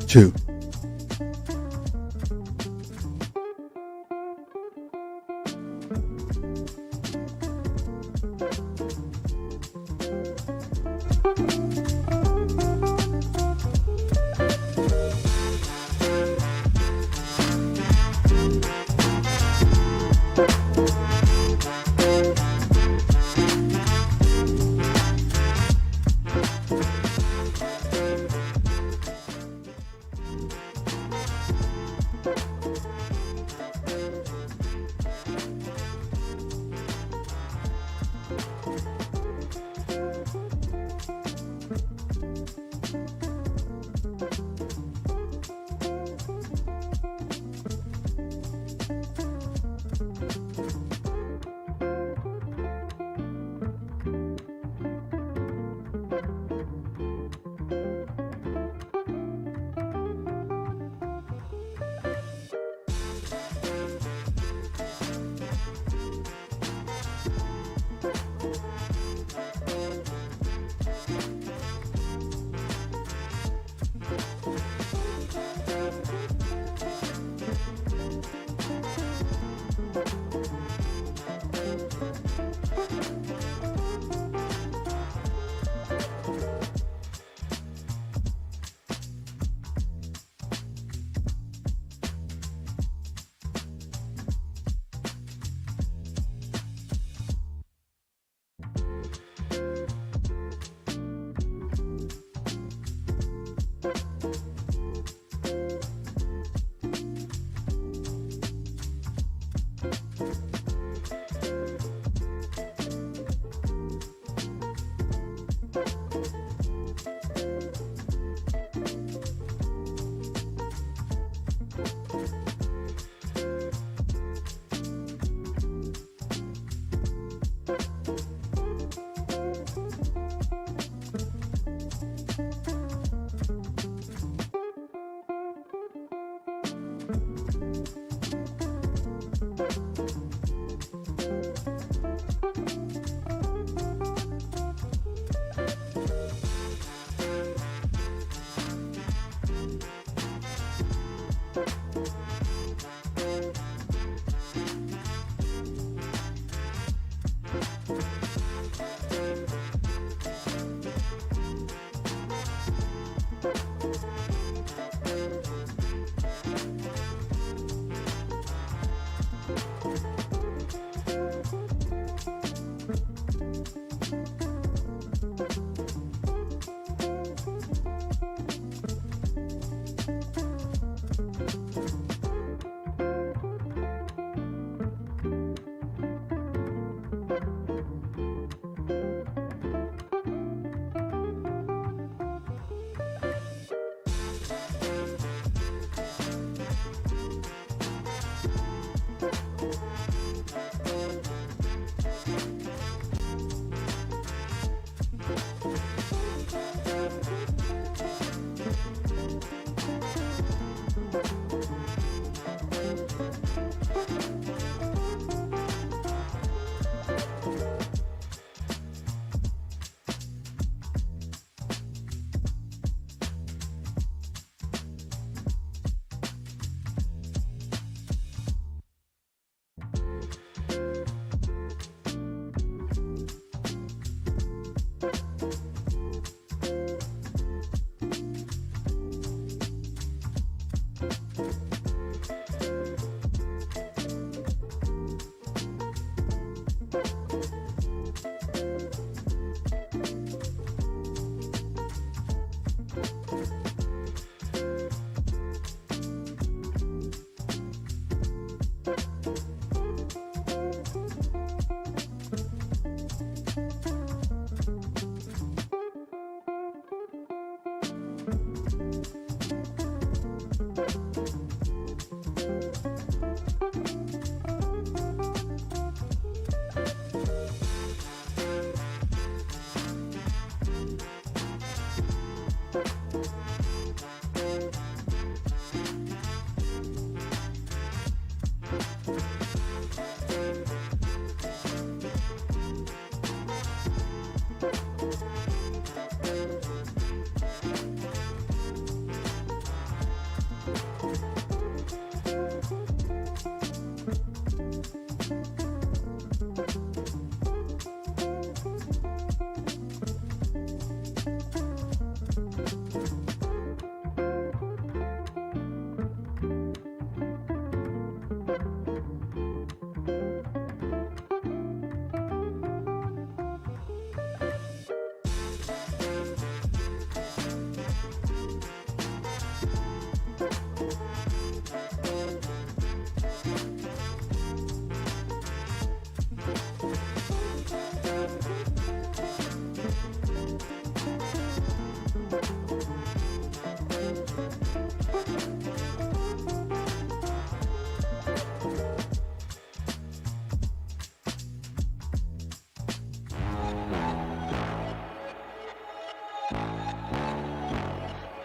Two.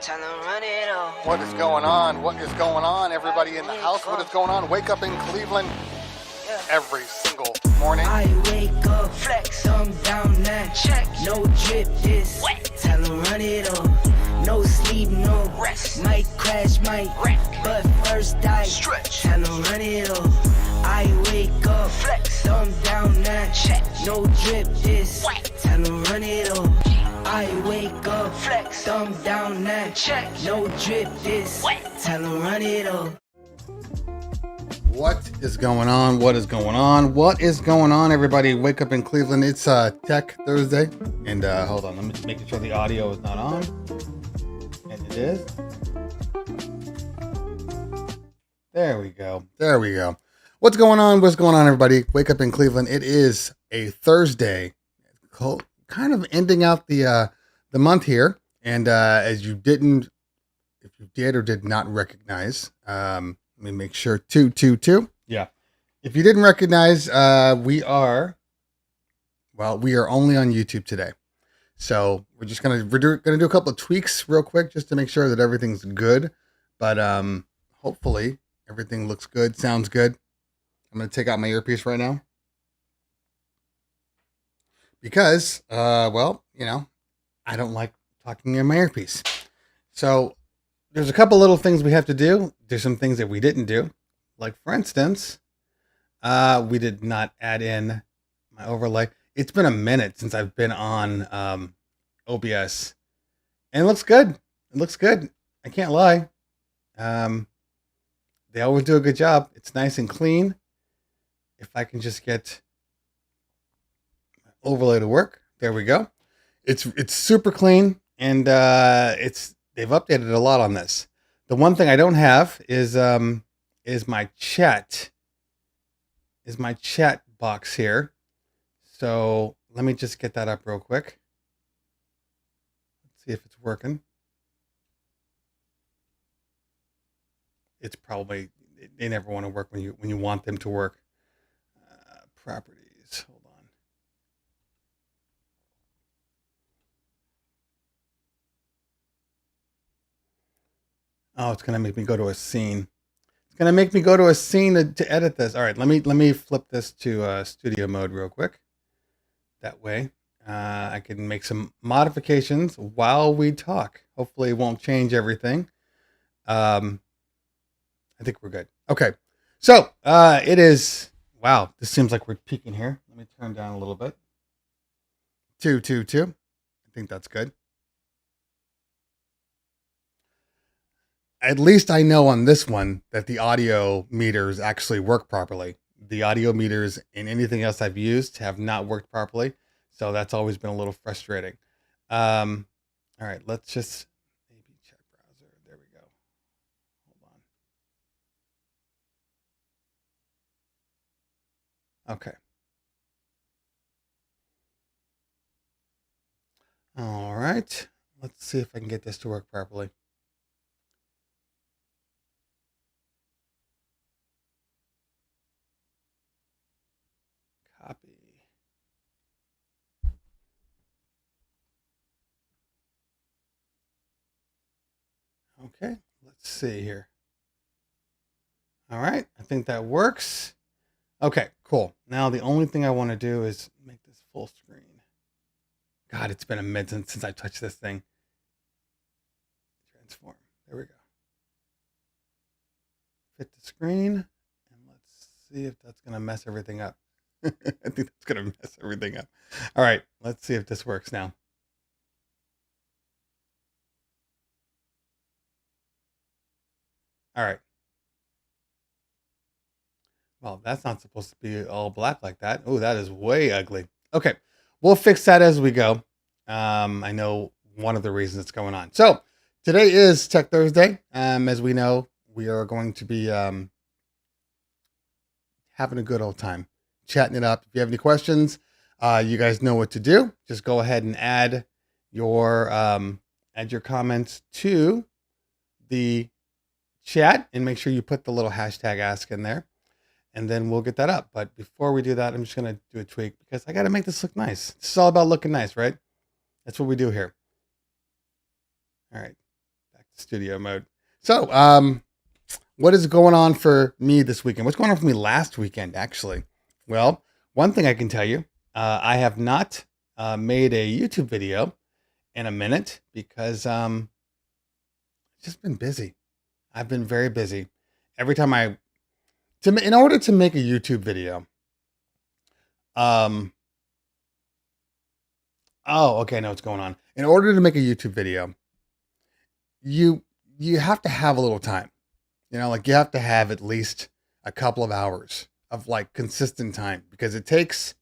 Tell them run it off. What is going on? What is going on, everybody in the house? What is going on? Wake up in Cleveland every single morning. I wake up, flex, thumb down that check. No drip, this wet. Tell them run it off. No sleep, no rest. Might crash, might wreck. But first I stretch. Tell them run it off. I wake up, flex, thumb down that check. No drip, this wet. Tell them run it off. I wake up, flex, thumb down that check. No drip, this wet. Tell them run it off. What is going on? What is going on? What is going on, everybody? Wake up in Cleveland. It's Tech Thursday. And hold on, let me just make sure the audio is not on. And it is. There we go. There we go. What's going on? What's going on, everybody? Wake up in Cleveland. It is a Thursday. Kind of ending out the month here. And as you didn't, if you did or did not recognize, let me make sure 222. Yeah. If you didn't recognize, we are only on YouTube today. So we're just gonna do a couple of tweaks real quick just to make sure that everything's good. But hopefully everything looks good, sounds good. I'm gonna take out my earpiece right now. Because I don't like talking in my earpiece. So there's a couple little things we have to do. There's some things that we didn't do. Like, for instance, we did not add in my overlay. It's been a minute since I've been on OBS. And it looks good. It looks good. I can't lie. They always do a good job. It's nice and clean. If I can just get my overlay to work. There we go. It's super clean. And they've updated a lot on this. The one thing I don't have is my chat. Is my chat box here. So let me just get that up real quick. Let's see if it's working. It's probably, they never want to work when you want them to work. Properties. Hold on. Oh, it's gonna make me go to a scene. It's gonna make me go to a scene to edit this. All right, let me flip this to studio mode real quick. That way, I can make some modifications while we talk. Hopefully, it won't change everything. I think we're good. Okay, so it is. Wow, this seems like we're peaking here. Let me turn down a little bit. 222. I think that's good. At least I know on this one that the audio meters actually work properly. The audio meters in anything else I've used have not worked properly. So that's always been a little frustrating. All right, let's just maybe check browser. There we go. Hold on. Okay. All right. Let's see if I can get this to work properly. Copy. Okay, let's see here. All right, I think that works. Okay, cool. Now the only thing I want to do is make this full screen. God, it's been a minute since I touched this thing. Transform. There we go. Fit the screen, and let's see if that's going to mess everything up. I think that's going to mess everything up. All right, let's see if this works now. All right. Well, that's not supposed to be all black like that. Oh, that is way ugly. Okay, we'll fix that as we go. I know one of the reasons it's going on. So today is Tech Thursday. As we know, we are going to be having a good old time, chatting it up. If you have any questions, you guys know what to do. Just go ahead and add your comments to the chat and make sure you put the little hashtag ask in there, and then we'll get that up. But before we do that, I'm just going to do a tweak because I got to make this look nice. It's all about looking nice, right? That's what we do here. All right. Back studio mode. So, what is going on for me this weekend? What's going on for me last weekend, actually? Well, one thing I can tell you, I have not made a YouTube video in a minute because I've just been busy. I've been very busy. Every time in order to make a YouTube video, oh, okay, I know what's going on. In order to make a YouTube video, you have to have a little time. You know, like you have to have at least a couple of hours of like consistent time because it takes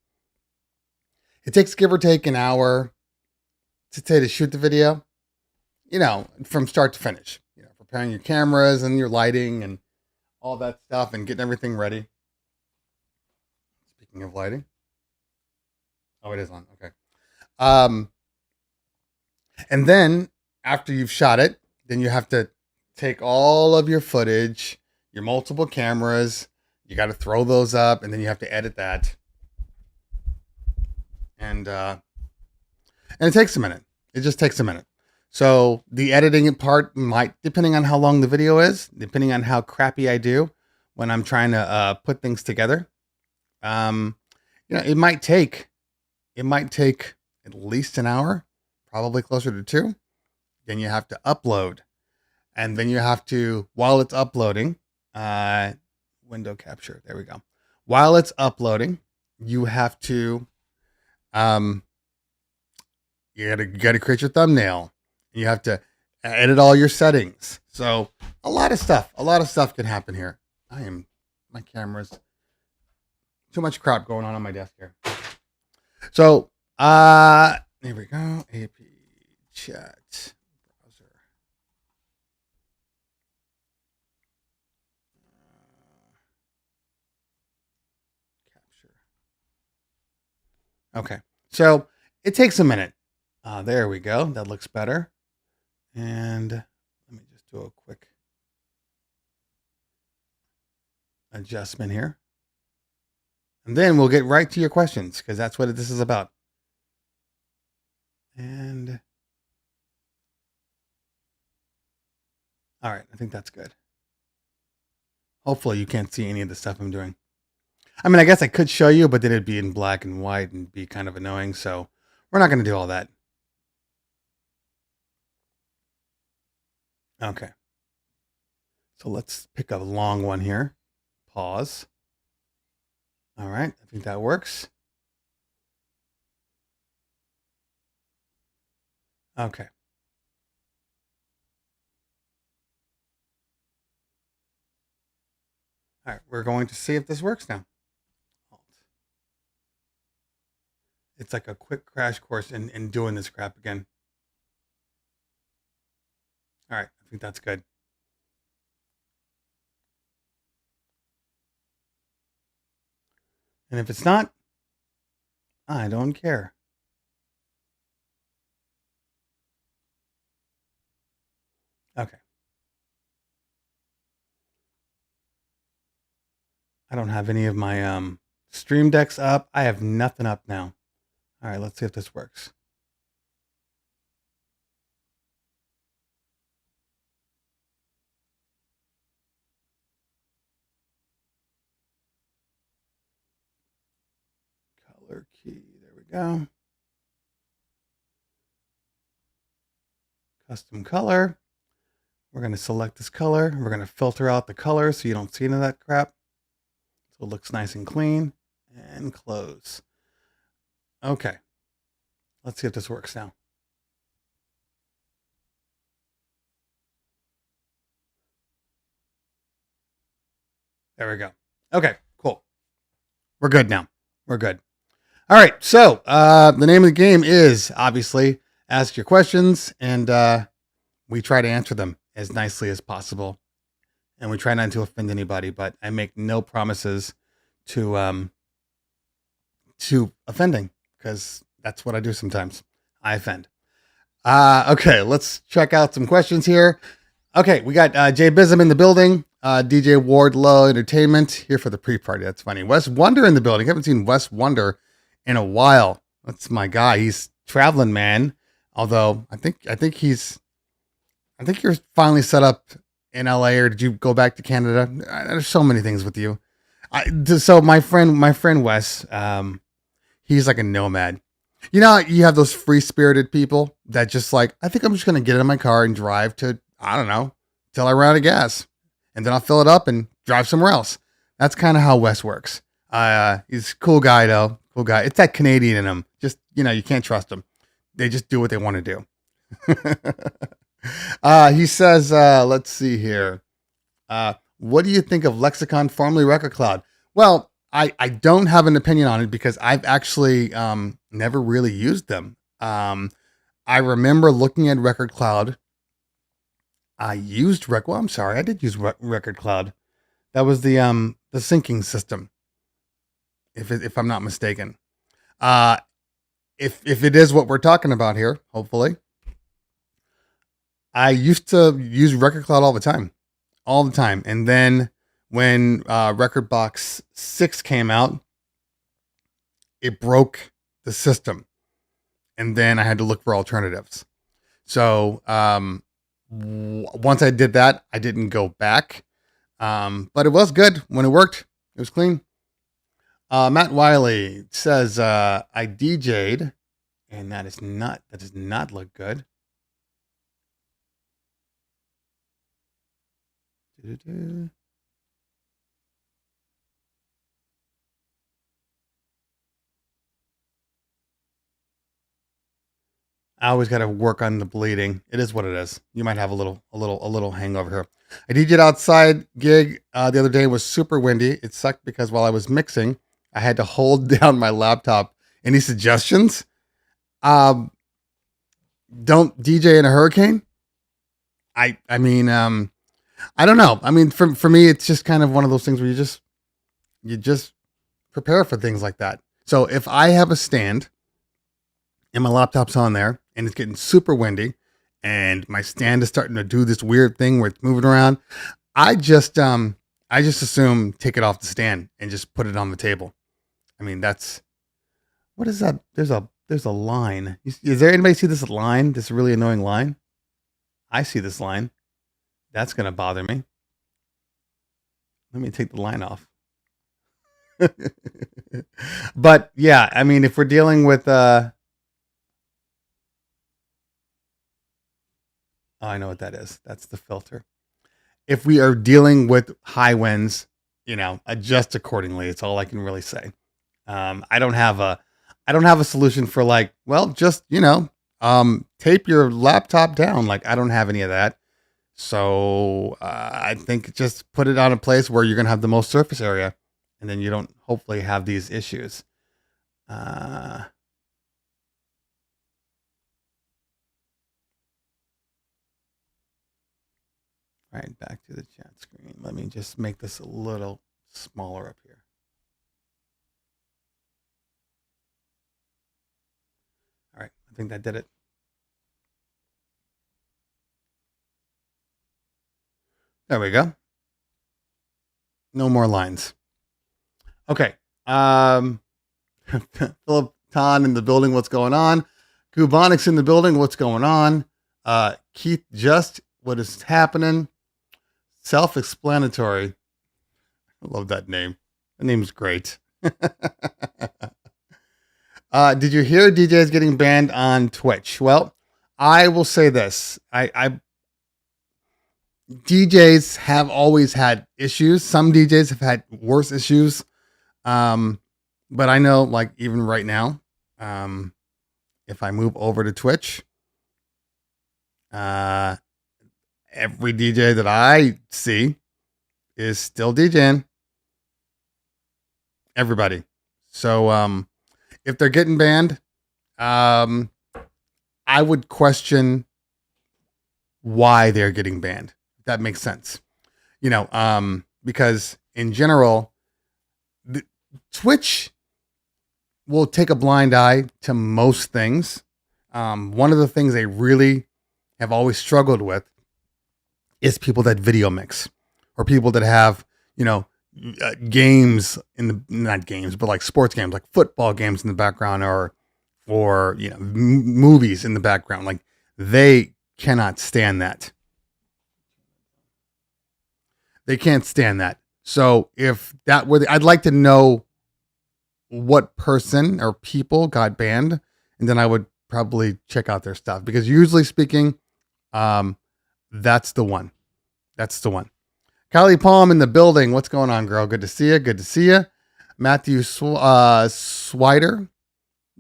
give or take an hour to shoot the video, you know, from start to finish. You know, preparing your cameras and your lighting and all that stuff and getting everything ready. Speaking of lighting. Oh, it is on. Okay. And then after you've shot it, then you have to take all of your footage, your multiple cameras, you got to throw those up, and then you have to edit that. And it takes a minute. It just takes a minute. So the editing part might, depending on how long the video is, depending on how crappy I do when I'm trying to put things together, you know, it might take at least an hour, probably closer to 2. Then you have to upload. And then you have to, while it's uploading, window capture. There we go. While it's uploading, you have to, you gotta create your thumbnail. You have to edit all your settings. So a lot of stuff can happen here. My camera's too much crap going on my desk here. So, here we go. AP chat browser. Capture. Okay. So it takes a minute. There we go. That looks better. And let me just do a quick adjustment here. And then we'll get right to your questions because that's what this is about. And all right, I think that's good. Hopefully you can't see any of the stuff I'm doing. I mean, I guess I could show you, but then it'd be in black and white and be kind of annoying. So we're not going to do all that. Okay. So let's pick a long one here. Pause. All right. I think that works. Okay. All right. We're going to see if this works now. It's like a quick crash course in doing this crap again. All right. I think that's good. And if it's not, I don't care. Okay. I don't have any of my stream decks up. I have nothing up now. All right, let's see if this works. Color key. There we go. Custom color. We're going to select this color. We're going to filter out the color so you don't see any of that crap. So it looks nice and clean. And close. Okay. Let's see if this works now. There we go. Okay, cool. We're good now. We're good. All right. So the name of the game is obviously ask your questions, and we try to answer them as nicely as possible. And we try not to offend anybody, but I make no promises to offending because that's what I do sometimes. I offend. Okay, let's check out some questions here. Okay, we got Jay Bism in the building. DJ Wardlow Entertainment here for the pre-party. That's funny. Wes Wonder in the building. Haven't seen Wes Wonder in a while. That's my guy. He's traveling, man. Although I think I think you're finally set up in LA, or did you go back to Canada? There's so many things with you. So my friend Wes, he's like a nomad. You know, you have those free spirited people that just like, I think I'm just gonna get in my car and drive to, I don't know, till I run out of gas, and then I'll fill it up and drive somewhere else. That's kind of how Wes works. He's a cool guy though, cool guy. It's that Canadian in him. Just, you can't trust them. They just do what they want to do. He says, let's see here. What do you think of Lexicon, formerly Record Cloud? Well, I don't have an opinion on it because I've actually never really used them. I remember looking at Record Cloud. I did use Record Cloud. That was the syncing system, if I'm not mistaken. If it is what we're talking about here, hopefully. I used to use Record Cloud all the time. And then when Record Box 6 came out, it broke the system. And then I had to look for alternatives. So once I did that, I didn't go back. But it was good when it worked. It was clean. Matt Wiley says, I DJ'd, and that does not look good. I always got to work on the bleeding. It is what it is. You might have a little hangover here. I DJ'd outside gig the other day. It was super windy. It sucked because while I was mixing, I had to hold down my laptop. Any suggestions? Don't DJ in a hurricane. I mean, I don't know. I mean, for me, it's just kind of one of those things where you just prepare for things like that. So if I have a stand and my laptop's on there and it's getting super windy and my stand is starting to do this weird thing where it's moving around, I just assume take it off the stand and just put it on the table. I mean, what is that? There's a line. Is there anybody see this line? This really annoying line? I see this line. That's going to bother me. Let me take the line off. But yeah, I mean, if we're dealing with, oh, I know what that is. That's the filter. If we are dealing with high winds, adjust accordingly. It's all I can really say. I don't have a solution for like, well, just, tape your laptop down. Like, I don't have any of that. So I think just put it on a place where you're going to have the most surface area, and then you don't hopefully have these issues. Right, back to the chat screen. Let me just make this a little smaller up here. All right, I think that did it. There we go. No more lines. Okay. Philip Tan in the building. What's going on? Cubonics in the building. What's going on? Keith Just. What is happening? Self-explanatory. I love that name. The name's great. Did you hear DJs getting banned on Twitch? Well, I will say this. DJs have always had issues. Some DJs have had worse issues. But I know, like, even right now, if I move over to Twitch, every DJ that I see is still DJing. Everybody. So, if they're getting banned, I would question why they're getting banned. That makes sense. Because in general, Twitch will take a blind eye to most things. One of the things they really have always struggled with is people that video mix, or people that have, games not games, but like sports games, like football games in the background, or movies in the background. Like, they cannot stand that. They can't stand that. So if that were, I'd like to know what person or people got banned, and then I would probably check out their stuff, because usually speaking, that's the one. That's the one. Kylie Palm in the building. What's going on, girl? Good to see you. Good to see you. Matthew Swider.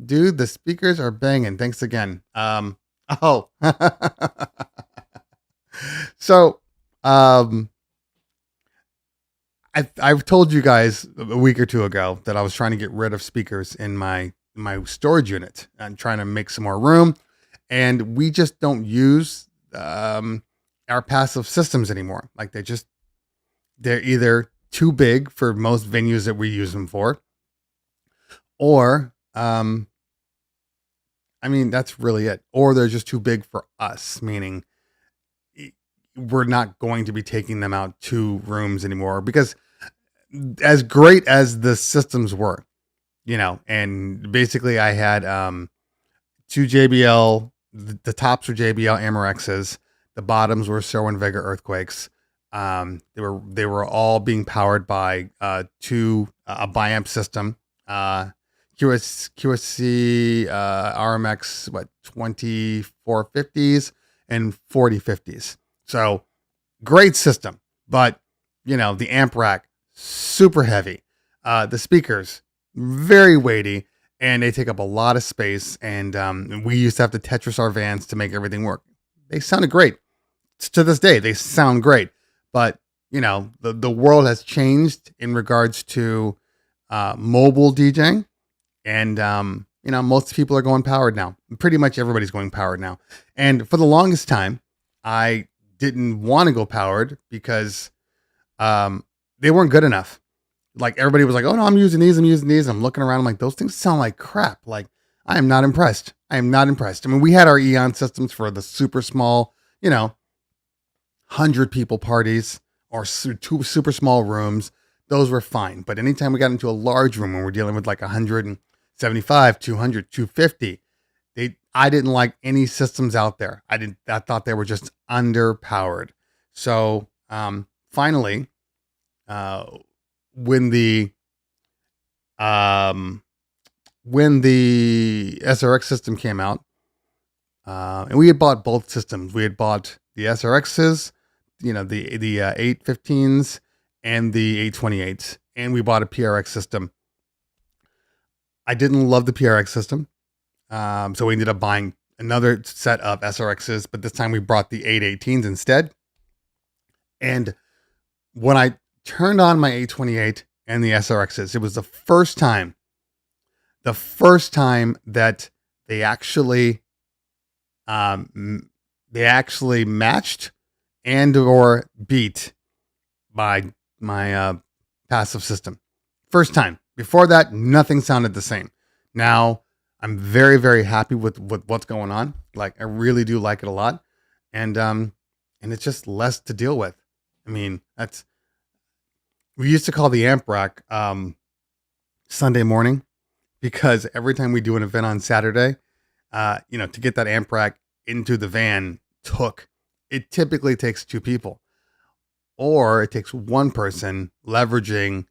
Dude, the speakers are banging. Thanks again. Oh. So, I've told you guys a week or two ago that I was trying to get rid of speakers in my storage unit. I'm trying to make some more room, and we just don't use our passive systems anymore. Like they're either too big for most venues that we use them for, or I mean, that's really it. Or they're just too big for us, meaning we're not going to be taking them out to rooms anymore, because as great as the systems were, and basically I had two JBL, the tops were JBL Amarexes, the bottoms were Sherwin Vega Earthquakes. They were all being powered by a biamp system, QSC RMX 2450s and 4050s. So great system, but the amp rack super heavy. The speakers very weighty, and they take up a lot of space. And we used to have to Tetris our vans to make everything work. They sounded great. To this day, they sound great. But the world has changed in regards to mobile DJing, and most people are going powered now. Pretty much everybody's going powered now. And for the longest time, I didn't want to go powered because they weren't good enough. Like everybody was like, "Oh no, I'm using these. I'm looking around. I'm like, those things sound like crap. Like I am not impressed. I mean, we had our Eon systems for the super small, 100 people parties or two super small rooms. Those were fine. But anytime we got into a large room when we're dealing with like 175, 200, 250, I didn't like any systems out there. I thought they were just underpowered. So finally, when the SRX system came out, and we had bought both systems. We had bought the SRXs, the 815s and the 828s, and we bought a PRX system. I didn't love the PRX system, so we ended up buying another set of SRXs, but this time we brought the 818s instead. And when I turned on my 828 and the SRXs, it was the first time that they actually matched and or beat by my passive system. First time. Before that, nothing sounded the same. Now I'm very, very happy with what's going on. Like I really do like it a lot, and it's just less to deal with. I mean, we used to call the amp rack Sunday morning, because every time we do an event on Saturday, to get that amp rack into the van it typically takes two people, or it takes one person leveraging,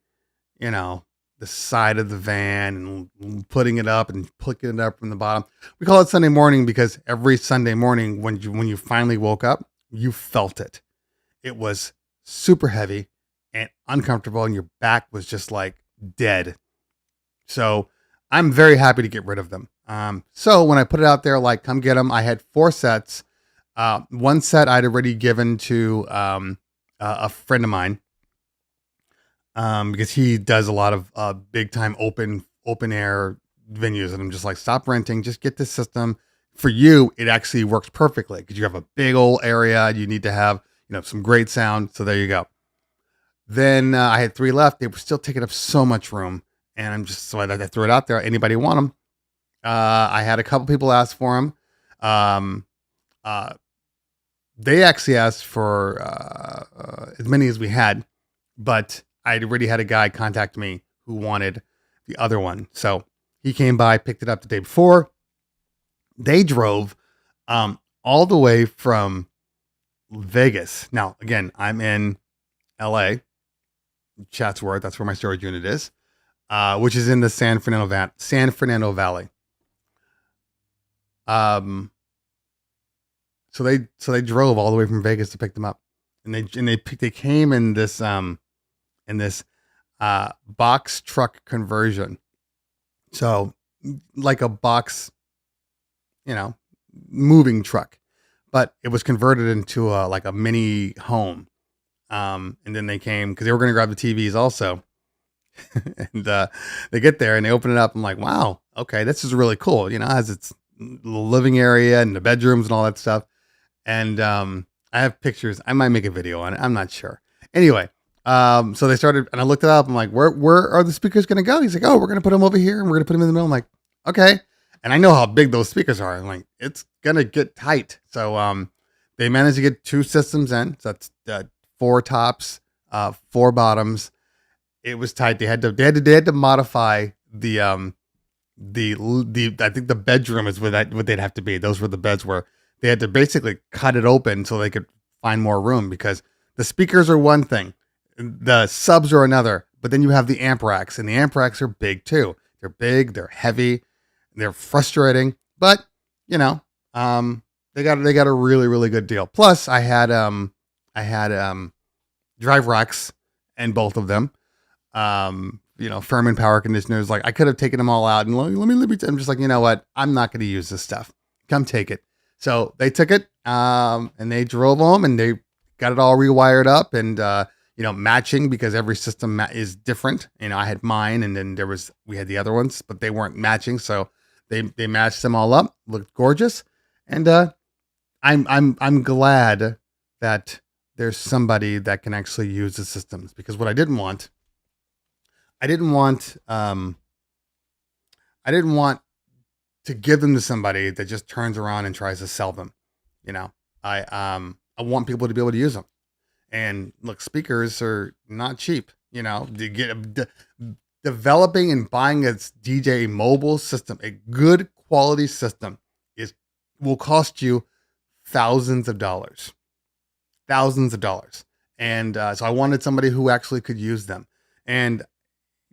the side of the van and putting it up and picking it up from the bottom. We call it Sunday morning because every Sunday morning when you finally woke up, you felt it. It was super heavy and uncomfortable, and your back was just like dead. So I'm very happy to get rid of them. So when I put it out there, like, come get them, I had 4 sets. One set I'd already given to a friend of mine, because he does a lot of big time open air venues, and I'm just like, stop renting, just get this system. For you, it actually works perfectly because you have a big old area. You need to have some great sound. So there you go. Then I had 3 left. They were still taking up so much room, and so I threw it out there. Anybody want them? I had a couple people ask for them. They actually asked for as many as we had, but I'd already had a guy contact me who wanted the other one. So he came by, picked it up the day before. They drove all the way from Vegas. Now, again, I'm in LA, Chatsworth. That's where my storage unit is, which is in the San Fernando Valley. So they drove all the way from Vegas to pick them up, and they came in this box truck conversion. So like a box, moving truck, but it was converted into like a mini home. And then they came because they were going to grab the TVs also. And they get there and they open it up. I'm like, wow, okay, this is really cool. It has its living area and the bedrooms and all that stuff. And I have pictures. I might make a video on it. I'm not sure. Anyway, so they started, and I looked it up. I'm like, where are the speakers going to go? He's like, oh, we're going to put them over here, and we're going to put them in the middle. I'm like, okay. And I know how big those speakers are. I'm like, it's going to get tight. So they managed to get 2 systems in. So that's 4 tops, 4 bottoms. It was tight. They had to modify the I think the bedroom is what they'd have to be. Those were the beds where they had to basically cut it open so they could find more room, because the speakers are one thing, the subs are another, but then you have the amp racks, and the amp racks are big too. They're big, they're heavy, they're frustrating, but they got a really, really good deal. Plus I had drive racks and both of them. Furman power conditioners. Like, I could have taken them all out and let me I'm just like, you know what? I'm not going to use this stuff. Come take it. So they took it, and they drove home and they got it all rewired up and, matching, because every system is different. I had mine, and then we had the other ones, but they weren't matching. So they matched them all up, looked gorgeous. And, I'm glad that there's somebody that can actually use the systems, because what I didn't want to give them to somebody that just turns around and tries to sell them. I want people to be able to use them. And look, speakers are not cheap. To get developing and buying a DJ mobile system, a good quality system, will cost you thousands of dollars. And so I wanted somebody who actually could use them. And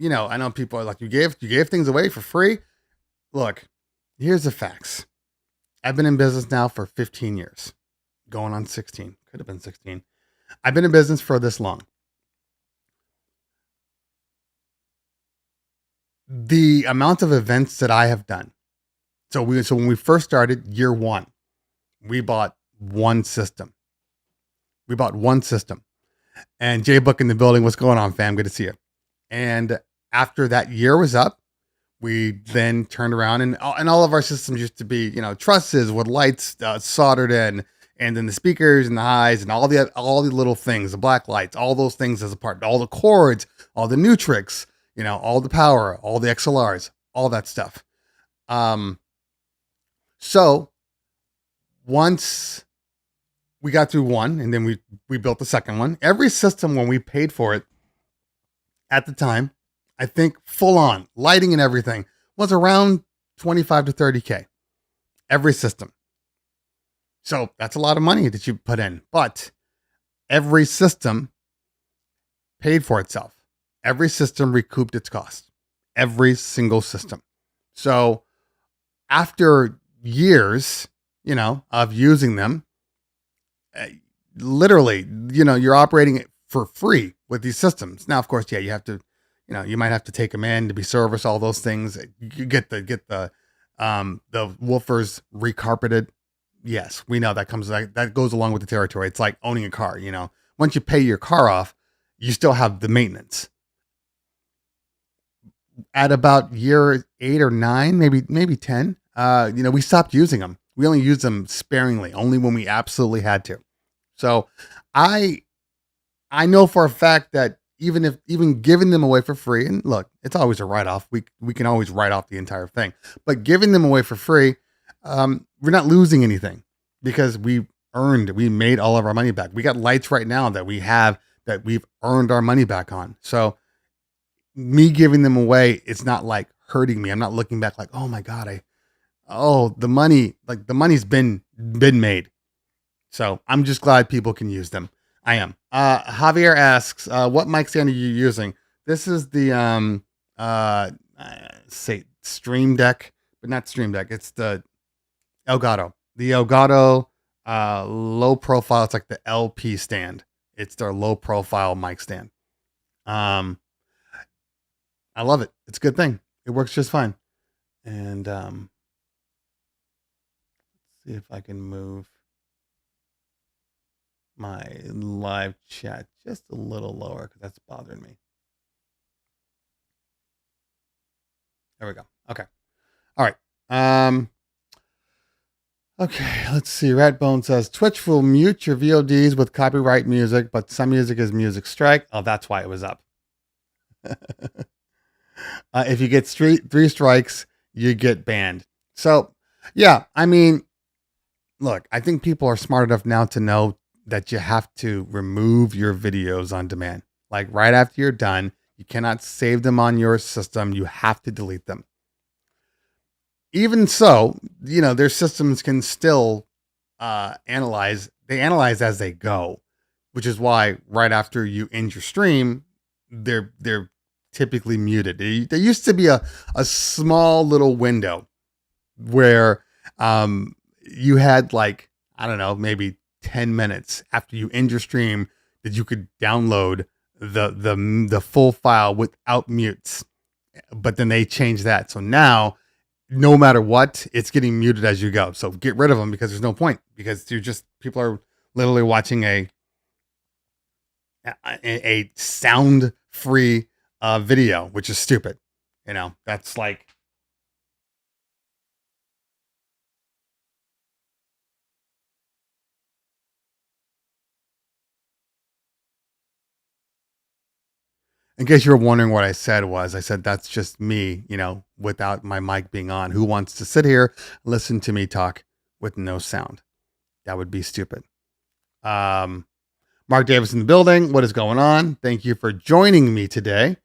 I know people are like, you gave things away for free. Look, here's the facts. I've been in business now for 15 years, going on 16. Could have been 16. I've been in business for this long. The amount of events that I have done. So when we first started year 1, we bought one system. And Jay Book in the building. What's going on, fam? Good to see you. And after that year was up, we then turned around and all of our systems used to be, trusses with lights soldered in, and then the speakers and the highs and all the little things, the black lights, all those things as a part, all the cords, all the Nutrix, all the power, all the XLRs, all that stuff. So once we got through one, and then we built the second one, every system, when we paid for it at the time, I think full on lighting and everything, was around 25 to 30K. Every system. So that's a lot of money that you put in, but every system paid for itself. Every system recouped its cost. Every single system. So after years, of using them, literally, you're operating it for free with these systems. Now, of course, yeah, you have to, you might have to take them in to be serviced, all those things. You get the woofers recarpeted. Yes, we know that goes along with the territory. It's like owning a car, Once you pay your car off, you still have the maintenance. At about year 8 or 9, maybe 10, we stopped using them. We only used them sparingly, only when we absolutely had to. So I know for a fact that even giving them away for free, and look, it's always a write-off. We can always write off the entire thing, but giving them away for free, we're not losing anything, because we made all of our money back. We got lights right now that we've earned our money back on. So me giving them away, it's not like hurting me. I'm not looking back like, oh my God, the money's been made. So I'm just glad people can use them. I am. Javier asks, what mic stand are you using? This is the say Stream Deck, but not Stream Deck. It's the Elgato. The Elgato low profile. It's like the LP stand. It's their low profile mic stand. I love it. It's a good thing. It works just fine. And let's see if I can move my live chat just a little lower because that's bothering me. There we go. Okay. All right. Okay, let's see. Ratbone says Twitch will mute your VODs with copyright music, but some music is music strike. Oh, that's why it was up. If you get three strikes, you get banned. So, yeah, I mean, look, I think people are smart enough now to know that you have to remove your videos on demand. Like right after you're done, you cannot save them on your system. You have to delete them. Even so, their systems can still analyze. They analyze as they go, which is why right after you end your stream, they're typically muted. There used to be a small little window where you had like, I don't know, maybe 10 minutes after you end your stream that you could download the full file without mutes. But then they changed that. So now, no matter what, it's getting muted as you go. So get rid of them because there's no point, because people are literally watching a sound free video, which is stupid. That's like, in case you were wondering what I said that's just me, without my mic being on. Who wants to sit here, listen to me talk with no sound? That would be stupid. Mark Davis in the building. What is going on? Thank you for joining me today.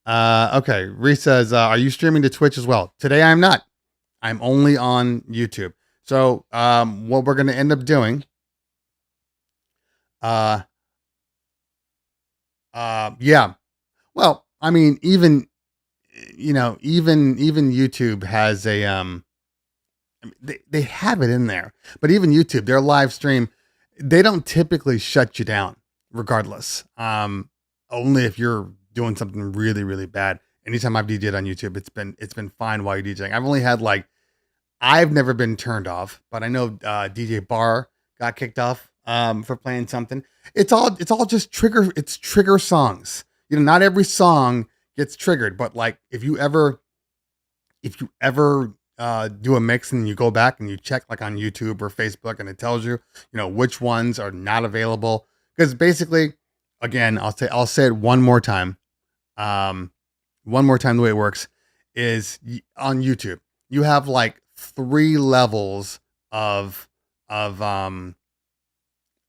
Okay. Reese says, are you streaming to Twitch as well? Today I'm not. I'm only on YouTube. So what we're going to end up doing, yeah. Well, I mean, even YouTube has a they have it in there, but even YouTube, their live stream, they don't typically shut you down regardless. Only if you're doing something really, really bad. Anytime I've DJed on YouTube, it's been fine while you're DJing. I've only had I've never been turned off, but I know DJ Bar got kicked off for playing something. It's all just trigger songs. Not every song gets triggered, but like if you ever do a mix and you go back and you check like on YouTube or Facebook and it tells you, which ones are not available. Because basically, again, I'll say it one more time. One more time, the way it works is on YouTube, you have like 3 levels of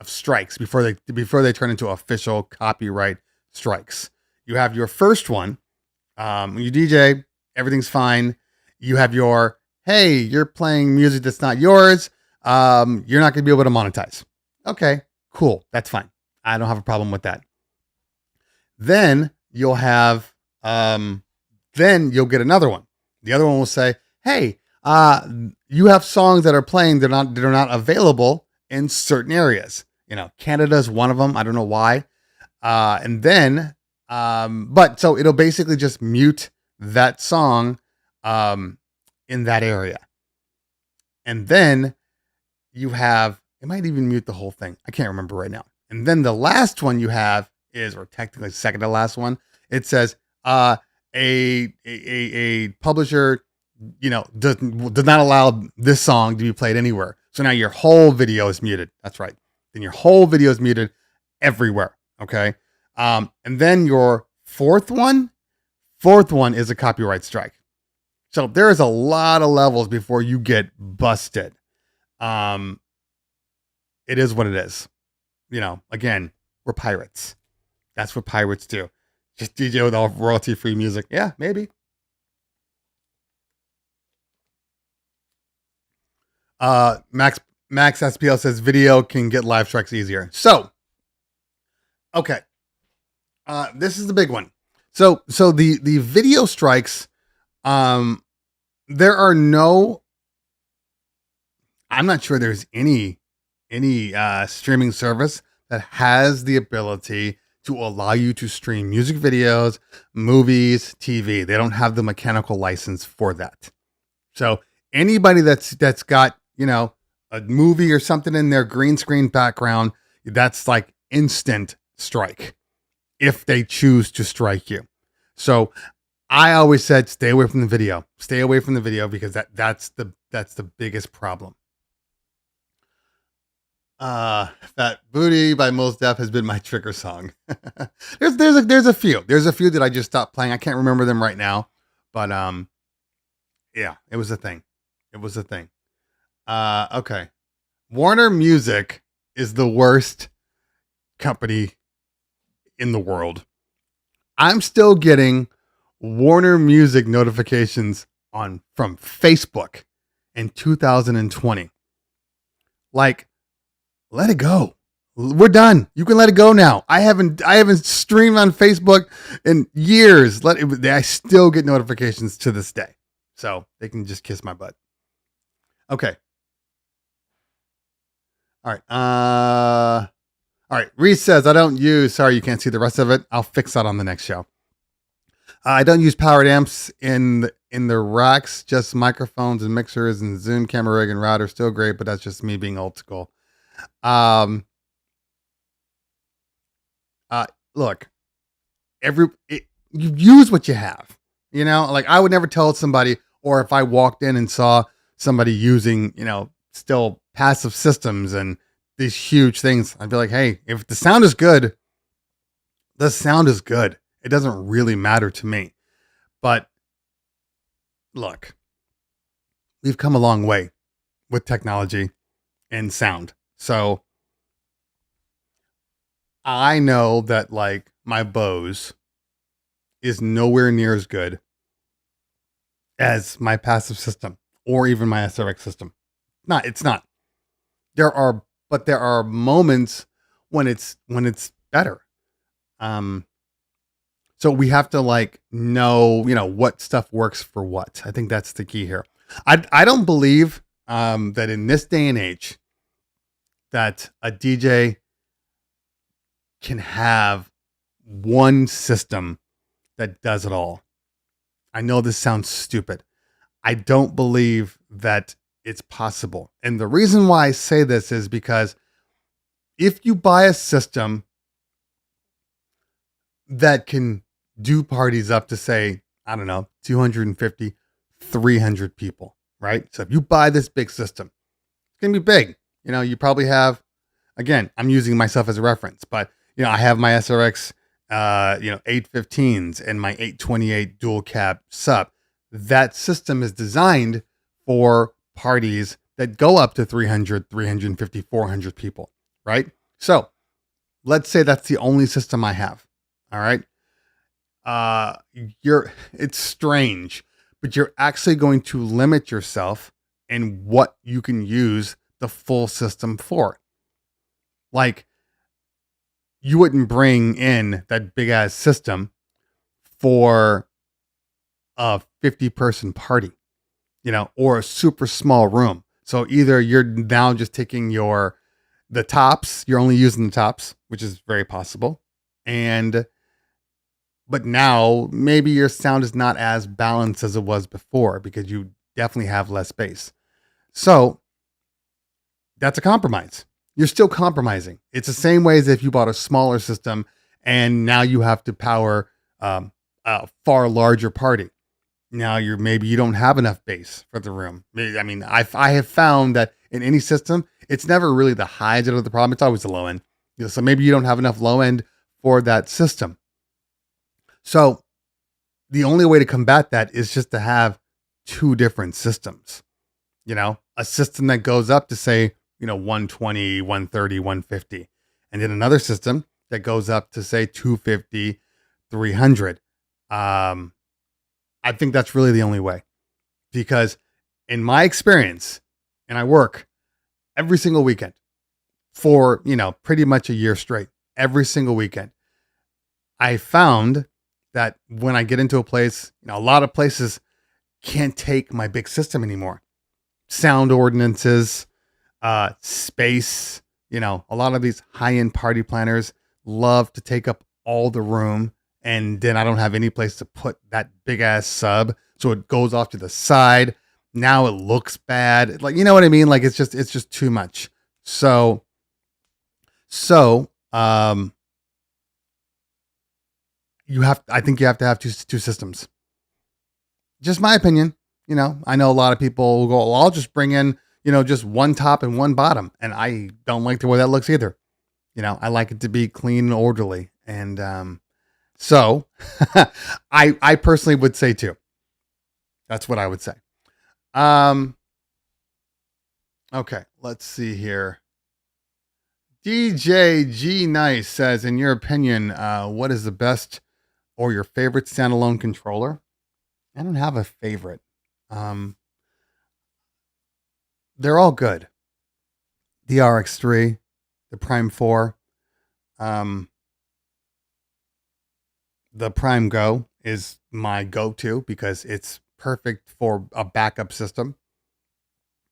strikes before they turn into official copyright strikes. You have your first one, when you DJ, everything's fine. You have your, hey, you're playing music that's not yours. You're not going to be able to monetize. Okay, cool. That's fine. I don't have a problem with that. Then you'll have, then you'll get another one. The other one will say, hey, you have songs that are playing. They're not available in certain areas. Canada's one of them. I don't know why. And then, but so it'll basically just mute that song, in that area. And then you have, it might even mute the whole thing. I can't remember right now. And then the last one you have is, or technically second to last one, it says, a publisher, does not allow this song to be played anywhere. So now your whole video is muted. That's right. Then your whole video is muted everywhere. Okay. And then your fourth one is a copyright strike. So there is a lot of levels before you get busted. It is what it is. Again, we're pirates. That's what pirates do. Just DJ with all royalty-free music. Yeah, maybe. Max SPL says video can get live strikes easier. So Okay. This is the big one. So the video strikes, there are no, I'm not sure there's any streaming service that has the ability to allow you to stream music videos, movies, TV. They don't have the mechanical license for that. So anybody that's got, a movie or something in their green screen background, that's like instant strike if they choose to strike you. So I always said stay away from the video. Stay away from the video because that's the biggest problem. Fat Booty by Mos Def has been my trigger song. there's a few. There's a few that I just stopped playing. I can't remember them right now, but yeah, it was a thing. It was a thing. Okay. Warner Music is the worst company in the world. I'm still getting Warner Music notifications from Facebook in 2020. Like, let it go. We're done. You can let it go now. I haven't streamed on Facebook in years. I still get notifications to this day. So they can just kiss my butt. Okay. All right. All right. Reese says, sorry, you can't see the rest of it. I'll fix that on the next show. I don't use powered amps in the racks, just microphones and mixers and Zoom camera rig and router. Still great, but that's just me being old school. Look, you use what you have, like I would never tell somebody, or if I walked in and saw somebody using, still passive systems and these huge things, I'd be like, hey, if the sound is good, the sound is good. It doesn't really matter to me. But look, we've come a long way with technology and sound. So I know that like my Bose is nowhere near as good as my passive system or even my SRX system. It's not. There are moments when it's better. So we have to like know, what stuff works for what. I think that's the key here. I don't believe that in this day and age that a DJ can have one system that does it all. I know this sounds stupid. I don't believe that it's possible. And the reason why I say this is because if you buy a system that can do parties up to say, I don't know, 250, 300 people, right? So if you buy this big system, it's going to be big. You probably have, again, I'm using myself as a reference, but I have my SRX, 815s and my 828 dual cab sub. That system is designed for parties that go up to 300, 350, 400 people, right? So let's say that's the only system I have. All right. It's strange, but you're actually going to limit yourself in what you can use the full system for. Like, you wouldn't bring in that big ass system for a 50-person party, or a super small room. So either you're now just taking the tops, you're only using the tops, which is very possible. But now maybe your sound is not as balanced as it was before because you definitely have less bass. So that's a compromise. You're still compromising. It's the same way as if you bought a smaller system and now you have to power a far larger party. Now you don't have enough bass for the room. I mean, I have found that in any system, it's never really the high end of the problem. It's always the low end. So maybe you don't have enough low end for that system. So the only way to combat that is just to have two different systems. A system that goes up to say, 120, 130, 150. And then another system that goes up to say 250, 300. I think that's really the only way. Because in my experience, and I work every single weekend for, pretty much a year straight. every single weekend. I found that when I get into a place, a lot of places can't take my big system anymore. Sound ordinances, space, a lot of these high-end party planners love to take up all the room, and then I don't have any place to put that big ass sub, so it goes off to the side. Now it looks bad. Like, you know what I mean? Like it's just too much. So I think you have to have two systems. Just my opinion. I know a lot of people will go, well, I'll just bring in, just one top and one bottom. And I don't like the way that looks either. I like it to be clean and orderly. And so I personally would say two. That's what I would say. Okay, let's see here. DJ G Nice says, in your opinion, what is the best or your favorite standalone controller? I don't have a favorite. They're all good. The RX3, the Prime 4, the Prime Go is my go-to because it's perfect for a backup system.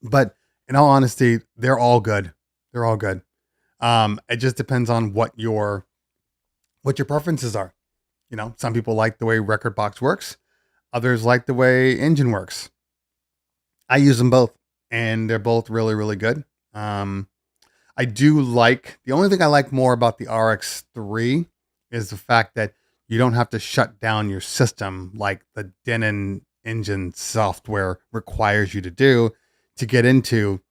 But in all honesty, they're all good. They're all good. It just depends on what your preferences are. Some people like the way Rekordbox works. Others like the way Engine works. I use them both, and they're both really, really good. I do like, the only thing I like more about the RX3 is the fact that you don't have to shut down your system like the Denon engine software requires you to do to get into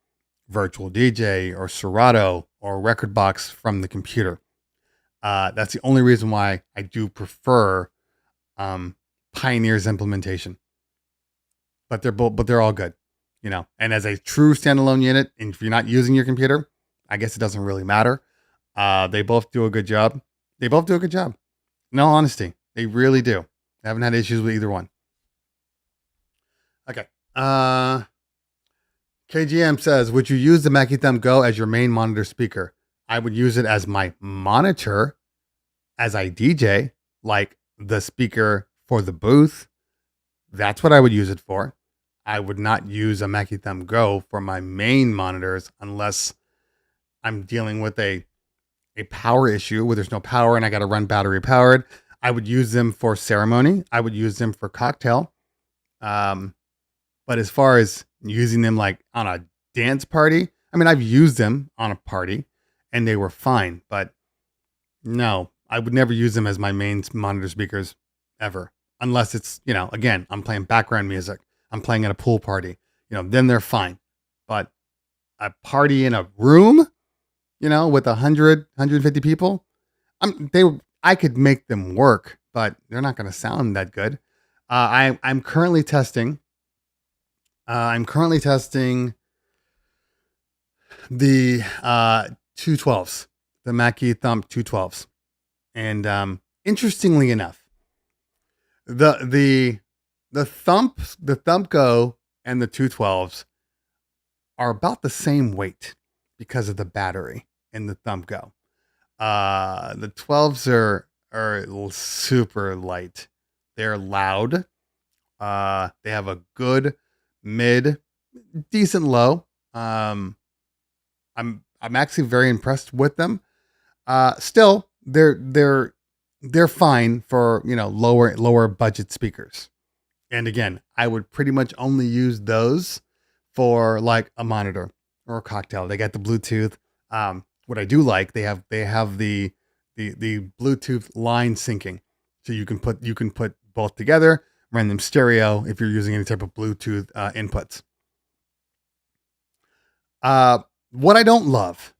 Virtual DJ or Serato or Rekordbox from the computer. That's the only reason why I do prefer Pioneer's implementation. But they're all good, And as a true standalone unit, and if you're not using your computer, I guess it doesn't really matter. They both do a good job. In all honesty, they really do. I haven't had issues with either one. Okay. KGM says, would you use the Mackie Thumb Go as your main monitor speaker? I would use it as my monitor as I DJ, like the speaker for the booth. That's what I would use it for. I would not use a Mackie Thumb Go for my main monitors unless I'm dealing with a power issue where there's no power and I got to run battery powered. I would use them for ceremony. I would use them for cocktail. But as far as using them like on a dance party, I mean, I've used them on a party and they were fine, but no, I would never use them as my main monitor speakers ever. Unless it's, again, I'm playing background music. I'm playing at a pool party, then they're fine. But a party in a room, with 100, 150 people, I could make them work, but they're not going to sound that good. I'm currently testing. The 212s, the Mackie Thumb 212s, and interestingly enough, the Thumb Go and the 212s are about the same weight because of the battery in the Thumb Go. The 12s are super light. They're loud. They have a good mid, decent low. I'm actually very impressed with them. Still, they're fine for lower budget speakers. And again, I would pretty much only use those for like a monitor or a cocktail. They got the Bluetooth. What I do like, they have the Bluetooth line syncing, so you can put both together, run them stereo if you're using any type of Bluetooth inputs. What I don't love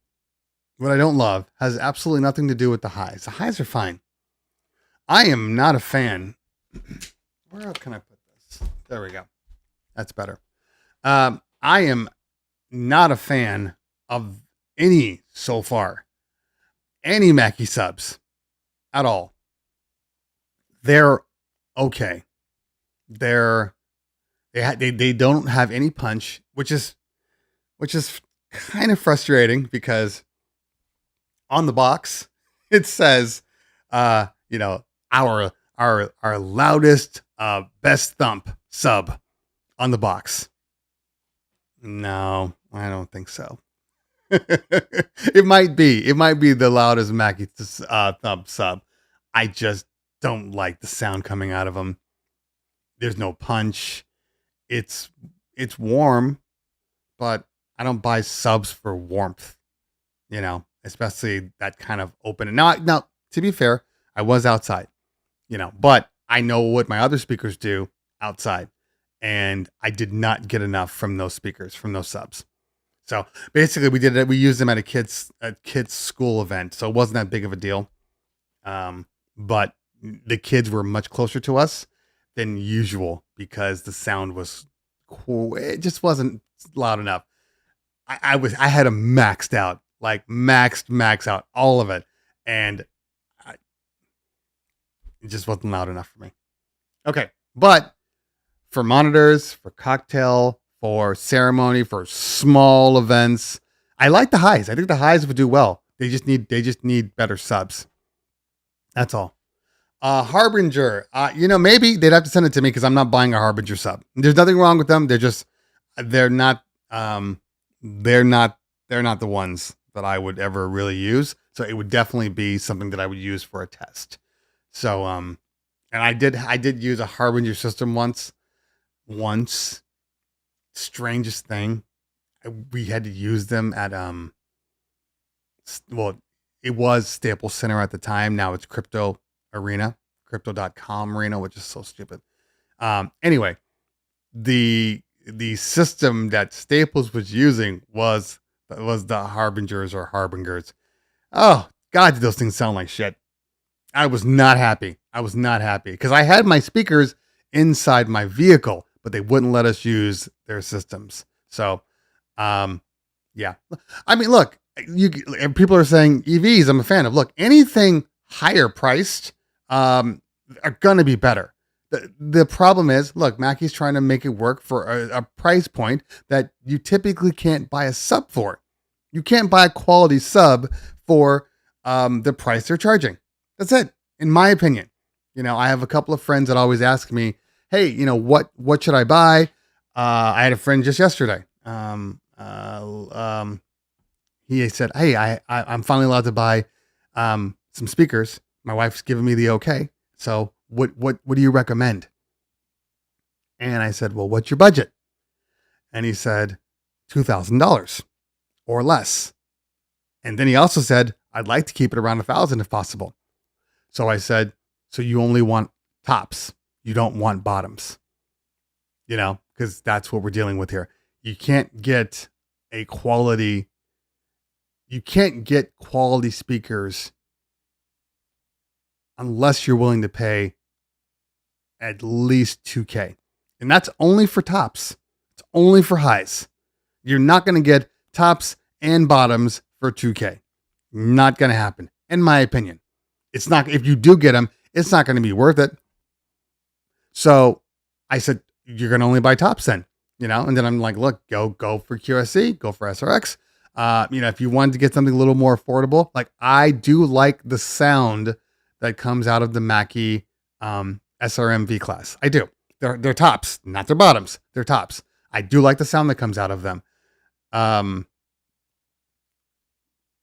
has absolutely nothing to do with the highs. The highs are fine. I am not a fan. Where else can I put this? There we go. That's better. I am not a fan of any Mackie subs at all. They're okay. They don't have any punch, which is kind of frustrating because on the box It says, you know, our loudest, best thump sub on the box. No, I don't think so. It might be. It might be the loudest Mackie thump sub. I just don't like the sound coming out of them. There's no punch. It's it's warm, but I don't buy subs for warmth. You know, especially that kind of open. Now, to be fair, I was outside. You know, but I know what my other speakers do outside, and I did not get enough from those speakers, from those subs. So basically, we did it. We used them at a kids school event, so it wasn't that big of a deal. But the kids were much closer to us than usual because the sound was cool. It just wasn't loud enough. I had them maxed out, like max out all of it, and it just wasn't loud enough for me. Okay, but for monitors, for cocktail, for ceremony, for small events, I like the highs. I think the highs would do well. They just need better subs. That's all. Harbinger. Maybe they'd have to send it to me because I'm not buying a Harbinger sub. There's nothing wrong with them. They're not they're not the ones that I would ever really use. So it would definitely be something that I would use for a test. So and I did use a Harbinger system once. Strangest thing. We had to use them at well, it was Staples Center at the time. Now it's crypto.com arena, which is so stupid. Anyway, the system that Staples was using was the Harbingers or Harbingers. Oh God, did those things sound like shit. I was not happy. Because I had my speakers inside my vehicle, but they wouldn't let us use their systems. So, yeah. I mean, look, people are saying EVs. I'm a fan of. Look, anything higher priced, are gonna be better. The problem is, look, Mackie's trying to make it work for a price point that you typically can't buy a sub for. You can't buy a quality sub for the price they're charging. That's it, in my opinion. I have a couple of friends that always ask me, "Hey, what should I buy?" I had a friend just yesterday. He said, "Hey, I'm finally allowed to buy some speakers. My wife's giving me the okay. So what do you recommend?" And I said, "Well, what's your budget?" And he said, $2,000 or less. And then he also said, "I'd like to keep it around 1,000 if possible." So I said, "So you only want tops. You don't want bottoms, because that's what we're dealing with here. You can't get quality speakers unless you're willing to pay at least $2,000. And that's only for tops. It's only for highs. You're not going to get tops and bottoms for $2,000. Not going to happen, in my opinion. It's not. If you do get them, it's not going to be worth it. So I said, "You're going to only buy tops then, And then I'm like, "Look, go for QSC, go for SRX. If you wanted to get something a little more affordable, like I do like the sound that comes out of the Mackie SRM V class. I do. They're tops, not their bottoms. They're tops. I do like the sound that comes out of them.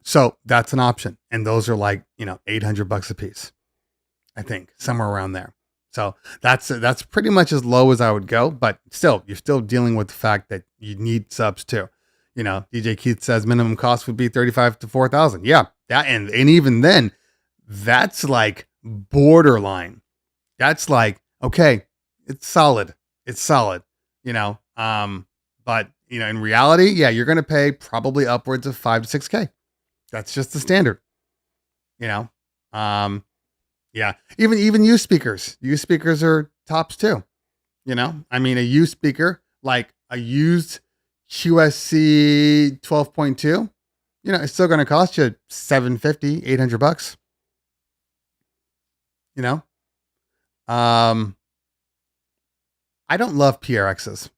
So that's an option. And those are like, $800 a piece, I think, somewhere around there. So that's pretty much as low as I would go, but still, you're still dealing with the fact that you need subs too. DJ Keith says minimum cost would be $35,000 to $4,000. Yeah, that and even then, that's like borderline. That's like, okay, it's solid. But in reality, yeah, you're going to pay probably upwards of $5,000 to $6,000. That's just the standard, yeah. Even used speakers are tops too. I mean, a used speaker, like a used QSC 12.2, it's still going to cost you $750, $800. I don't love PRXs.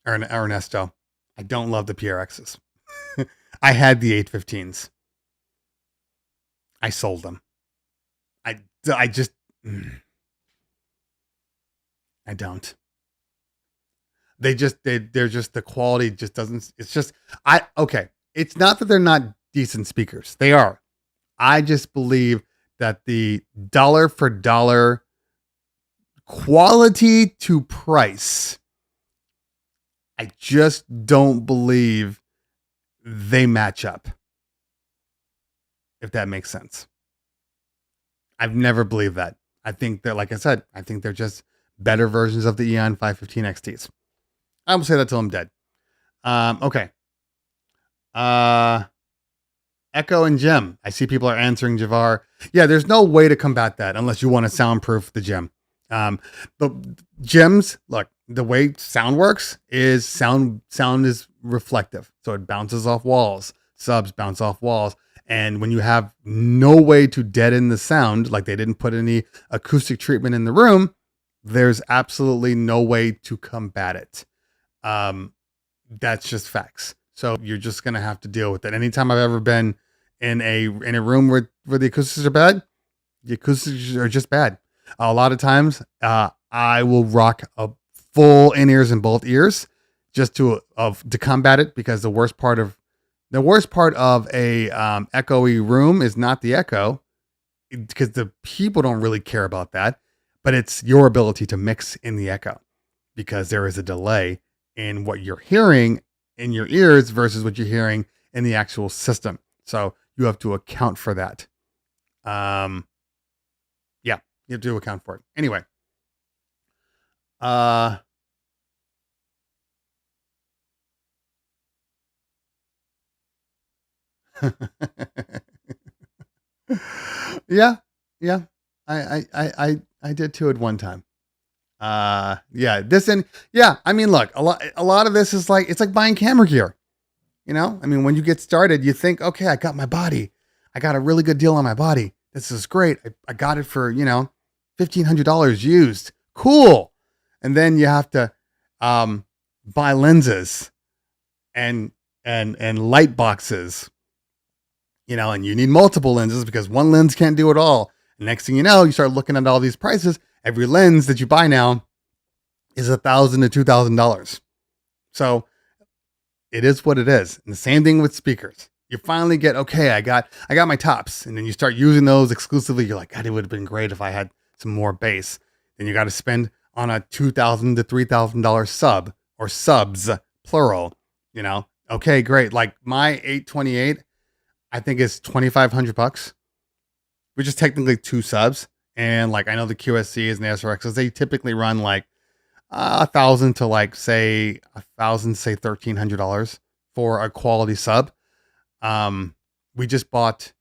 Ernesto, I don't love the PRXs. I had the 815s. I sold them. I just, I don't. They're just, the quality just doesn't, it's just, okay. It's not that they're not decent speakers. They are. I just believe that the dollar for dollar quality to price, I just don't believe they match up. If that makes sense. I've never believed that. I think that, like I said, I think they're just better versions of the Eon 515 XTs. I will say that till I'm dead. Okay. Echo and Gem. I see people are answering Javar. Yeah, there's no way to combat that unless you want to soundproof the Gem. The Gems, look, the way sound works is sound is reflective. So it bounces off walls. Subs bounce off walls. And when you have no way to deaden the sound, like they didn't put any acoustic treatment in the room, there's absolutely no way to combat it. That's just facts. So you're just going to have to deal with it. Anytime I've ever been in a room where the acoustics are bad, the acoustics are just bad. A lot of times, I will rock a full in-ears in both ears just to combat it, because the worst part of a echoey room is not the echo, because the people don't really care about that, but it's your ability to mix in the echo, because there is a delay in what you're hearing in your ears versus what you're hearing in the actual system. So you have to account for that. Yeah, you have to account for it. Anyway. Yeah. I did too at one time. Yeah, I mean, look, a lot of this is like, it's like buying camera gear. You know, I mean, when you get started, you think, okay, I got my body. I got a really good deal on my body. This is great. I got it for, $1,500 used. Cool. And then you have to buy lenses and light boxes, and you need multiple lenses because one lens can't do it all. And next thing you know, you start looking at all these prices. Every lens that you buy now is $1,000 to $2,000. So it is what it is. And the same thing with speakers. You finally get, okay, I got my tops, and then you start using those exclusively. You're like, God, it would have been great if I had some more bass. Then you got to spend on a $2,000 to $3,000 sub, or subs, plural. Okay, great. Like my 828, I think is $2,500, which is technically two subs. And like, I know the QSCs and the SRXs, they typically run like $1,000 to like say $1,300 for a quality sub. We just bought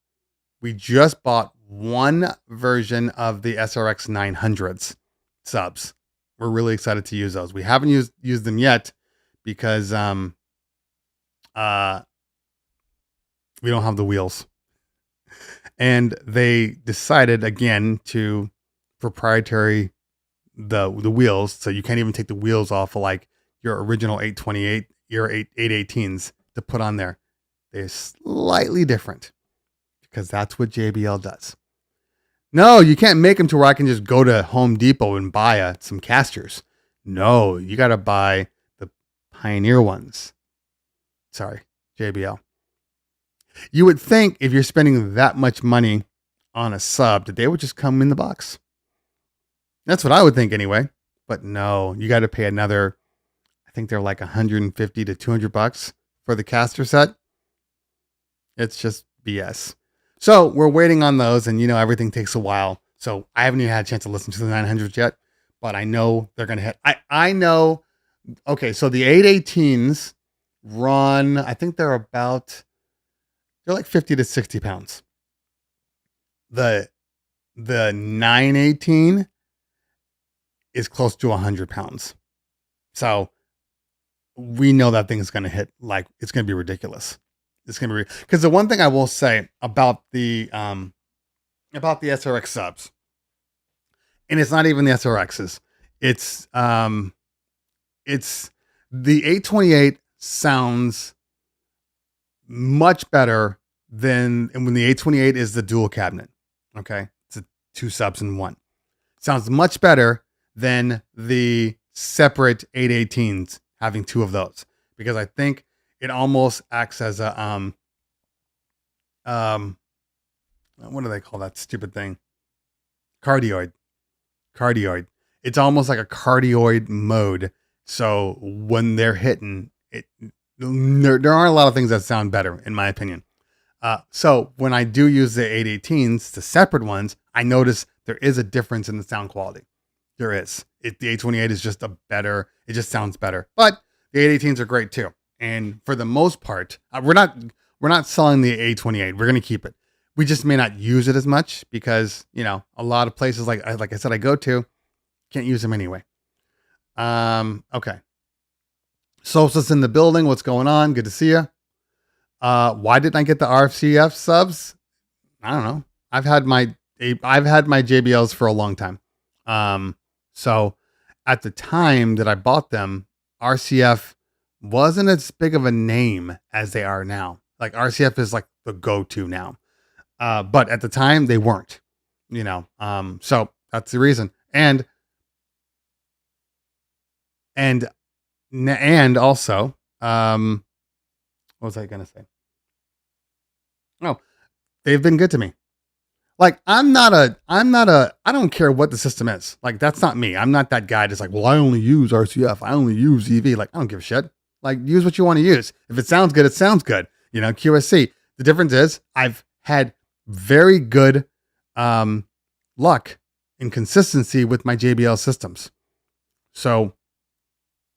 one version of the SRX 900s subs. We're really excited to use those. We haven't used them yet because we don't have the wheels. And they decided again to proprietary the wheels, so you can't even take the wheels off of like your original 828, your 818s to put on there. They're slightly different because that's what JBL does. No, you can't make them to where I can just go to Home Depot and buy some casters. No, you got to buy the Pioneer ones. Sorry, JBL. You would think if you're spending that much money on a sub that they would just come in the box. That's what I would think anyway. But no, you got to pay another, I think they're like $150 to $200 for the caster set. It's just BS. So we're waiting on those, and everything takes a while. So I haven't even had a chance to listen to the 900s yet, but I know they're going to hit. I know. Okay, so the 818s run, I think they're like 50 to 60 pounds. The 918 is close to 100 pounds. So we know that thing is going to hit, like, it's going to be ridiculous. It's going to be, because the one thing I will say about the SRX subs, and it's not even the SRXs, it's the 828 sounds much better then and when the 828 is the dual cabinet. Okay. It's a 2 subs in 1. Sounds much better than the separate 818s having 2 of those, because I think it almost acts as a what do they call that stupid thing? Cardioid. It's almost like a cardioid mode. So when they're hitting it, there aren't a lot of things that sound better, in my opinion. So when I do use the 818s, the separate ones, I notice there is a difference in the sound quality. There is. The 828 is just it just sounds better. But the 818s are great too. And for the most part, we're not selling the 828. We're going to keep it. We just may not use it as much because, a lot of places like I said, I go to can't use them anyway. Okay. Solstice in the building. What's going on? Good to see you. Why didn't I get the RCF subs? I don't know. I've had my JBLs for a long time. So at the time that I bought them, RCF wasn't as big of a name as they are now. Like RCF is like the go-to now. But at the time they weren't, so that's the reason. And also, what was I going to say? Oh, they've been good to me. Like I don't care what the system is. Like that's not me. I'm not that guy that's like, well, I only use RCF. I only use EV. Like I don't give a shit. Like use what you want to use. If it sounds good, it sounds good. QSC. The difference is I've had very good luck and consistency with my JBL systems. So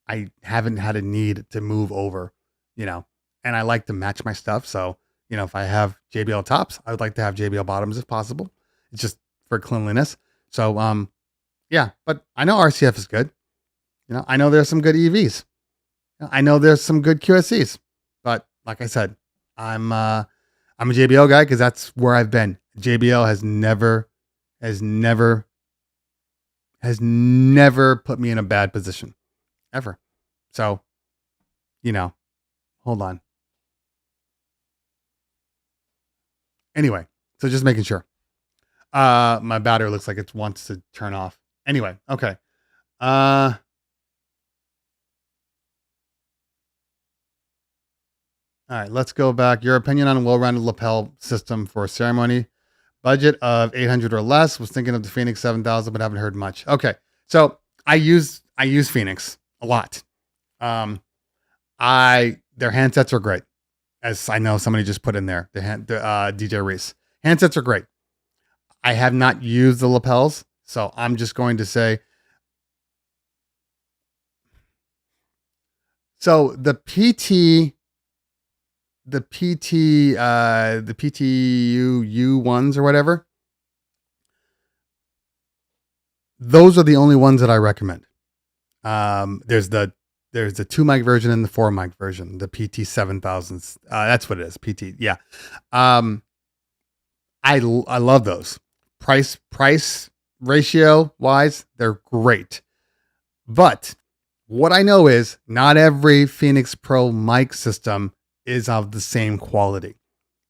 I haven't had a need to move over, and I like to match my stuff. So, if I have JBL tops, I would like to have JBL bottoms if possible. It's just for cleanliness. So, yeah, but I know RCF is good. I know there's some good EVs. I know there's some good QSCs, but like I said, I'm a JBL guy because that's where I've been. JBL has never put me in a bad position ever. So, hold on. Anyway, so just making sure. My battery looks like it wants to turn off. Anyway, okay. All right, let's go back. Your opinion on a well-rounded lapel system for a ceremony. Budget of 800 or less. Was thinking of the Phoenix 7000, but haven't heard much. Okay, so I use Phoenix a lot. Their handsets are great, as I know somebody just put in there. The DJ Reese handsets are great. I have not used the lapels, so I'm just going to say. So the PTU ones or whatever, those are the only ones that I recommend. There's the 2 mic version and the 4 mic version, the PT 7000s. That's what it is. PT. Yeah. I love those. Price ratio wise, they're great. But what I know is not every Phoenix Pro mic system is of the same quality,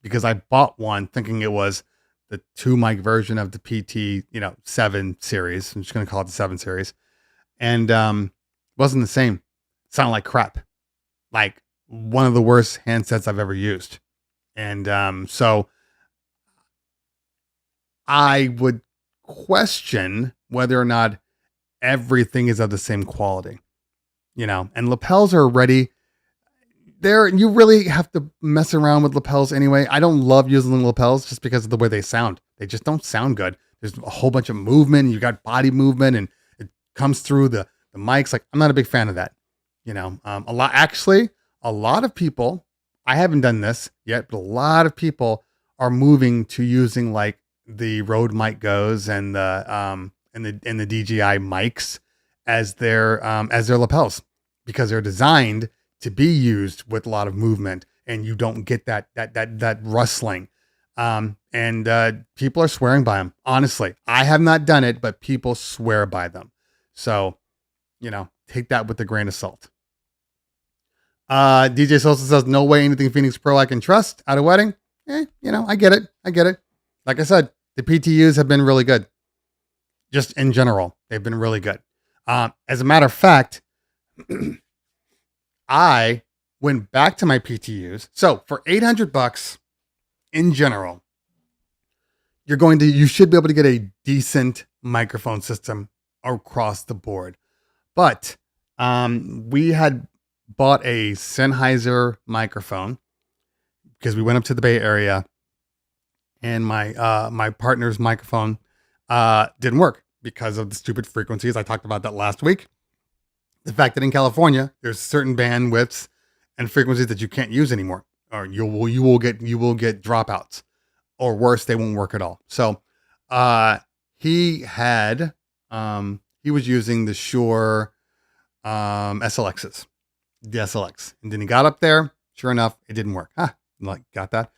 because I bought one thinking it was the 2 mic version of the PT, 7 series. I'm just going to call it the 7 series. And, wasn't the same. It sounded like crap. Like one of the worst handsets I've ever used. And, so I would question whether or not everything is of the same quality, and lapels are already there. You really have to mess around with lapels anyway. I don't love using the lapels just because of the way they sound. They just don't sound good. There's a whole bunch of movement. You got body movement and it comes through the mics. Like I'm not a big fan of that. A lot of people, I haven't done this yet, but a lot of people are moving to using like the Rode Mic Goes and the DJI mics as their lapels, because they're designed to be used with a lot of movement and you don't get that rustling. And people are swearing by them. Honestly, I have not done it, but people swear by them. So, take that with a grain of salt. DJ Sosa says, no way anything Phoenix Pro I can trust at a wedding. I get it. I get it. Like I said, the PTUs have been really good. Just in general, they've been really good. As a matter of fact, I went back to my PTUs. So for $800 in general, you should be able to get a decent microphone system across the board. But we had bought a Sennheiser microphone because we went up to the Bay Area, and my partner's microphone didn't work because of the stupid frequencies. I talked about that last week. The fact that in California there's certain bandwidths and frequencies that you can't use anymore, or you will get dropouts, or worse, they won't work at all. So he was using the Shure SLXs, the SLX, and then he got up there. Sure enough, it didn't work. Got that?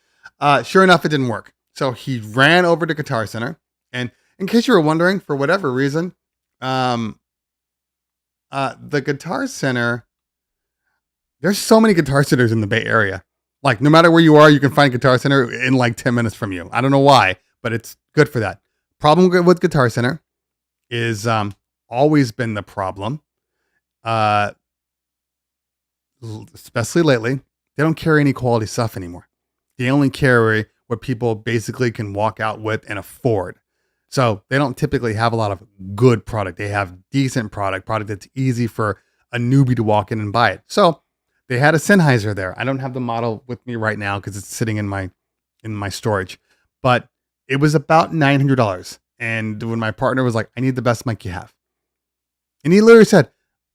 Sure enough, it didn't work. So he ran over to Guitar Center, and in case you were wondering, for whatever reason, the Guitar Center, there's so many Guitar Centers in the Bay Area. Like, no matter where you are, you can find Guitar Center in like 10 minutes from you. I don't know why, but it's good for that. Problem with Guitar Center is always been the problem, especially lately. They don't carry any quality stuff anymore. They only carry what people basically can walk out with and afford. So they don't typically have a lot of good product. They have decent product that's easy for a newbie to walk in and buy it. So they had a Sennheiser there. I don't have the model with me right now because it's sitting in my storage, but it was about $900. And when my partner was like, I need the best mic you have. And he literally said,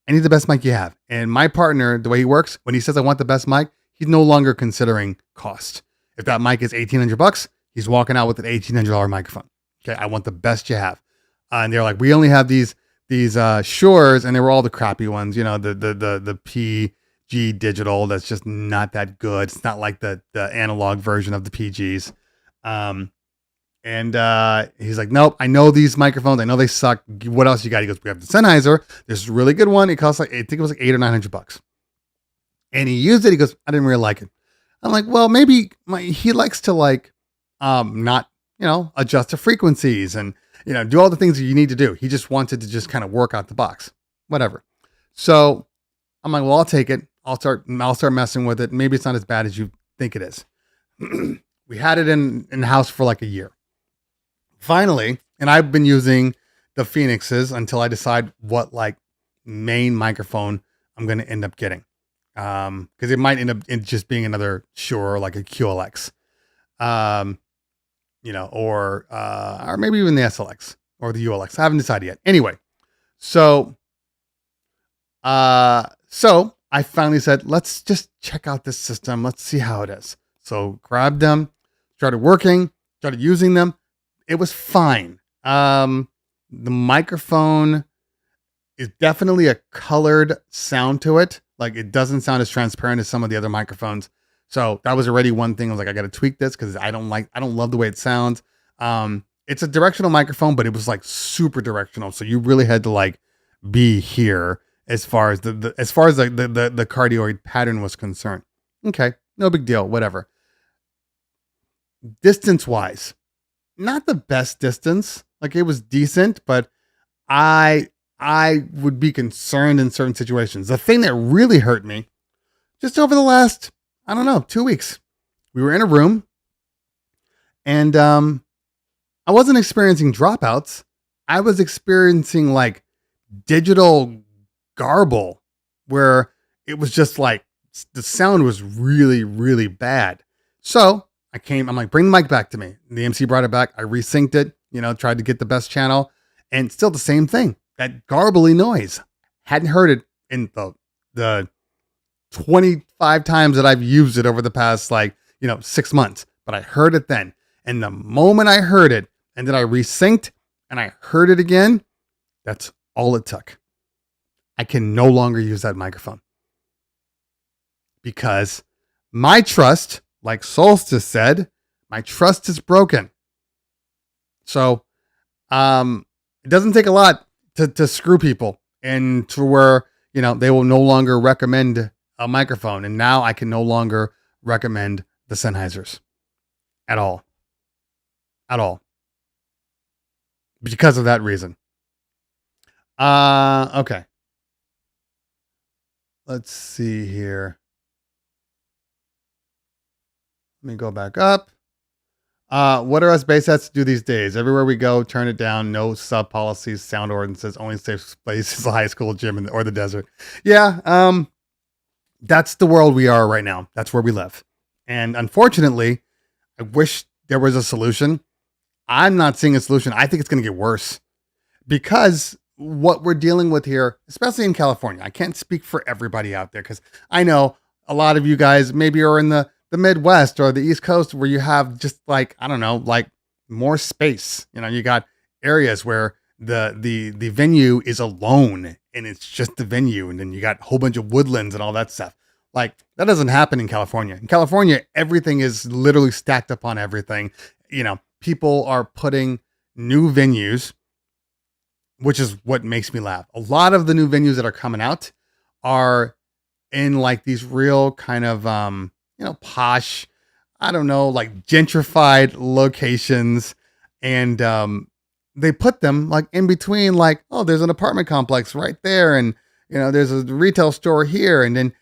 I need the best mic you have. And my partner, the way he works, when he says I want the best mic, he's no longer considering cost. If that mic is $1,800, he's walking out with an $1,800 microphone. Okay, I want the best you have. And they're like, we only have these Shures, and they were all the crappy ones, the PG digital. That's just not that good. It's not like the analog version of the PGs. And he's like, nope, I know these microphones. I know they suck. What else you got? He goes, we have the Sennheiser. There's a really good one. It costs I think it was like $800 or $900. And he used it. He goes, I didn't really like it. I'm like, well, maybe he likes to not, adjust the frequencies and, do all the things that you need to do. He just wanted to just kind of work out the box, whatever. So I'm like, well, I'll take it. I'll start messing with it. Maybe it's not as bad as you think it is. We had it in the house for like a year. Finally, and I've been using the Phoenixes until I decide what main microphone I'm going to end up getting. Because it might end up just being another Shure, like a QLX, or maybe even the SLX or the ULX. I haven't decided yet. Anyway, so I finally said, let's just check out this system. Let's see how it is. So grabbed them, started working, started using them. It was fine. The microphone is definitely a colored sound to it. Like, it doesn't sound as transparent as some of the other microphones. So that was already one thing. I was like, I got to tweak this because I don't love the way it sounds. It's a directional microphone, but it was like super directional. So you really had to be here as far as the cardioid pattern was concerned. Okay, no big deal, whatever. Distance wise, not the best distance. Like, it was decent, but I would be concerned in certain situations. The thing that really hurt me, just over the last, 2 weeks, we were in a room, and I wasn't experiencing dropouts. I was experiencing digital garble, where it was just the sound was really, really bad. So I'm like, bring the mic back to me. The MC brought it back. I resynced it, tried to get the best channel, and still the same thing. That garbly noise. Hadn't heard it in the 25 times that I've used it over the past 6 months, but I heard it then. And the moment I heard it, and then I resynced and I heard it again, that's all it took. I can no longer use that microphone because my trust, like Solstice said, my trust is broken. So, it doesn't take a lot to screw people and to where, they will no longer recommend a microphone. And now I can no longer recommend the Sennheisers. at all. At all. Because of that reason. Okay. Let's see here. Let me go back up. What are us base sets do these days? Everywhere we go, turn it down. No sub policies, sound ordinances. Only safe place is the high school gym or the desert. Yeah. That's the world we are right now. That's where we live. And unfortunately, I wish there was a solution. I'm not seeing a solution. I think it's going to get worse because what we're dealing with here, especially in California, I can't speak for everybody out there because I know a lot of you guys maybe are in the Midwest or the East Coast where you have just like, I don't know, like more space. You know, you got areas where the venue is alone and it's just the venue. And then you got a whole bunch of woodlands and all that stuff. Like that doesn't happen in California. In California, everything is literally stacked upon everything. You know, people are putting new venues, which is what makes me laugh. A lot of the new venues that are coming out are in like these real kind of, posh, I don't know, like gentrified locations. And they put them like in between, like, oh, there's an apartment complex right there. And, there's a retail store here. And then,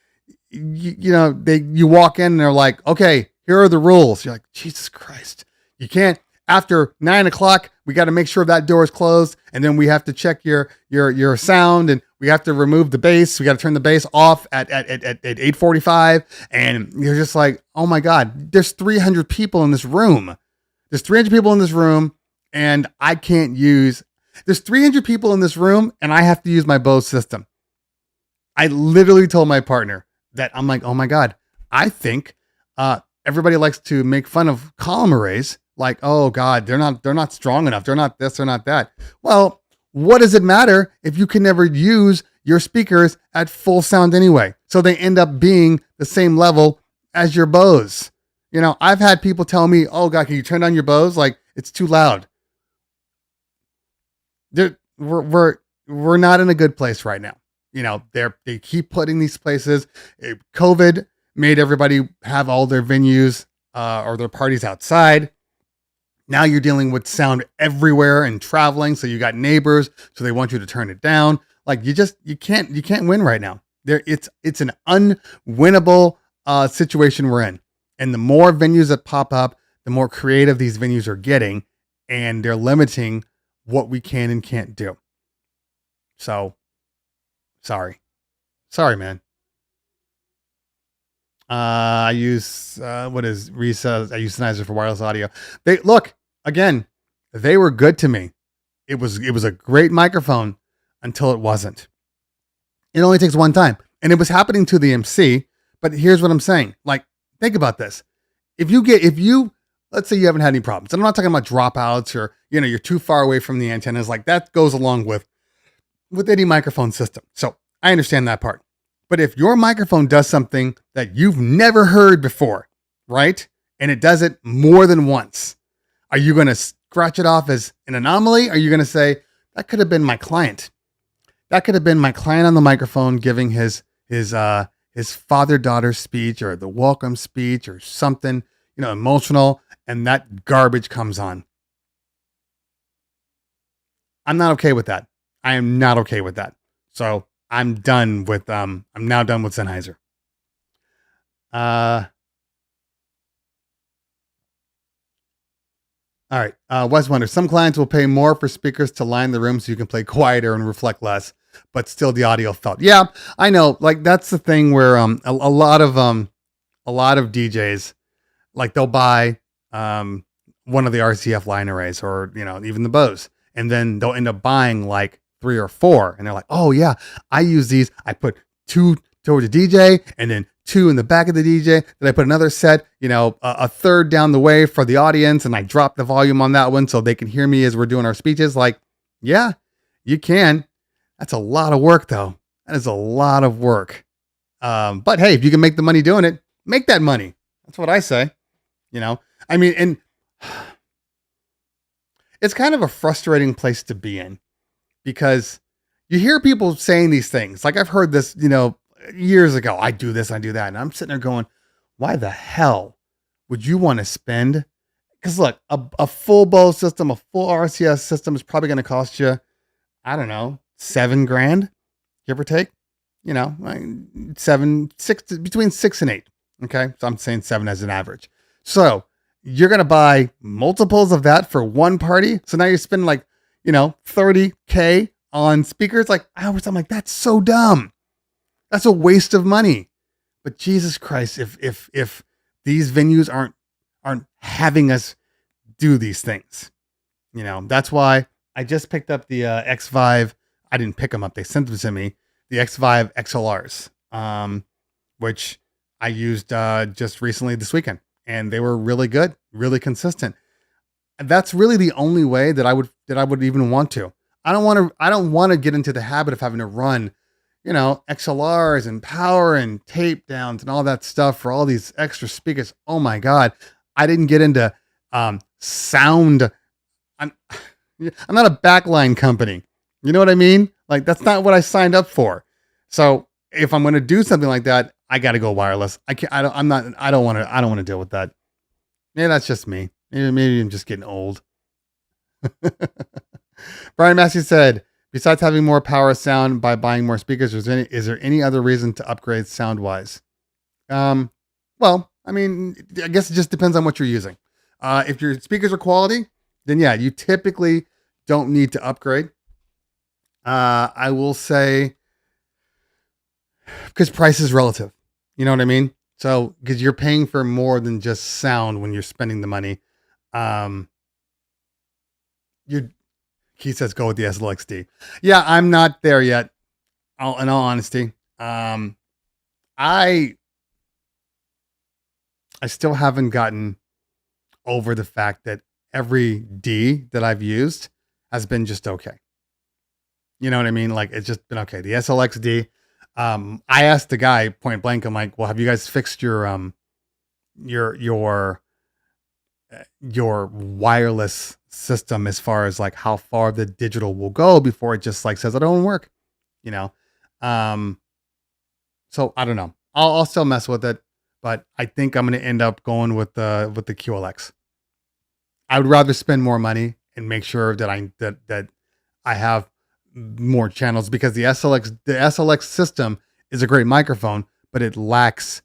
you walk in and they're like, okay, here are the rules. You're like, Jesus Christ. You can't, after 9:00, we got to make sure that door is closed. And then we have to check your sound and we have to remove the bass. We got to turn the bass off at 8:45. And you're just like, oh my God, there's 300 people in this room. There's 300 people in this room and there's 300 people in this room and I have to use my Bose system. I literally told my partner that I'm like, oh my God, I think everybody likes to make fun of column arrays. Like, oh God, they're not strong enough. They're not this, they're not that. Well, what does it matter if you can never use your speakers at full sound anyway? So they end up being the same level as your Bose. I've had people tell me, oh God, can you turn down your Bose? Like it's too loud. We're not in a good place right now. They keep putting these places. COVID made everybody have all their venues or their parties outside. Now you're dealing with sound everywhere and traveling. So you got neighbors, so they want you to turn it down. Like you can't win right now. It's an unwinnable situation we're in. And the more venues that pop up, the more creative these venues are getting, and they're limiting what we can and can't do. So, sorry, man. I use Reese says I use Sennheiser for wireless audio. They were good to me. It was a great microphone until it wasn't. It only takes one time. And it was happening to the MC, but here's what I'm saying. Like, think about this. If you let's say you haven't had any problems. And I'm not talking about dropouts or, you're too far away from the antennas. Like that goes along with any microphone system. So I understand that part. But if your microphone does something that you've never heard before, right? And it does it more than once, are you going to scratch it off as an anomaly? Are you going to say, that could have been my client? That could have been my client on the microphone giving his father-daughter speech or the welcome speech or something, emotional, and that garbage comes on. I'm not okay with that. I am not okay with that. So I'm now done with Sennheiser. All right. Wes Wonder. Some clients will pay more for speakers to line the room so you can play quieter and reflect less, but still the audio felt. Yeah, I know. Like that's the thing where a lot of DJs, like they'll buy one of the RCF line arrays or even the Bose, and then they'll end up buying like 3 or 4, and they're like, oh yeah, I use these. I put 2 towards the DJ and then 2 in the back of the DJ. Then I put another set, a third down the way for the audience, and I drop the volume on that one so they can hear me as we're doing our speeches. Like, yeah, you can. That's a lot of work though. That is a lot of work. But hey, if you can make the money doing it, make that money. That's what I say. I mean, and it's kind of a frustrating place to be in because you hear people saying these things. Like I've heard this, years ago, I do this, I do that. And I'm sitting there going, why the hell would you want to spend Because look, a full Bose system, a full RCS system is probably going to cost you, I don't know, $7,000, give or take. You know, like between 6 and 8. Okay. So I'm saying 7 as an average. So you're going to buy multiples of that for one party. So now you're spending like, 30K on speakers. Like I'm like, that's so dumb. That's a waste of money. But Jesus Christ, if these venues aren't having us do these things, that's why I just picked up the X5. I didn't pick them up. They sent them to me. The X5 XLRs, which I used just recently this weekend, and they were really good, really consistent. And that's really the only way that I would even want to. I don't want to get into the habit of having to run, XLRs and power and tape downs and all that stuff for all these extra speakers. Oh my God. I didn't get into sound. I'm not a backline company. You know what I mean? Like that's not what I signed up for. So if I'm going to do something like that, I got to go wireless. I can't, I don't want to deal with that. Yeah, that's just me. Maybe I'm just getting old. Brian Massey said, besides having more power sound by buying more speakers, is there any other reason to upgrade sound wise? Well, I mean, I guess it just depends on what you're using. If your speakers are quality, then yeah, you typically don't need to upgrade. I will say, because price is relative. You know what I mean? So, because you're paying for more than just sound when you're spending the money. He says go with the SLXD. Yeah, I'm not there yet. In all honesty, I still haven't gotten over the fact that every D that I've used has been just okay. You know what I mean? Like it's just been okay. The SLXD. I asked the guy point blank. I'm like, well, have you guys fixed your wireless system as far as like how far the digital will go before it just like says it don't work, so I don't know. I'll still mess with it, but I think I'm going to end up going with the QLX. I would rather spend more money and make sure that I have more channels, because the SLX system is a great microphone, but it lacks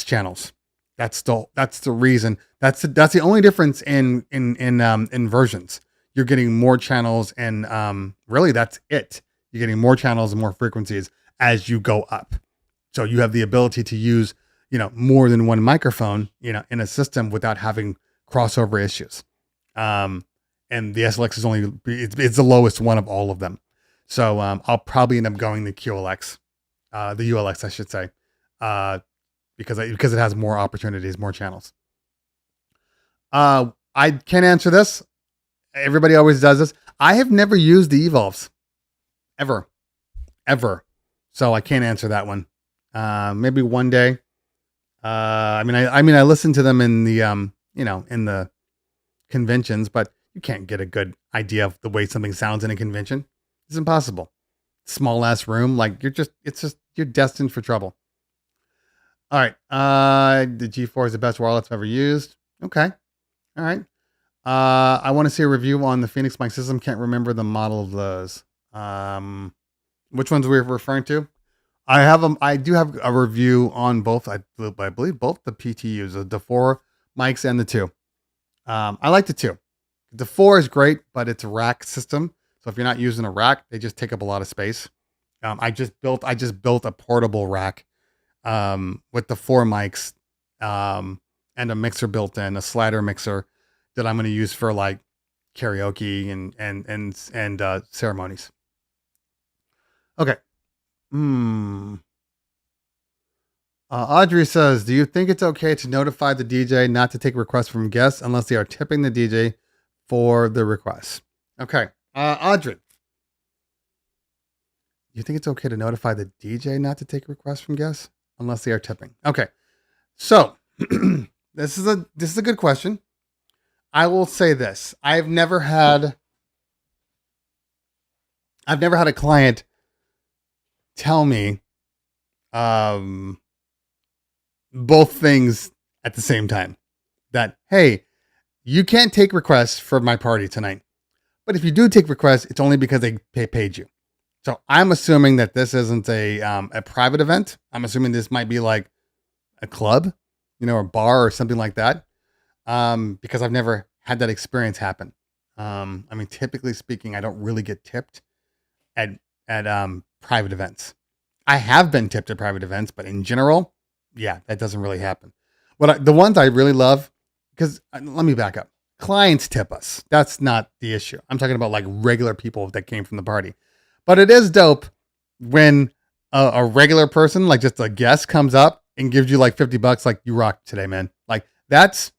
channels. That's the reason. That's the only difference in versions. You're getting more channels, and really that's it. You're getting more channels and more frequencies as you go up. So you have the ability to use, more than one microphone, in a system without having crossover issues. And the SLX is it's the lowest one of all of them. So I'll probably end up going the QLX, the ULX, I should say, because it has more opportunities, more channels. I can't answer this. Everybody always does this. I have never used the Evolves, ever. So I can't answer that one. Maybe one day. I listened to them in the in the conventions, but you can't get a good idea of the way something sounds in a convention. It's impossible. Small ass room, like you're destined for trouble. All right. The G4 is the best wireless I've ever used. Okay. All right. I want to see a review on the Phoenix mic system. Can't remember the model of those. Which ones we're referring to? I do have a review on both. I believe both the PTUs, the 4 mics and the 2. I like the 2. The 4 is great, but it's a rack system. So if you're not using a rack, they just take up a lot of space. I just built a portable rack with the 4 mics and a mixer built in, a slider mixer that I'm going to use for like karaoke and ceremonies. Okay. Audrey says, do you think it's okay to notify the DJ not to take requests from guests unless they are tipping the DJ for the request? Okay. Audrey, you think it's okay to notify the DJ not to take requests from guests unless they are tipping? Okay. So this is a good question. I will say this. I've never had a client tell me both things at the same time. That, hey, you can't take requests for my party tonight. But if you do take requests, it's only because they paid you. So I'm assuming that this isn't a private event. I'm assuming this might be like a club, a bar or something like that. Because I've never had that experience happen. Typically speaking, I don't really get tipped at private events. I have been tipped at private events, but in general, yeah, that doesn't really happen. The ones I really love, because let me back up. Clients tip us. That's not the issue. I'm talking about like regular people that came from the party. But it is dope when a regular person, like just a guest, comes up and gives you like $50, like, you rock today, man. Like that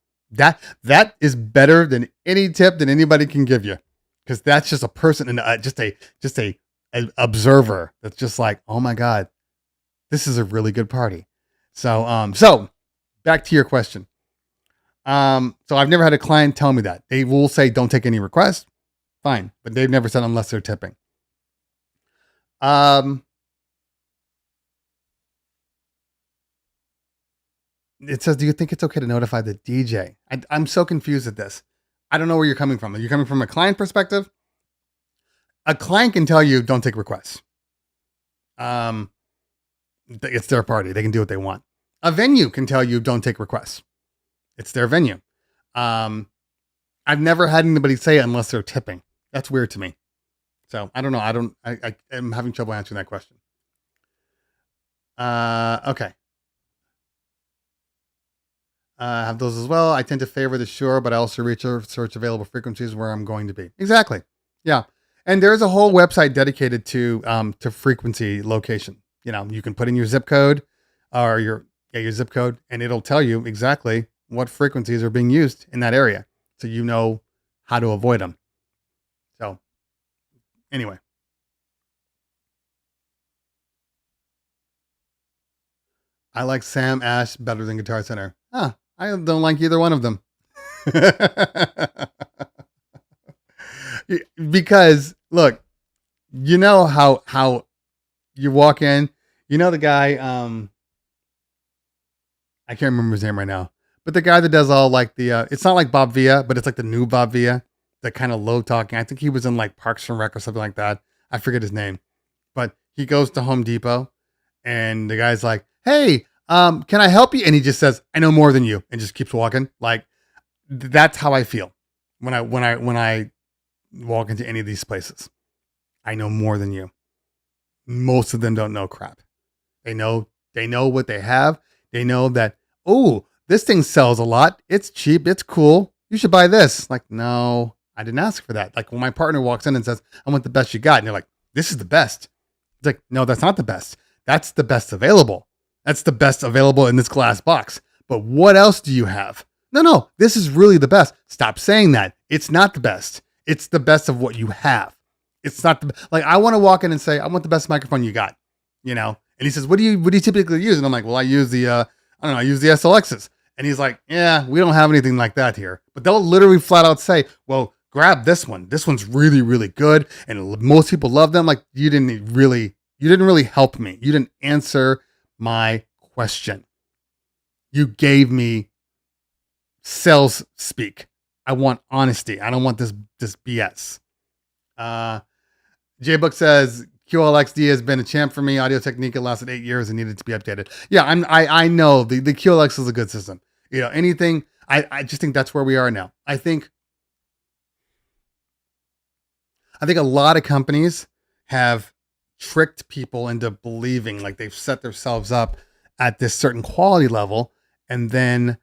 is better than any tip that anybody can give you, because that's just a person and just a observer that's just like, oh my God, this is a really good party. So back to your question. So I've never had a client tell me that. They will say, don't take any requests. Fine. But they've never said unless they're tipping. It says, do you think it's okay to notify the DJ? I'm so confused at this. I don't know where you're coming from. Are you coming from a client perspective? A client can tell you, don't take requests. It's their party. They can do what they want. A venue can tell you, don't take requests. It's their venue. I've never had anybody say it unless they're tipping. That's weird to me. So I don't know. I'm having trouble answering that question. Okay. I have those as well. I tend to favor the Shure, but I also search available frequencies where I'm going to be. Exactly. Yeah. And there's a whole website dedicated to frequency location. You can put in your zip code or your zip code, and it'll tell you exactly what frequencies are being used in that area. So you know how to avoid them. So anyway. I like Sam Ash better than Guitar Center. I don't like either one of them. Because look, you know how you walk in, the guy, I can't remember his name right now, but the guy that does all like it's not like Bob Villa, but it's like the new Bob Villa, that kind of low talking. I think he was in like Parks and Rec or something like that. I forget his name, but he goes to Home Depot and the guy's like, hey, can I help you? And he just says, I know more than you, and just keeps walking. Like, that's how I feel when I walk into any of these places. I know more than you. Most of them don't know crap. They know what they have. They know that, oh, this thing sells a lot. It's cheap. It's cool. You should buy this. Like, no, I didn't ask for that. Like when my partner walks in and says, I want the best you got. And you're like, this is the best. It's like, no, that's not the best. That's the best available. That's the best available in this glass box. But what else do you have? No, this is really the best. Stop saying that. It's not the best. It's the best of what you have. It's not like, I want to walk in and say, I want the best microphone you got, And he says, what do you typically use? And I'm like, well, I use the SLXs. And he's like, yeah, we don't have anything like that here. But they'll literally flat out say, well, grab this one. This one's really, really good. And most people love them. Like, you didn't really help me. You didn't answer my question. You gave me sales speak. I want honesty. I don't want this BS. J-Book says, QLXD has been a champ for me. Audio Technica lasted 8 years and needed to be updated. Yeah, I know the QLX is a good system. Anything, I just think that's where we are now. I think a lot of companies have tricked people into believing like they've set themselves up at this certain quality level, and then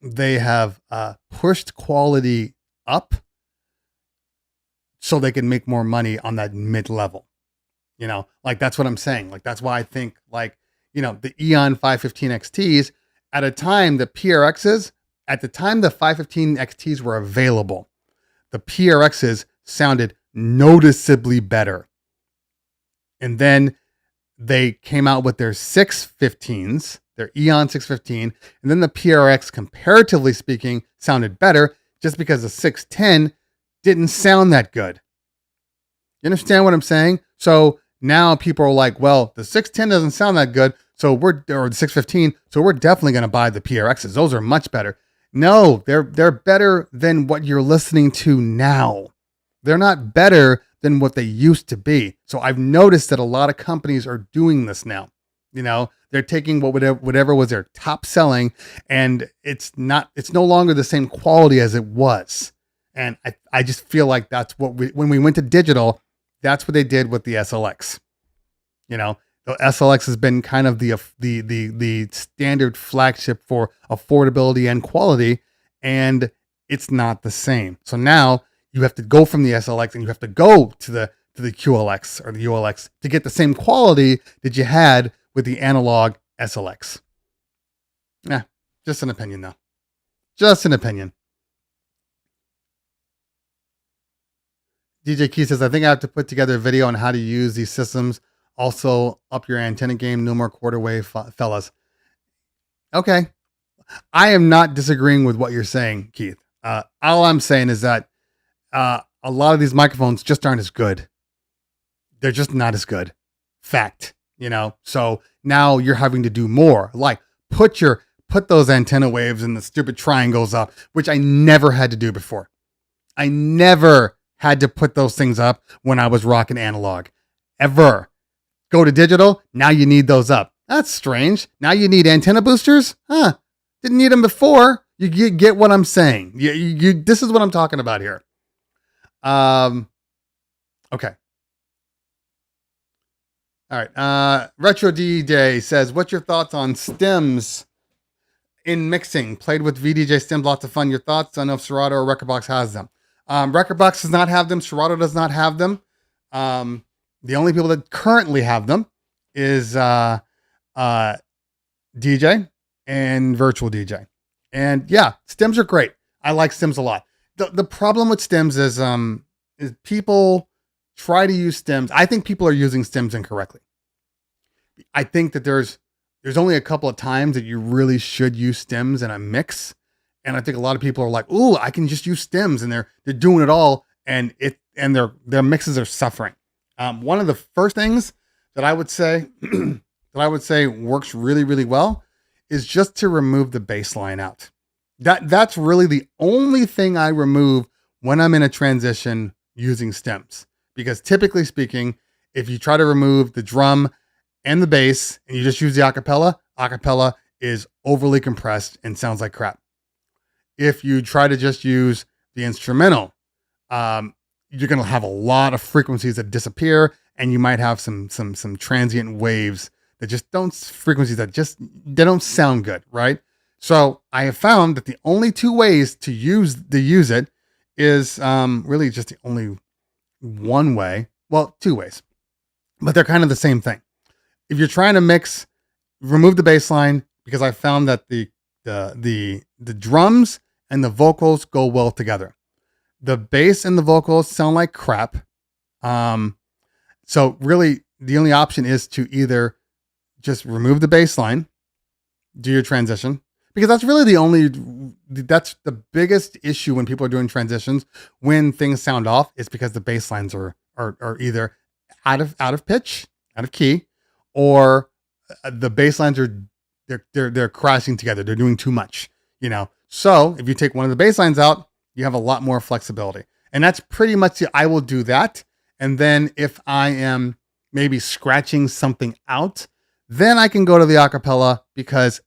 they have pushed quality up so they can make more money on that mid-level. Like that's what I'm saying. Like that's why I think like, the Eon 515 XTs at a time, the PRXs, at the time the 515 XTs were available, the PRXs sounded noticeably better. And then they came out with their 615s, their Eon 615, and then the PRX, comparatively speaking, sounded better just because the 610 didn't sound that good. You understand what I'm saying? So now people are like, well, the 610 doesn't sound that good, or the 615, so we're definitely going to buy the PRXs. Those are much better. No, they're better than what you're listening to now. They're not better than what they used to be. So I've noticed that a lot of companies are doing this now. You know, they're taking whatever was their top selling, and it's no longer the same quality as it was. And I just feel like that's what when we went to digital, that's what they did with the SLX. You know, the SLX has been kind of the standard flagship for affordability and quality, and it's not the same. So now you have to go from the SLX and you have to go to the QLX or the ULX to get the same quality that you had with the analog SLX. Yeah, just an opinion though. Just an opinion. DJ Key says, I think I have to put together a video on how to use these systems. Also, up your antenna game. No more quarter wave, fellas. Okay. I am not disagreeing with what you're saying, Keith. All I'm saying is that a lot of these microphones just aren't as good. They're just not as good. Fact, you know? So now you're having to do more. Like put those antenna waves and the stupid triangles up, which I never had to do before. I never had to put those things up when I was rocking analog. Ever. Go to digital, now you need those up. That's strange. Now you need antenna boosters? Huh. Didn't need them before. You get what I'm saying. This is what I'm talking about here. Okay. All right. Retro DJ says, what's your thoughts on stems in mixing? Played with VDJ stems, lots of fun. Your thoughts? I don't know if Serato or Rekordbox has them. Rekordbox does not have them. Serato does not have them. The only people that currently have them is DJ and Virtual DJ. And yeah, stems are great. I like stems a lot. The problem with stems is people try to use stems. I think people are using stems incorrectly. I think that there's only a couple of times that you really should use stems in a mix. And I think a lot of people are like, "Ooh, I can just use stems," and they're doing it all, and their mixes are suffering. One of the first things that I would say works really, really well is just to remove the bass line out. That's really the only thing I remove when I'm in a transition using stems. Because typically speaking, if you try to remove the drum and the bass and you just use the acapella is overly compressed and sounds like crap. If you try to just use the instrumental, you're going to have a lot of frequencies that disappear, and you might have some transient waves that just don't sound good, right? So I have found that the only two ways to use it is really just the only one way. Well, two ways, but they're kind of the same thing. If you're trying to mix, remove the bass line, because I found that the drums and the vocals go well together. The bass and the vocals sound like crap. So really the only option is to either just remove the bass line, do your transition, because that's really that's the biggest issue when people are doing transitions, when things sound off, is because the bass lines are either out of pitch, out of key, or the bass lines are they're crashing together. They're doing too much, you know? So if you take one of the bass lines out, you have a lot more flexibility. And that's pretty much I will do that. And then if I am maybe scratching something out, then I can go to the acapella, because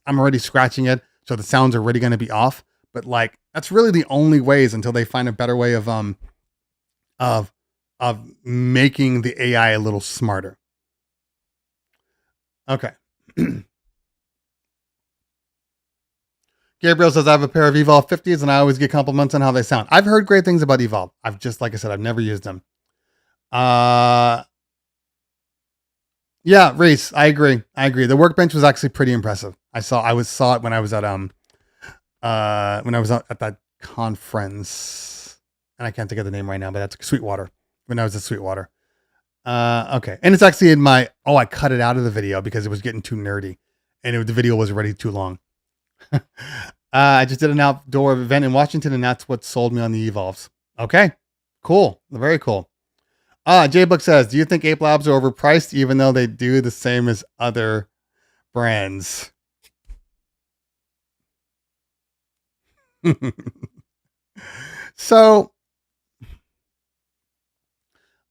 I'm already scratching it. So the sounds are already going to be off. But like, that's really the only ways until they find a better way of making the AI a little smarter. Okay. Gabriel says, I have a pair of Evolve 50s and I always get compliments on how they sound. I've heard great things about Evolve. Like I said, I've never used them. Yeah, Reese, I agree. The workbench was actually pretty impressive. I saw it when I was at that conference, and I can't think of the name right now, but that's Sweetwater. When I was at Sweetwater. Okay. And it's actually I cut it out of the video because it was getting too nerdy, and the video was already too long. I just did an outdoor event in Washington, and that's what sold me on the Evolves. Okay, cool. Very cool. J-Book says, do you think Ape Labs are overpriced even though they do the same as other brands? So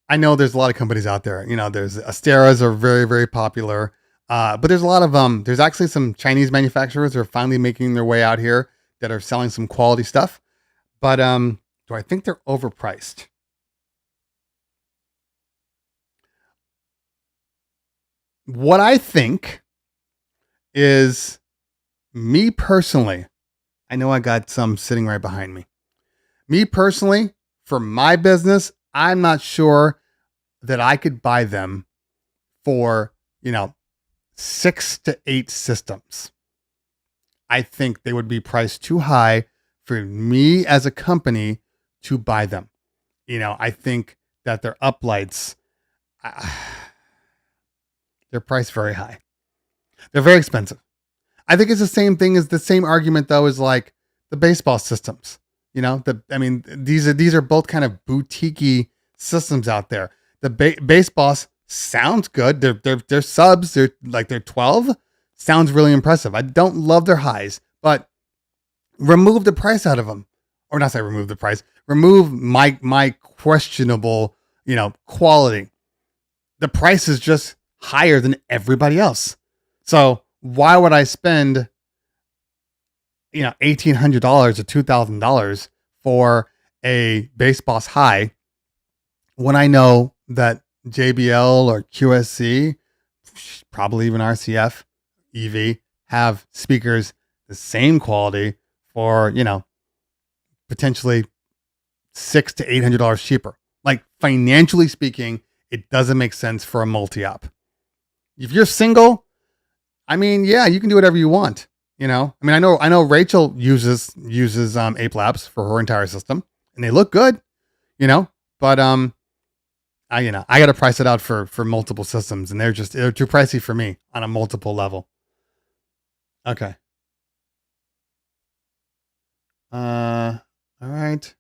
I know there's a lot of companies out there. There's Asteras are very, very popular. But there's a lot of there's actually some Chinese manufacturers that are finally making their way out here that are selling some quality stuff. But do I think they're overpriced? What I think is, me personally, I know I got some sitting right behind me. Me personally, for my business, I'm not sure that I could buy them for, 6 to 8 systems. I think they would be priced too high for me as a company to buy them. I think that their uplights, uh, they're priced very high. They're very expensive. I think it's the same thing as the same argument though as like the baseball systems. These are both kind of boutiquey systems out there. The baseball sounds good. They're subs. They're 12. Sounds really impressive. I don't love their highs, but remove the price out of them, or not say remove the price. Remove my questionable quality. The price is just higher than everybody else. So why would I spend $1,800 or $2,000 for a base boss high when I know that JBL or QSC, probably even RCF, EV, have speakers the same quality for potentially $600 to $800 cheaper. Like, financially speaking, it doesn't make sense for a multi-op. If you're single, yeah, you can do whatever you want. I know Rachel uses Ape Labs for her entire system, and they look good. But I got to price it out for multiple systems, and they're too pricey for me on a multiple level. Okay. All right.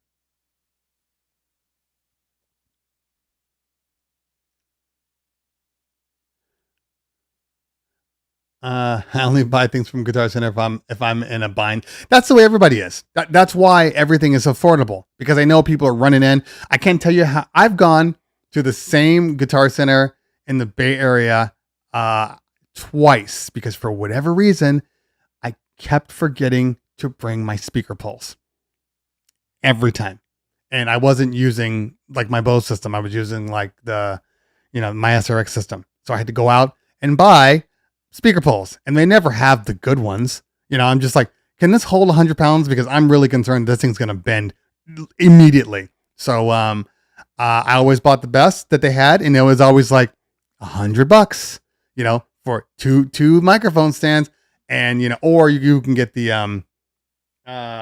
I only buy things from Guitar Center if I'm in a bind. That's the way everybody is. That's why everything is affordable, because I know people are running in. I can't tell you how I've gone to the same Guitar Center in the Bay Area twice, because for whatever reason I kept forgetting to bring my speaker poles every time, and I wasn't using like my Bose system. I was using like the my SRX system, so I had to go out and buy speaker poles, and they never have the good ones. I'm just like, can this hold 100 pounds? Because I'm really concerned this thing's going to bend immediately. So, I always bought the best that they had, and it was always like $100, for two microphone stands, and or you can get the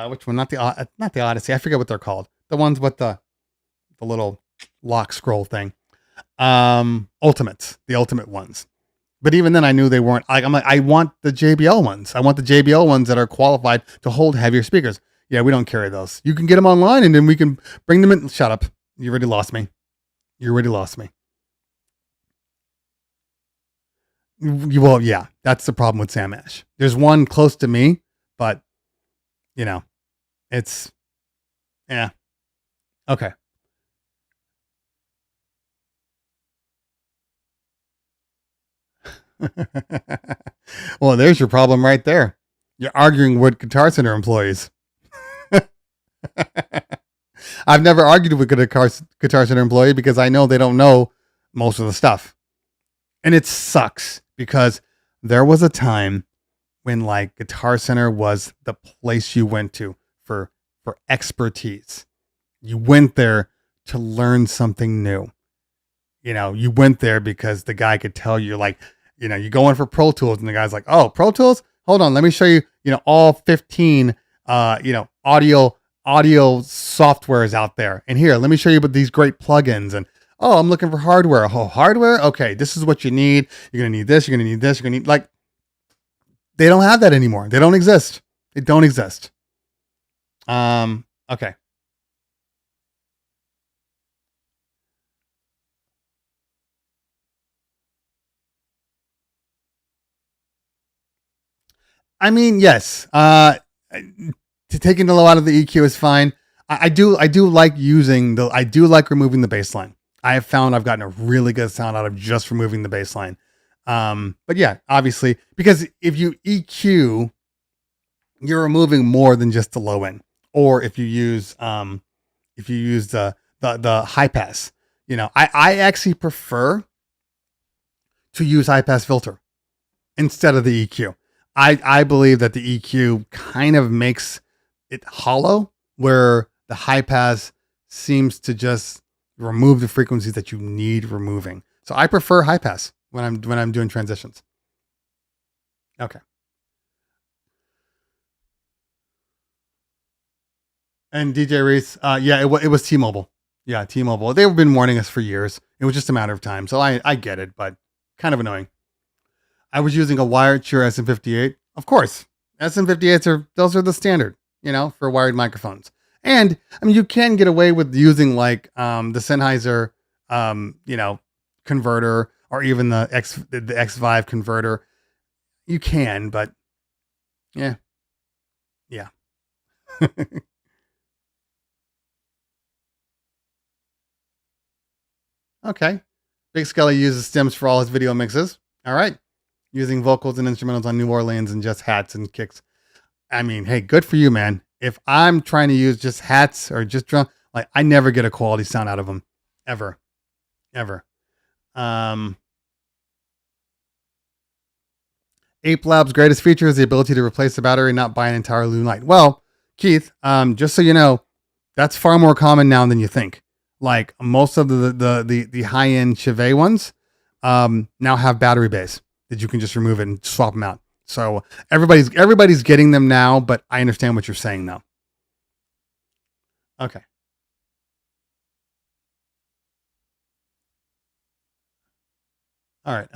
which one? Not the Odyssey. I forget what they're called. The ones with the little lock scroll thing. Ultimates, the ultimate ones. But even then, I knew they weren't. I'm like, I want the JBL ones. I want the JBL ones that are qualified to hold heavier speakers. Yeah, we don't carry those. You can get them online, and then we can bring them in. Shut up. You already lost me. You already lost me. Well, yeah, that's the problem with Sam Ash. There's one close to me, but it's yeah. Okay. Well, there's your problem right there. You're arguing with Guitar Center employees. I've never argued with a Guitar Center employee because I know they don't know most of the stuff. And it sucks because there was a time when like Guitar Center was the place you went to for expertise. You went there to learn something new. You went there because the guy could tell you, like, you go in for Pro Tools and the guy's like, "Oh, Pro Tools? Hold on, let me show you, all 15 audio softwares out there. And here, let me show you about these great plugins. And oh, I'm looking for hardware. Oh, hardware? Okay, this is what you need. You're gonna need this, you're gonna need this, you're gonna need, like, they don't have that anymore. They don't exist. They don't exist. Okay. Yes. to taking the low out of the EQ is fine. I do like removing the baseline. I have found I've gotten a really good sound out of just removing the baseline. But yeah, obviously, because if you EQ, you're removing more than just the low end. Or if you use the high pass, I actually prefer to use high pass filter instead of the EQ. I believe that the EQ kind of makes it hollow, where the high pass seems to just remove the frequencies that you need removing. So I prefer high pass when I'm doing transitions. Okay. And DJ Reese, yeah, it was T-Mobile. Yeah, T-Mobile. They've been warning us for years. It was just a matter of time. So I get it, but kind of annoying. I was using a wired Shure SM58. Of course, SM58s those are the standard, for wired microphones. And I mean, you can get away with using like the Sennheiser, converter, or even the X5 converter. You can, but yeah. Okay. Big Scully uses stems for all his video mixes. All right. Using vocals and instrumentals on New Orleans and just hats and kicks. I mean, hey, good for you, man. If I'm trying to use just hats or just drum, like I never get a quality sound out of them. Ever. Ape Lab's greatest feature is the ability to replace the battery, not buy an entire loom light. Well, Keith, just so you know, that's far more common now than you think. Like most of the high end Chevet ones now have battery bays that you can just remove it and swap them out. So everybody's getting them now, but I understand what you're saying now. Okay. All right.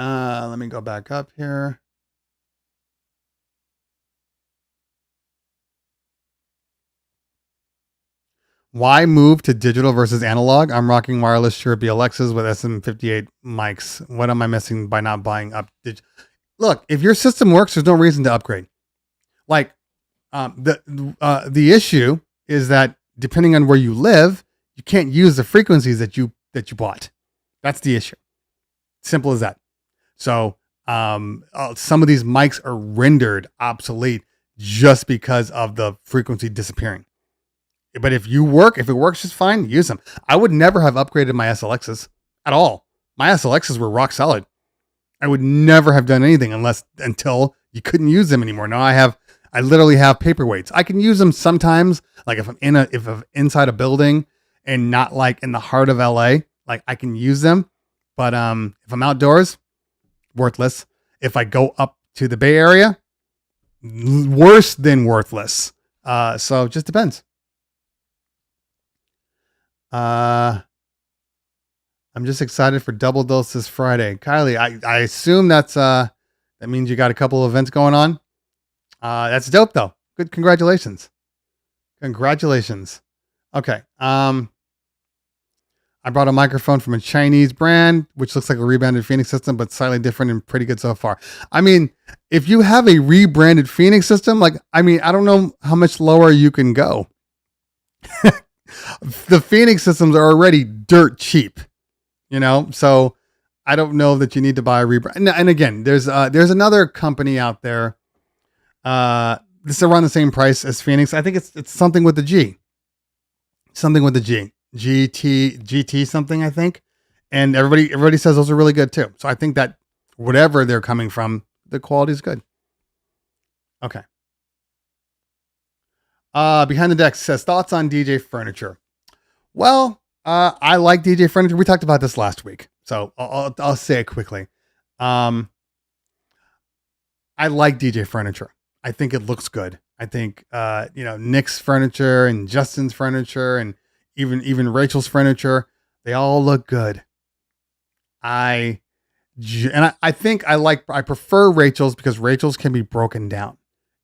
Let me go back up here. Why move to digital versus analog? I'm rocking wireless Shure BLXs with SM58 mics. What am I missing by not buying up? Look, if your system works, there's no reason to upgrade. Like the issue is that depending on where you live, you can't use the frequencies that you bought. That's the issue. Simple as that. So some of these mics are rendered obsolete just because of the frequency disappearing. But if it works just fine, use them. I would never have upgraded my SLXs at all. My SLXs were rock solid. I would never have done anything until you couldn't use them anymore. Now I literally have paperweights. I can use them sometimes, like if I'm inside a building and not like in the heart of LA, like I can use them. But if I'm outdoors, worthless. If I go up to the Bay Area, worse than worthless. So it just depends. I'm just excited for Double Dose this Friday. Kylie, I assume that means you got a couple of events going on. That's dope though. Good. Congratulations. Okay. I brought a microphone from a Chinese brand, which looks like a rebranded Phoenix system, but slightly different and pretty good so far. I mean, if you have a rebranded Phoenix system, I don't know how much lower you can go. The Phoenix systems are already dirt cheap, so I don't know that you need to buy a rebrand. And again, there's another company out there. This is around the same price as Phoenix. I think it's something with the G. Something with the G. GT something, I think. And everybody says those are really good too. So I think that whatever they're coming from, the quality is good. Okay. Behind the Deck says thoughts on DJ furniture. Well, I like DJ furniture. We talked about this last week, so I'll say it quickly. I like DJ furniture. I think it looks good. I think Nick's furniture and Justin's furniture and even Rachel's furniture, they all look good. I think I prefer Rachel's because Rachel's can be broken down.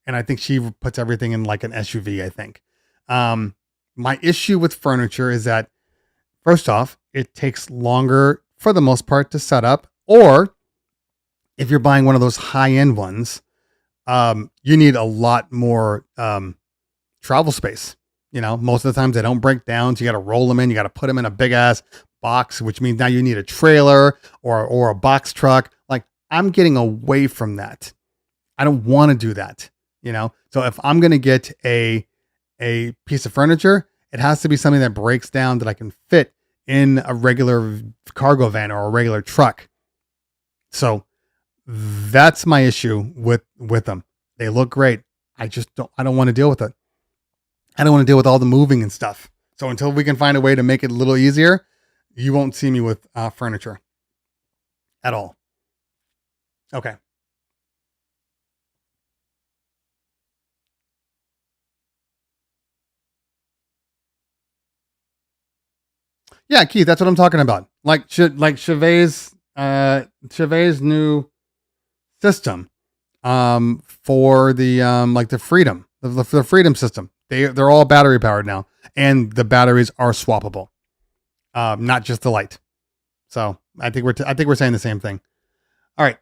And I think she puts everything in like an SUV, I think. My issue with furniture is that, first off, it takes longer for the most part to set up. Or if you're buying one of those high-end ones, you need a lot more travel space. Most of the times they don't break down, so you got to roll them in. You got to put them in a big ass box, which means now you need a trailer or a box truck. Like, I'm getting away from that. I don't want to do that. So if I'm gonna get a piece of furniture, it has to be something that breaks down that I can fit in a regular cargo van or a regular truck. So that's my issue with them. They look great. I don't want to deal with it. I don't want to deal with all the moving and stuff. So until we can find a way to make it a little easier, you won't see me with furniture at all. Okay. Yeah, Keith, that's what I'm talking about. Like Chevet's new system for the like the Freedom, the Freedom system. They're all battery powered now, and the batteries are swappable. Not just the light. So I think we're saying the same thing. All right.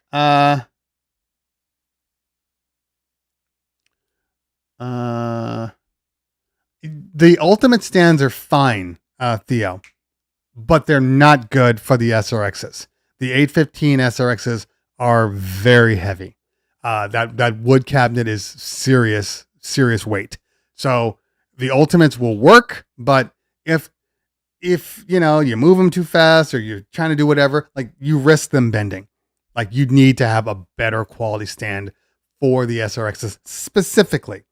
The ultimate stands are fine, Theo, but they're not good for the SRXs. The 815 SRXs are very heavy. That wood cabinet is serious weight. So the ultimates will work, but if you move them too fast or you're trying to do whatever, like, you risk them bending. Like, you need to have a better quality stand for the SRXs specifically.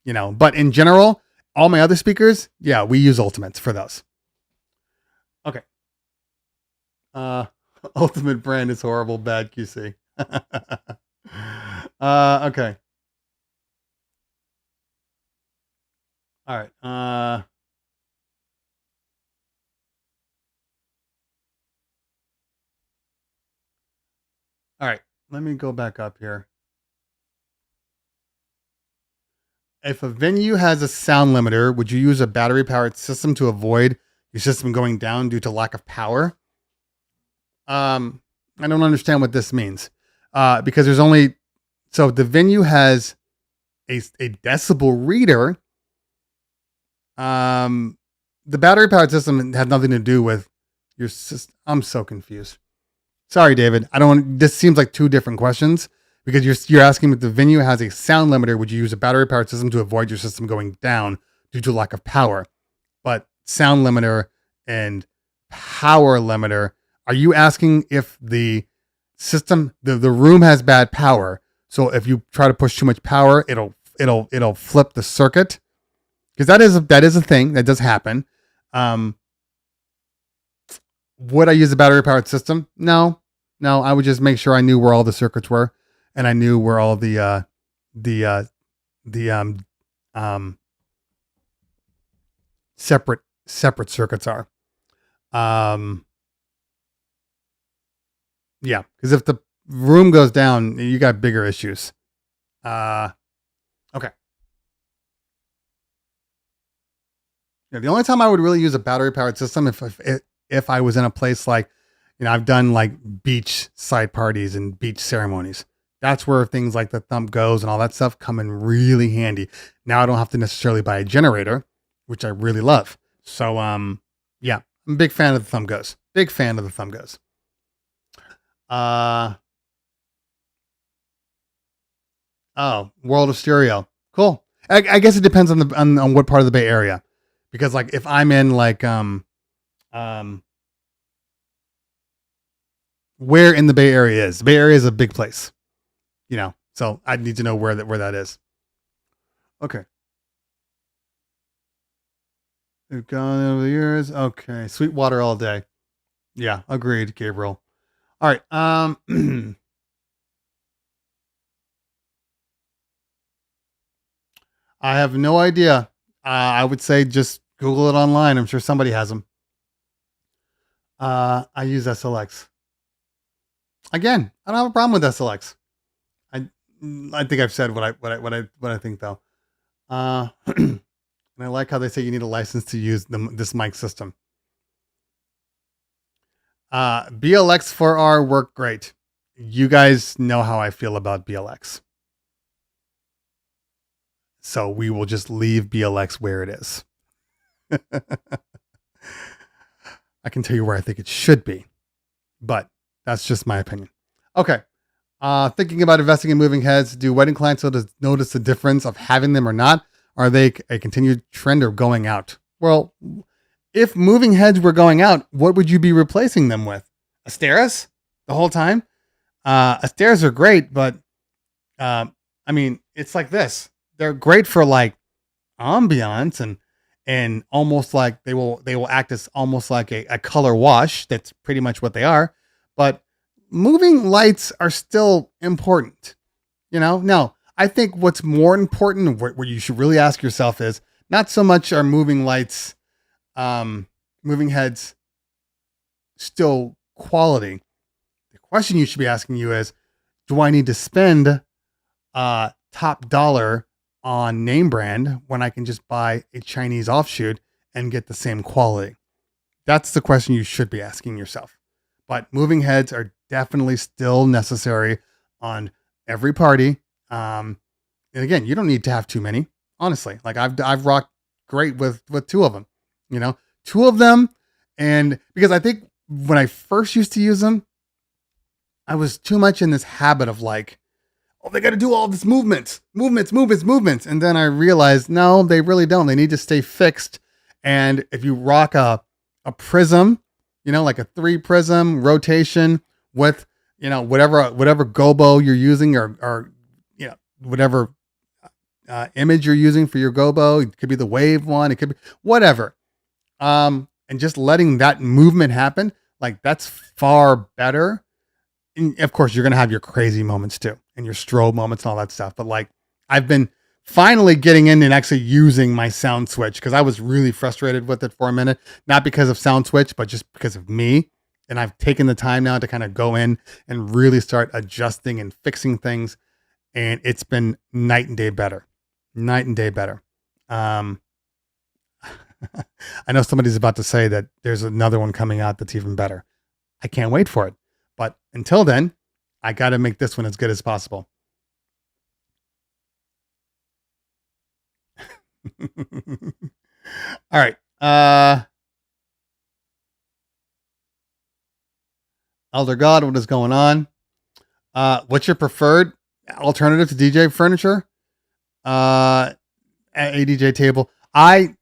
But in general, all my other speakers, yeah, we use ultimates for those. Okay. Ultimate brand is horrible, bad QC. Okay. All right. All right. Let me go back up here. If a venue has a sound limiter, would you use a battery powered system to avoid your system going down due to lack of power? I don't understand what this means. Because there's only, so if the venue has a decibel reader, the battery powered system had nothing to do with your system. I'm so confused. Sorry, David. This seems like two different questions, because you're asking if the venue has a sound limiter, would you use a battery powered system to avoid your system going down due to lack of power? But sound limiter and power limiter, are you asking if the system, the room has bad power? So if you try to push too much power, it'll flip the circuit? Because that is a thing that does happen. Would I use a battery powered system? No. I would just make sure I knew where all the circuits were, and I knew where all the separate circuits are. Yeah, because if the room goes down, you got bigger issues. Okay. Yeah, the only time I would really use a battery powered system if I was in a place like, I've done like beach side parties and beach ceremonies. That's where things like the thumb goes and all that stuff come in really handy. Now I don't have to necessarily buy a generator, which I really love. So, yeah, I'm a big fan of the thumb goes. Big fan of the thumb goes. Oh, World of Stereo. Cool. I guess it depends on what part of the Bay Area, because like if I'm in like where in the Bay Area is. The Bay Area is a big place, so I'd need to know where that is. Okay. We've gone over the years. Okay. Sweetwater all day. Yeah, agreed, Gabriel. All right. I have no idea. I would say just Google it online. I'm sure somebody has them. I use SLX. Again, I don't have a problem with SLX. I think I've said what I think though. And I like how they say you need a license to use this mic system. BLX 4R worked great. You guys know how I feel about BLX. So we will just leave BLX where it is. I can tell you where I think it should be, but that's just my opinion. Okay. Thinking about investing in moving heads, do wedding clients notice the difference of having them or not? Are they a continued trend or going out? Well, if moving heads were going out, what would you be replacing them with? Asteras the whole time? Asteras are great, but I mean, it's like this. They're great for like ambiance and almost like they will act as almost like a color wash. That's pretty much what they are. But moving lights are still important. No, I think what's more important, what you should really ask yourself is not so much are moving lights, moving heads still quality. The question you should be asking you is, do I need to spend top dollar on name brand when I can just buy a Chinese offshoot and get the same quality? That's the question you should be asking yourself. But moving heads are definitely still necessary on every party. And again, you don't need to have too many, honestly. Like I've rocked great with two of them, two of them. And because I think when I first used to use them, I was too much in this habit of like, oh, they got to do all this movements. And then I realized, no, they really don't. They need to stay fixed. And if you rock a prism, like a 3 prism rotation with, whatever gobo you're using or whatever image you're using for your gobo, it could be the wave one, it could be whatever. And just letting that movement happen, like that's far better. And of course, you're going to have your crazy moments too, and your strobe moments and all that stuff. But like, I've been finally getting in and actually using my sound switch because I was really frustrated with it for a minute, not because of sound switch, but just because of me. And I've taken the time now to kind of go in and really start adjusting and fixing things. And it's been night and day better. I know somebody's about to say that there's another one coming out that's even better. I can't wait for it. But until then, I got to make this one as good as possible. All right. Elder God, what is going on? What's your preferred alternative to DJ furniture? At a DJ table. I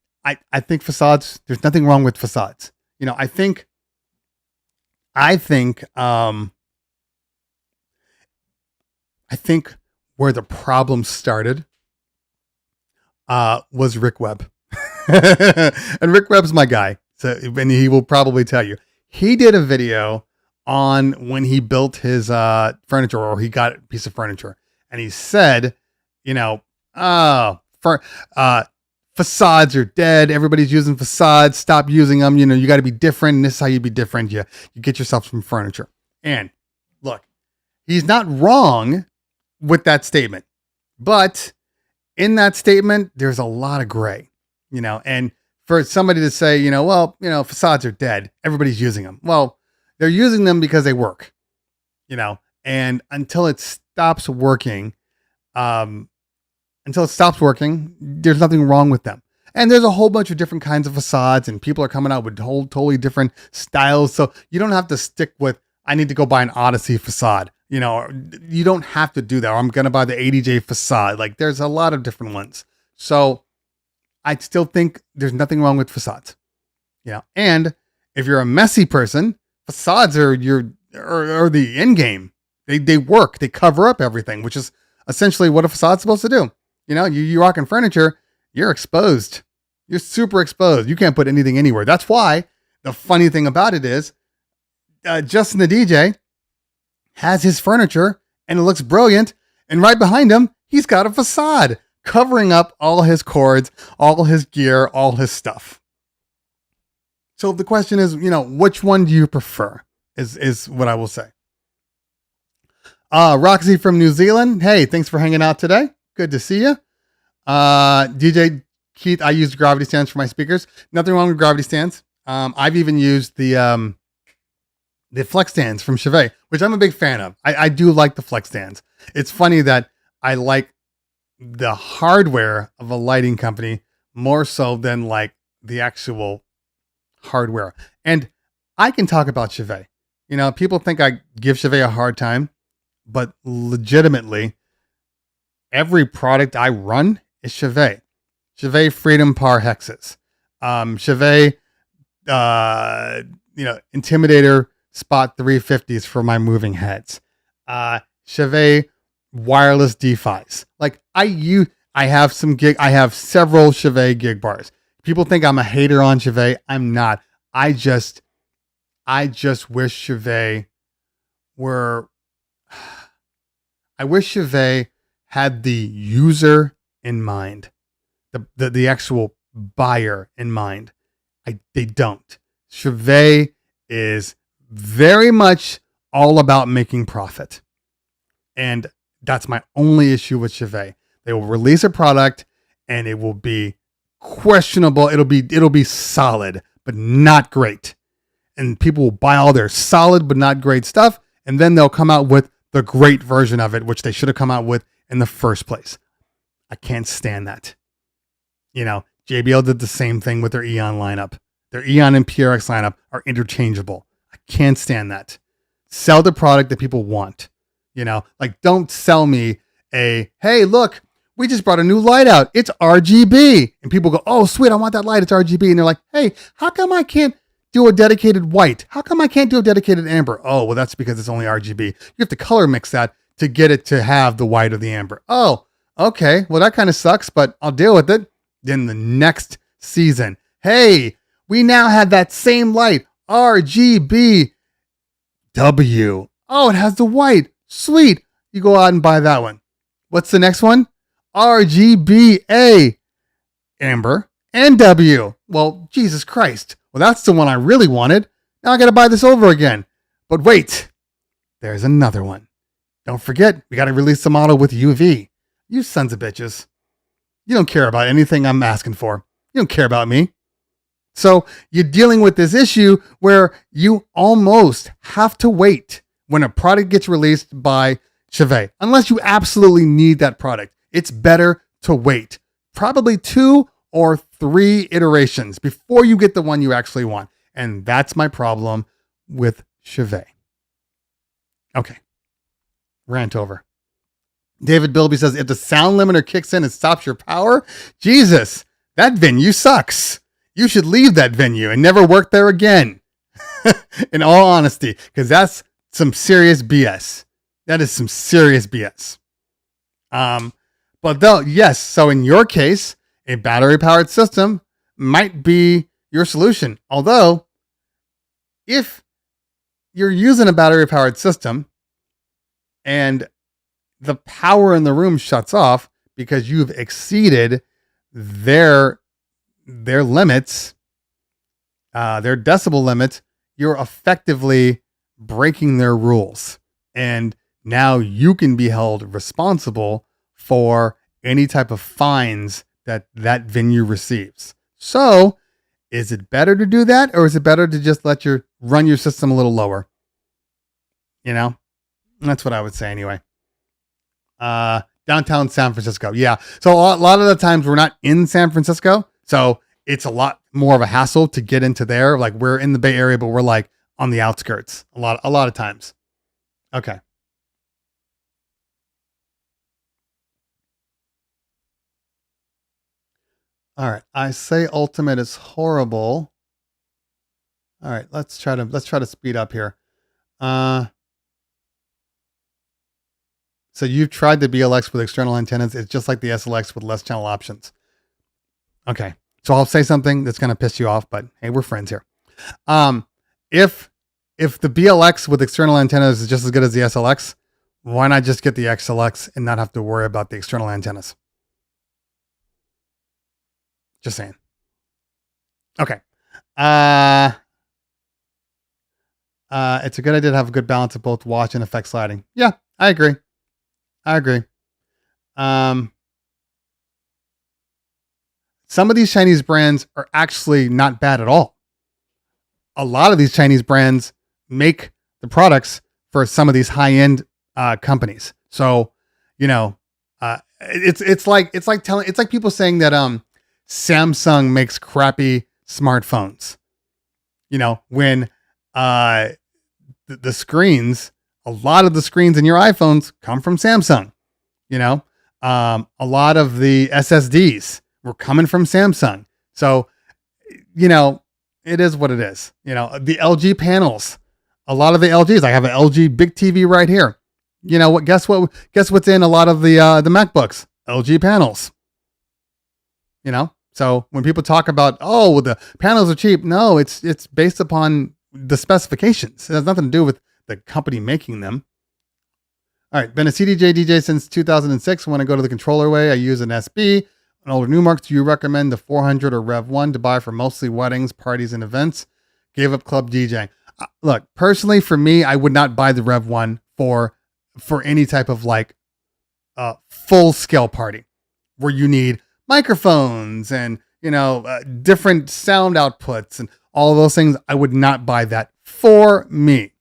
think facades, there's nothing wrong with facades. I think where the problem started was Rick Webb. And Rick Webb's my guy. So, and he will probably tell you. He did a video on when he built his furniture, or he got a piece of furniture. And he said, facades are dead. Everybody's using facades. Stop using them. You got to be different. And this is how you be different. You get yourself some furniture. And look, he's not wrong with that statement, but in that statement, there's a lot of gray, and for somebody to say, facades are dead. Everybody's using them. Well, they're using them because they work, and until it stops working, there's nothing wrong with them. And there's a whole bunch of different kinds of facades, and people are coming out with totally different styles. So you don't have to stick with, I need to go buy an Odyssey facade. You don't have to do that. Or I'm going to buy the ADJ facade. Like there's a lot of different ones. So I still think there's nothing wrong with facades. And if you're a messy person, facades are the end game. They work. They cover up everything, which is essentially what a facade's supposed to do. You rocking furniture, you're exposed. You're super exposed. You can't put anything anywhere. That's why the funny thing about it is, Justin the DJ has his furniture and it looks brilliant. And right behind him, he's got a facade covering up all his cords, all his gear, all his stuff. So the question is, which one do you prefer is what I will say. Roxy from New Zealand. Hey, thanks for hanging out today. Good to see you. DJ Keith, I used gravity stands for my speakers. Nothing wrong with gravity stands. I've even used the flex stands from Chevet, which I'm a big fan of. I do like the flex stands. It's funny that I like the hardware of a lighting company more so than like the actual hardware. And I can talk about Chauvet. You know, people think I give Chauvet a hard time, but legitimately, every product I run is Chauvet. Chauvet Freedom Par Hexes. Chauvet, Intimidator Spot 350s for my moving heads. Chauvet wireless DeFis. Like I have several Chauvet gig bars. People think I'm a hater on Chauvet. I'm not. I just wish Chauvet were. I wish Chauvet had the user in mind, the actual buyer in mind. They don't. Chauvet is very much all about making profit, and that's my only issue with Chauvet. They will release a product, and it will be questionable. It'll be solid, but not great. And people will buy all their solid but not great stuff, and then they'll come out with the great version of it, which they should have come out with in the first place. I can't stand that. You know, JBL did the same thing with their Eon lineup. Their Eon and PRX lineup are interchangeable. I can't stand that. Sell the product that people want. You know, like don't sell me hey, look, we just brought a new light out. It's RGB. And people go, oh, sweet, I want that light. It's RGB. And they're like, hey, how come I can't do a dedicated white? How come I can't do a dedicated amber? Oh, well, that's because it's only RGB. You have to color mix that to get it to have the white or the amber. Oh, okay. Well, that kind of sucks, but I'll deal with it. Then the next season, hey, we now have that same light, RGB W. Oh, it has the white. Sweet. You go out and buy that one. What's the next one? RGBA, amber, and W. Well, Jesus Christ. Well, that's the one I really wanted. Now I got to buy this over again. But wait, there's another one. Don't forget, we got to release the model with UV. You sons of bitches. You don't care about anything I'm asking for. You don't care about me. So you're dealing with this issue where you almost have to wait when a product gets released by Chauvet. Unless you absolutely need that product. It's better to wait. Probably 2 or 3 iterations before you get the one you actually want. And that's my problem with Chauvet. Okay. Rant over. David Bilby says, if the sound limiter kicks in and stops your power, Jesus, that venue sucks. You should leave that venue and never work there again. In all honesty, because that's some serious BS. That is some serious BS. But though, yes, so in your case, a battery-powered system might be your solution. Although, if you're using a battery-powered system and the power in the room shuts off because you've exceeded their limits, their decibel limits, you're effectively breaking their rules. And now you can be held responsible for any type of fines that venue receives. So, is it better to do that, or is it better to just run your system a little lower? You know, that's what I would say anyway. Downtown San Francisco, yeah. So a lot of the times we're not in San Francisco, so it's a lot more of a hassle to get into there. Like we're in the Bay Area, but we're like on the outskirts a lot of times. Okay. All right. I say Ultimate is horrible. All right. Let's try to speed up here. So you've tried the BLX with external antennas. It's just like the SLX with less channel options. Okay. So I'll say something that's going to piss you off, but hey, we're friends here. If the BLX with external antennas is just as good as the SLX, why not just get the XLX and not have to worry about the external antennas? Just saying. Okay. It's a good idea to have a good balance of both watch and effect sliding. Yeah, I agree. Some of these Chinese brands are actually not bad at all. A lot of these Chinese brands make the products for some of these high-end companies. So, you know, It's like people saying that Samsung makes crappy smartphones. You know, when the screens, a lot of the screens in your iPhones come from Samsung. You know, a lot of the SSDs were coming from Samsung. So, you know, it is what it is. You know, the LG panels, a lot of the LGs. I have an LG big TV right here. You know what? Guess what? Guess what's in a lot of the MacBooks? LG panels. You know, so when people talk about, oh, the panels are cheap, no, it's based upon the specifications. It has nothing to do with the company making them. All right, been a CDJ DJ since 2006. When I go to the controller way, I use an SB. An older Newmark. Do you recommend the 400 or Rev 1 to buy for mostly weddings, parties, and events? Gave up club DJing. Look, personally, for me, I would not buy the Rev 1 for any type of like full scale party where you need microphones and, you know, different sound outputs and all those things. I would not buy that for me.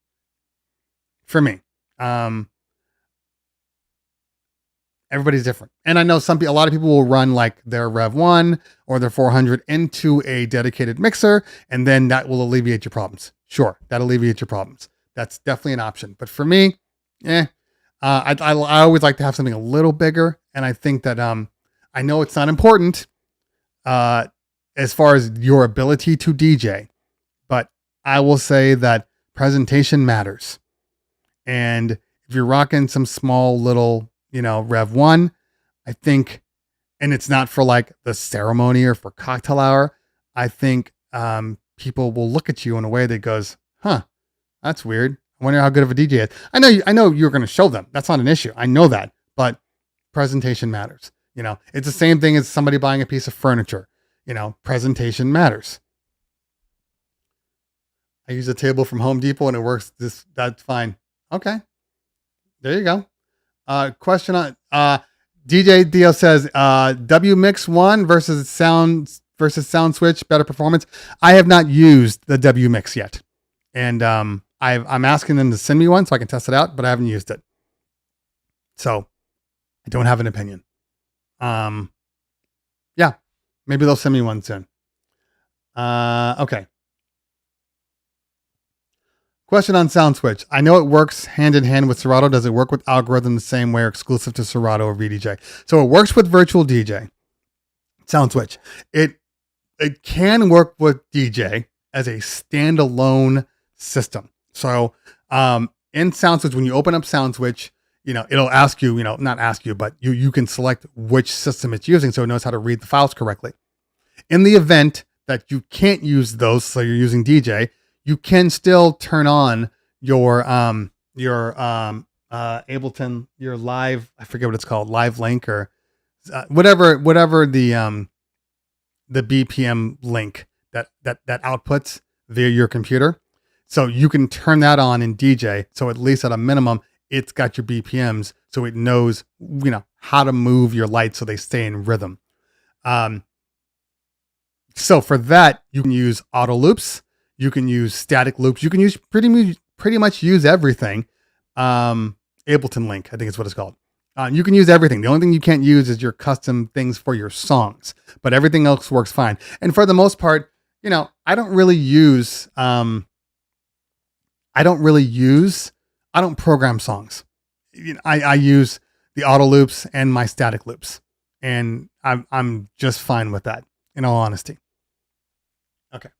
Everybody's different. And I know a lot of people will run like their Rev 1 or their 400 into a dedicated mixer, and then that will alleviate your problems. Sure, that alleviates your problems. That's definitely an option. But for me, I always like to have something a little bigger. And I think that I know it's not important as far as your ability to DJ, but I will say that presentation matters. And if you're rocking some small little, you know, Rev 1, I think, and it's not for like the ceremony or for cocktail hour, I think people will look at you in a way that goes, huh, that's weird. I wonder how good of a DJ is. I know you're going to show them. That's not an issue. I know that, but presentation matters. You know, it's the same thing as somebody buying a piece of furniture. You know, presentation matters. I use a table from Home Depot and it works. That's fine. Okay. There you go. Question on DJ Dio says W Mix 1 versus Sound Switch, better performance. I have not used the W Mix yet, and I'm asking them to send me one so I can test it out, but I haven't used it, so I don't have an opinion. Yeah, maybe they'll send me one soon. Okay. Question on Sound Switch. I know it works hand in hand with Serato. Does it work with algorithm the same way or exclusive to Serato or VDJ? So it works with Virtual DJ. Sound Switch. It can work with DJ as a standalone system. So in Sound Switch, when you open up Sound Switch, you know, it'll ask you, you know, not ask you, but you can select which system it's using so it knows how to read the files correctly. In the event that you can't use those, so you're using DJ, you can still turn on your Ableton, your live, I forget what it's called, live link or whatever the BPM link that outputs via your computer. So you can turn that on in DJ. So at least at a minimum, it's got your BPMs. So it knows, you know, how to move your lights so they stay in rhythm. So for that, you can use auto loops. You can use static loops. You can use pretty much use everything. Ableton Link, I think is what it's called. You can use everything. The only thing you can't use is your custom things for your songs, but everything else works fine. And for the most part, you know, I don't program songs. You know, I use the auto loops and my static loops, and I'm just fine with that, in all honesty. Okay.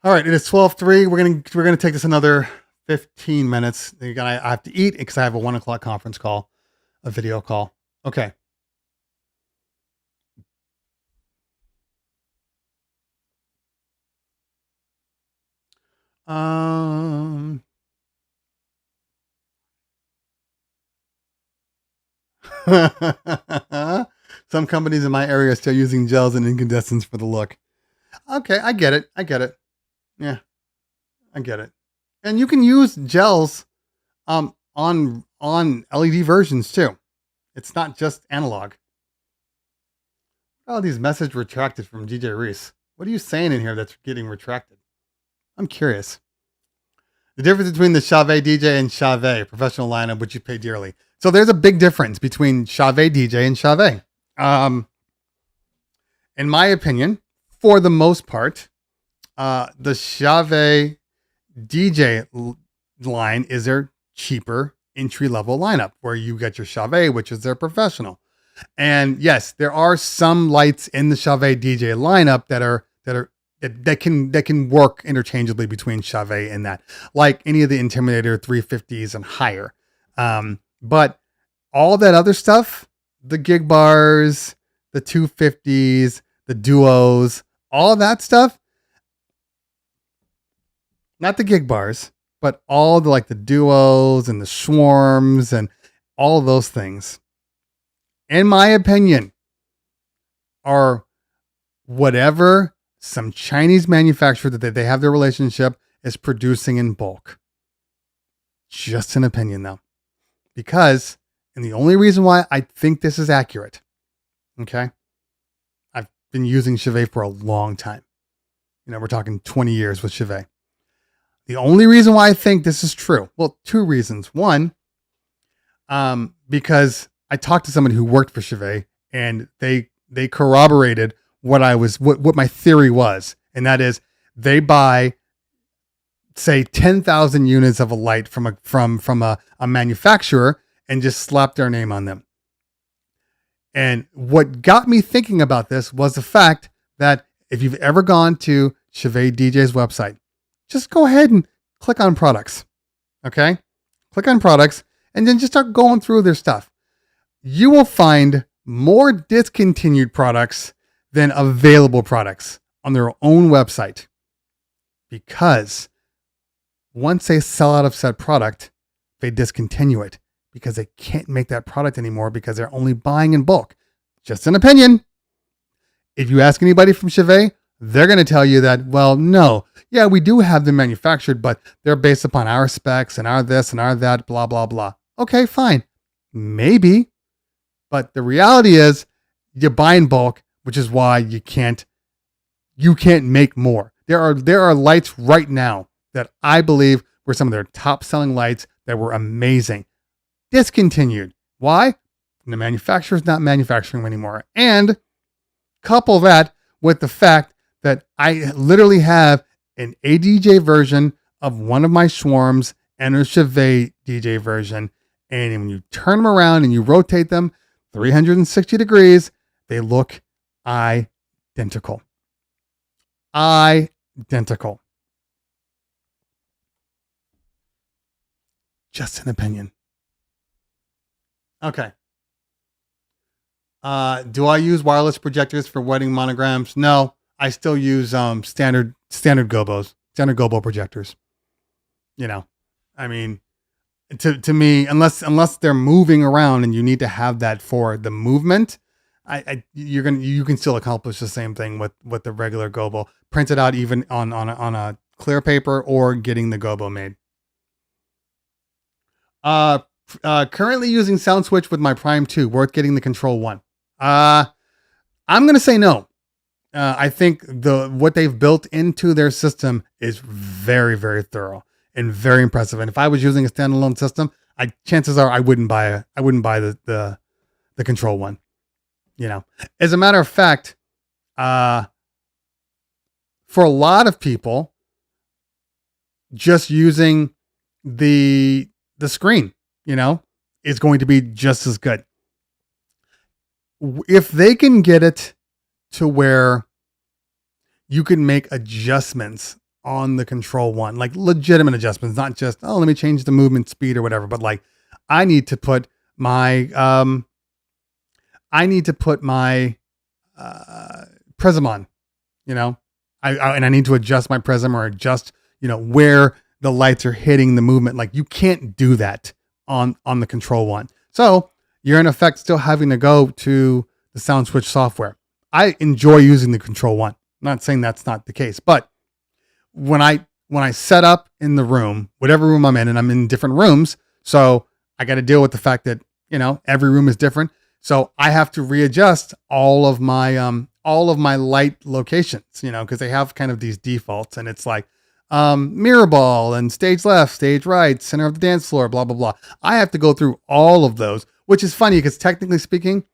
All right, it is 12:03. We're gonna take this another 15 minutes. I have to eat because I have a 1 o'clock conference call, a video call. Okay. Some companies in my area are still using gels and incandescents for the look. Okay, I get it. Yeah, I get it. And you can use gels on LED versions too. It's not just analog. Oh, these messages retracted from DJ Reese. What are you saying in here that's getting retracted? I'm curious. The difference between the Chave DJ and Chave professional lineup, which you pay dearly. So there's a big difference between Chave DJ and Chave. In my opinion, for the most part, the Chave DJ line is their cheaper entry level lineup where you get your Chave, which is their professional. And yes, there are some lights in the Chave DJ lineup that can work interchangeably between Chave and that, like any of the Intimidator 350s and higher. But all that other stuff, the gig bars, the 250s, the duos, all that stuff, not the gig bars, but all the like the duos and the swarms and all those things, in my opinion, are whatever some Chinese manufacturer that they have their relationship is producing in bulk. Just an opinion though. Because, and the only reason why I think this is accurate, okay? I've been using Chave for a long time. We're talking 20 years with Chave. The only reason why I think this is true, well, two reasons. One, because I talked to someone who worked for Chave and they corroborated what my theory was. And that is they buy, say, 10,000 units of a light from a manufacturer and just slap their name on them. And what got me thinking about this was the fact that if you've ever gone to Chave DJ's website, just go ahead and click on products. Okay? Click on products and then just start going through their stuff. You will find more discontinued products than available products on their own website. Because once they sell out of said product, they discontinue it because they can't make that product anymore because they're only buying in bulk. Just an opinion. If you ask anybody from Chave, they're going to tell you that, well, no, yeah, we do have them manufactured, but they're based upon our specs and our this and our that, blah, blah, blah. Okay, fine. Maybe. But the reality is you buy in bulk, which is why you can't make more. There are lights right now that I believe were some of their top selling lights that were amazing. Discontinued. Why? The manufacturer's not manufacturing them anymore. And couple that with the fact that I literally have an ADJ version of one of my swarms and a Chave DJ version. And when you turn them around and you rotate them 360 degrees, they look identical. Identical. Just an opinion. Okay. Do I use wireless projectors for wedding monograms? No, I still use standard gobos, standard gobo projectors. I mean, to me, unless they're moving around and you need to have that for the movement, you can still accomplish the same thing with the regular gobo. Print it out even on a clear paper or getting the gobo made. Currently using Sound Switch with my Prime 2. Worth getting the Control 1. I'm gonna say no. I think what they've built into their system is very, very thorough and very impressive. And if I was using a standalone system, chances are I wouldn't buy the Control 1. As a matter of fact, for a lot of people, just using the screen, is going to be just as good. If they can get it to where you can make adjustments on the Control 1, like legitimate adjustments, not just, let me change the movement speed or whatever, but like I need to put my prism on, I need to adjust my prism or adjust, where the lights are hitting the movement. Like you can't do that on the Control 1. So you're in effect still having to go to the Sound Switch software. I enjoy using the Control 1. I'm not saying that's not the case, but when I set up in the room, whatever room I'm in, and I'm in different rooms, so I got to deal with the fact that, every room is different. So I have to readjust all of my light locations, because they have kind of these defaults, and it's like, mirror ball and stage left, stage right, center of the dance floor, blah, blah, blah. I have to go through all of those, which is funny because technically speaking,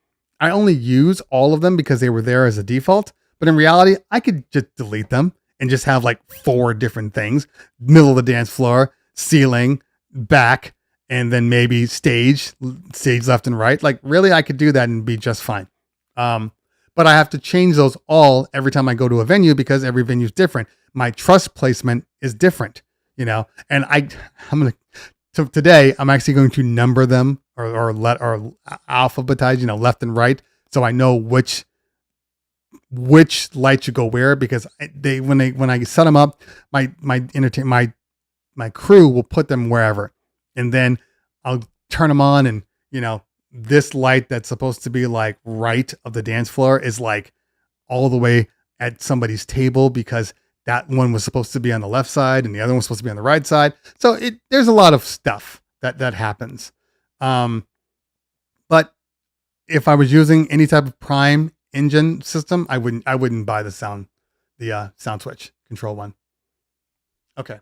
I only use all of them because they were there as a default. But in reality, I could just delete them and just have like 4 different things: middle of the dance floor, ceiling, back, and then maybe stage left and right. Like really, I could do that and be just fine. But I have to change those all every time I go to a venue because every venue is different. My truss placement is different, you know, and so today I'm actually going to number them or alphabetize, you know, left and right. So I know which light should go where, because when I set them up, my crew will put them wherever, and then I'll turn them on, and you know, this light that's supposed to be like right of the dance floor is like all the way at somebody's table because that one was supposed to be on the left side and the other one was supposed to be on the right side. So there's a lot of stuff that happens. But if I was using any type of prime engine system, I wouldn't buy the sound switch control one. Okay.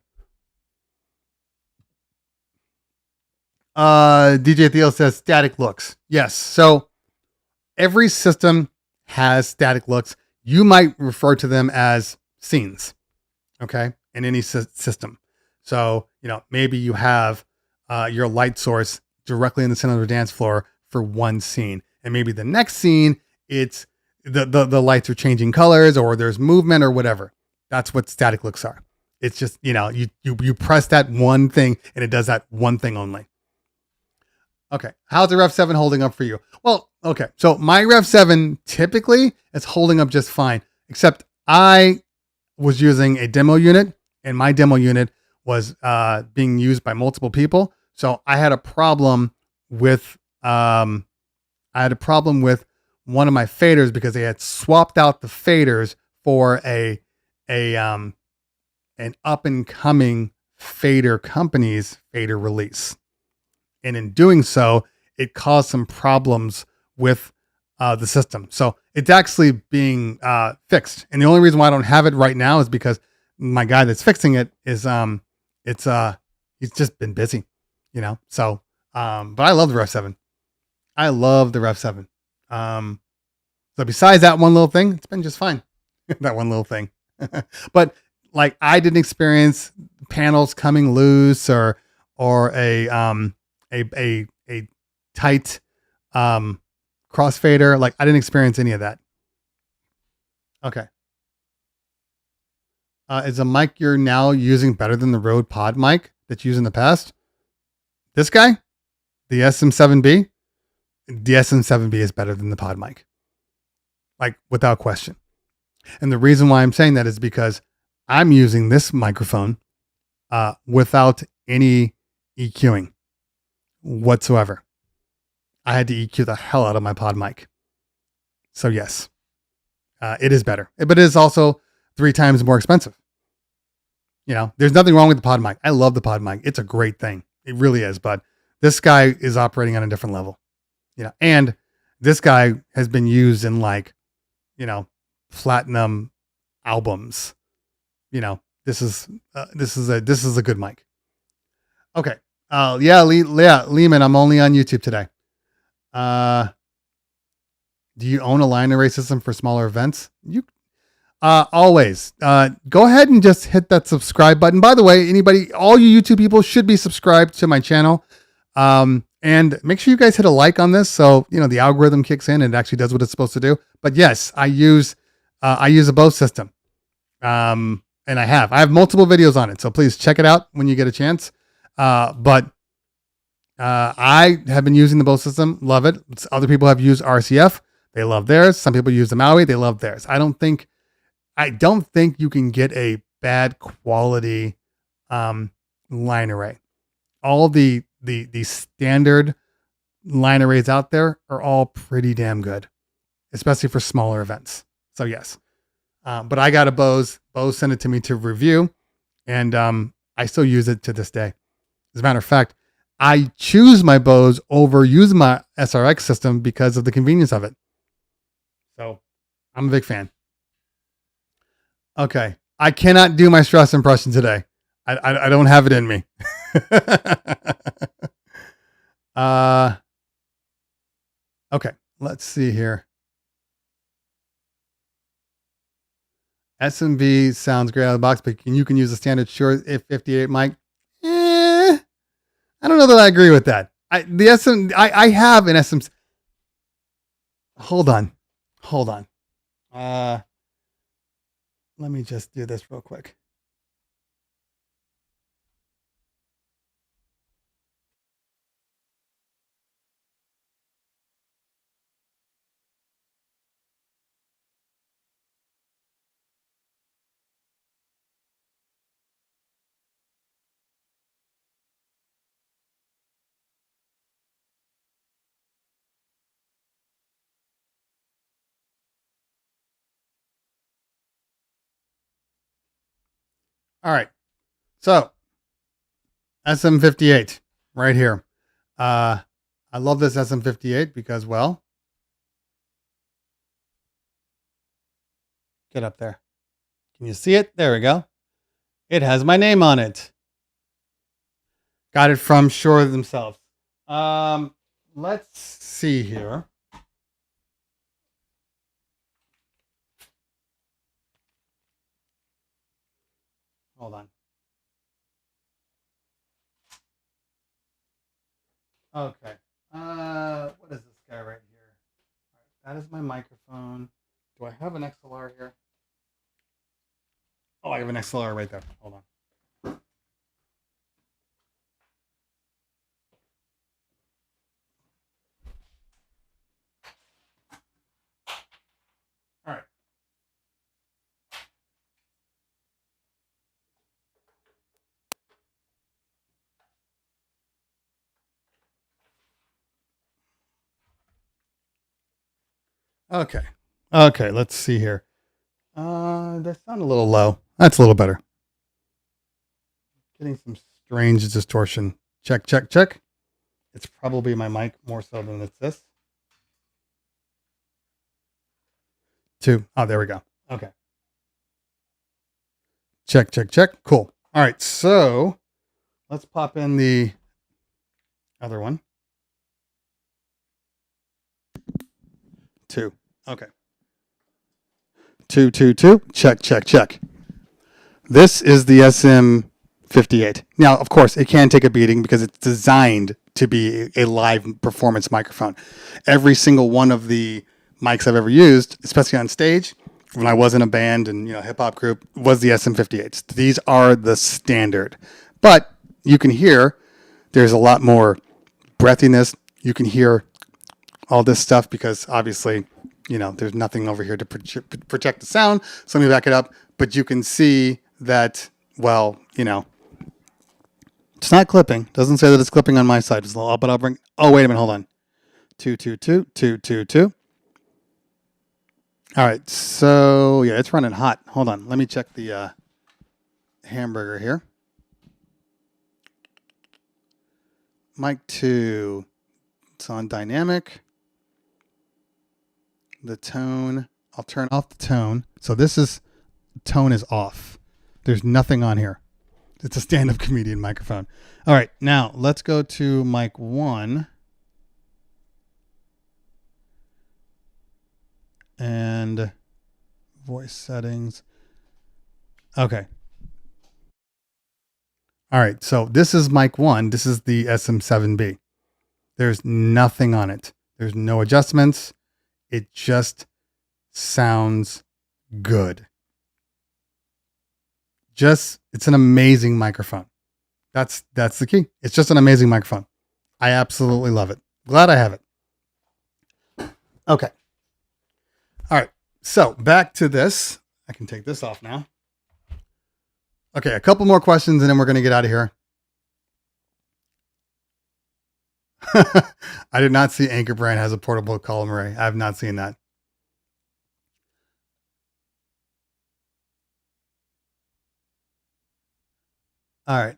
DJ Theo says static looks. Yes. So every system has static looks. You might refer to them as scenes. Okay. In any system. So, you know, maybe you have your light source directly in the center of the dance floor for one scene. And maybe the next scene, it's the lights are changing colors or there's movement or whatever. That's what static looks are. It's just, you know, you press that one thing and it does that one thing only. Okay. How's the Rev 7 holding up for you? Well, okay. So my Rev 7 typically is holding up just fine, except I was using a demo unit and my demo unit was being used by multiple people. So I had a problem with one of my faders because they had swapped out the faders for an up and coming fader company's fader release. And in doing so, it caused some problems with the system. So it's actually being fixed. And the only reason why I don't have it right now is because my guy that's fixing it is he's just been busy, you know. So but I love the Rev 7. I love the Rev 7. So besides that one little thing, it's been just fine. That one little thing. But like I didn't experience panels coming loose or a tight crossfader. Like I didn't experience any of that. Okay. Is the mic you're now using better than the Rode Pod mic that you used in the past? This guy, the SM7B, the SM7B is better than the Pod mic. Like without question. And the reason why I'm saying that is because I'm using this microphone without any EQing whatsoever. I had to EQ the hell out of my Pod mic. So yes, it is better, but it is also 3 times more expensive. You know, there's nothing wrong with the Pod mic. I love the Pod mic. It's a great thing. It really is. But this guy is operating on a different level, you know, and this guy has been used in like, you know, platinum albums. You know, this is a good mic. Okay. Lehman, I'm only on YouTube today. Do you own a line array system for smaller events? You always go ahead and just hit that subscribe button. By the way, all you YouTube people should be subscribed to my channel. And make sure you guys hit a like on this so you know the algorithm kicks in and it actually does what it's supposed to do. But yes, I use a Bose system. And I have multiple videos on it, so please check it out when you get a chance. But I have been using the Bose system, love it. Other people have used RCF, they love theirs. Some people use the Maui, they love theirs. I don't think you can get a bad quality line array. All the standard line arrays out there are all pretty damn good, especially for smaller events. So yes. But I got a Bose. Bose sent it to me to review, and I still use it to this day. As a matter of fact, I choose my Bose over using my SRX system because of the convenience of it. So I'm a big fan. Okay. I cannot do my Strauss impression today. I don't have it in me. Okay, let's see here. SMV sounds great out of the box, but you can use a standard Shure 58 mic. I don't know that I agree with that. I have an SM. Hold on. Let me just do this real quick. All right. So SM58 right here. I love this SM58 because, well, get up there. Can you see it? There we go. It has my name on it. Got it from Shure themselves. Let's see here. Hold on. Okay. What is this guy right here? All right, that is my microphone. Do I have an XLR here? Oh, I have an XLR right there. Hold on. All right. Okay. Okay, let's see here. That sound a little low. That's a little better. Getting some strange distortion. Check. It's probably my mic more so than it's this. 2. Oh, there we go. Okay. Check. Cool. All right, so let's pop in the other one. 2. Okay. 2. Check. This is the SM58. Now, of course, it can take a beating because it's designed to be a live performance microphone. Every single one of the mics I've ever used, especially on stage, when I was in a band and hip hop group, was the SM58s. These are the standard. But you can hear there's a lot more breathiness. You can hear all this stuff because obviously, there's nothing over here to project the sound. So let me back it up. But you can see that, well, it's not clipping. Doesn't say that it's clipping on my side. But I'll bring, oh, wait a minute. Hold on. 2. All right. So, yeah, it's running hot. Hold on. Let me check the hamburger here. Mic 2. It's on dynamic. The tone, I'll turn off the tone. So tone is off. There's nothing on here. It's a stand-up comedian microphone. All right, now let's go to mic 1. And voice settings. Okay. All right, so this is mic 1. This is the SM7B. There's nothing on it. There's no adjustments. It just sounds good. It's an amazing microphone. That's the key. It's just an amazing microphone. I absolutely love it. Glad I have it. Okay. All right. So back to this. I can take this off now. Okay. A couple more questions and then we're going to get out of here. I did not see Anchor Brand has a portable column array. I have not seen that. All right.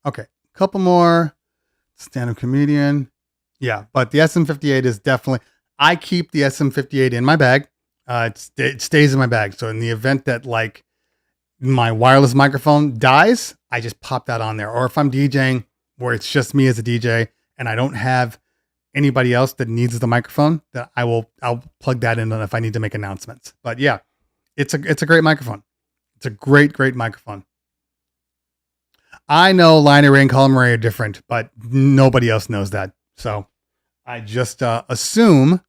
Okay. Couple more. Stand-up comedian. Yeah, but the SM58 is definitely, I keep the SM58 in my bag. It stays in my bag. So in the event that my wireless microphone dies, I just pop that on there. Or if I'm DJing where it's just me as a DJ and I don't have anybody else that needs the microphone, that I'll plug that in if I need to make announcements. But yeah, it's a great microphone. It's a great microphone. I know line array and column array are different, but nobody else knows that. So I just assume,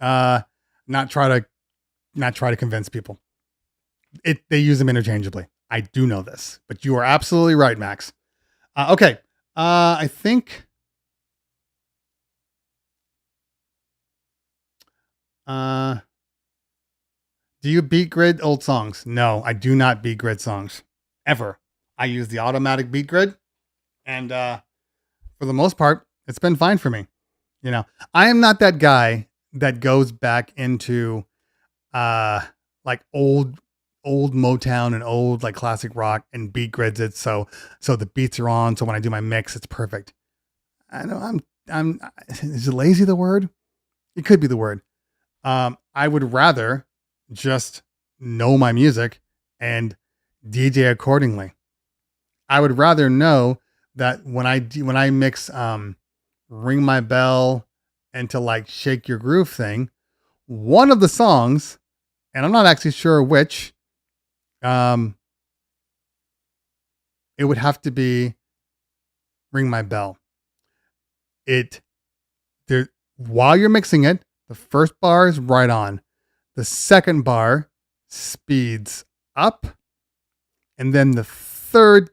not try to convince people. They use them interchangeably. I do know this, but you are absolutely right, Max. Okay. I think, do you beat grid old songs? No, I do not beat grid songs ever. I use the automatic beat grid, and for the most part, it's been fine for me. You know, I am not that guy that goes back into like old Motown and old like classic rock and beat grids it so the beats are on, so when I do my mix it's perfect. I know I'm is lazy the word? It could be the word. I would rather just know my music and DJ accordingly. I would rather know that when I mix Ring My Bell and to like Shake Your Groove thing, one of the songs, and I'm not actually sure which, it would have to be Ring My Bell. While you're mixing it, the first bar is right on. The second bar speeds up, and then the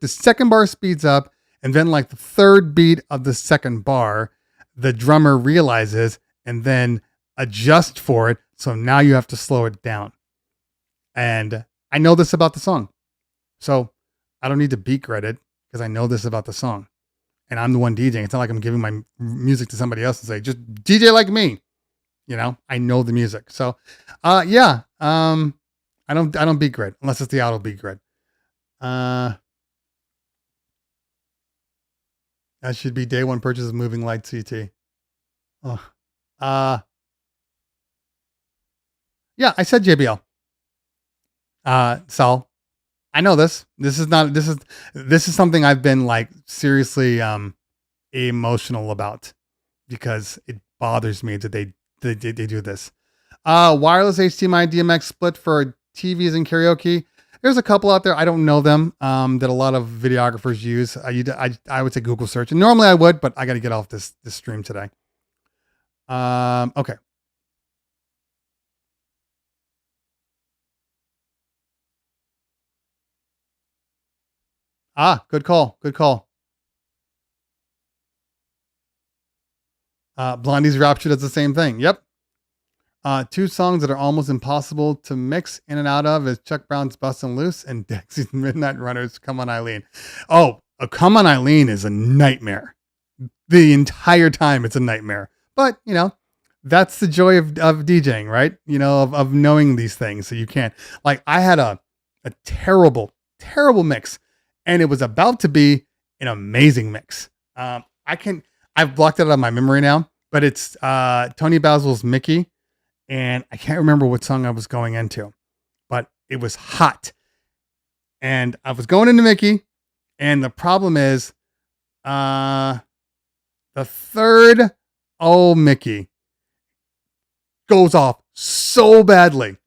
second bar speeds up, and then like the third beat of the second bar, the drummer realizes and then adjusts for it. So now you have to slow it down. And I know this about the song. So I don't need to beat grid it because I know this about the song. And I'm the one DJing. It's not like I'm giving my music to somebody else and say, just DJ like me. You know, I know the music. So yeah. I don't beat grid unless it's the auto beat grid. That should be day one purchase of moving light CT. Oh. Yeah, I said JBL. So I know this. This is something I've been like seriously emotional about because it bothers me that they do this. Wireless HDMI DMX split for TVs and karaoke. There's a couple out there. I don't know them. That a lot of videographers use. I would say Google search, and normally I would, but I got to get off this stream today. Okay. Good call. Good call. Blondie's Rapture does the same thing. Yep. Two songs that are almost impossible to mix in and out of is Chuck Brown's Bustin' Loose and Dexy's Midnight Runners' Come On Eileen. Oh, Come On Eileen is a nightmare. The entire time it's a nightmare. But, you know, that's the joy of DJing, right? You know, of knowing these things. So you can't, like, I had a terrible mix, and it was about to be an amazing mix. I've blocked it out of my memory now, but it's Tony Basil's Mickey. And I can't remember what song I was going into, but it was hot. And I was going into Mickey, and the problem is, the third Mickey goes off so badly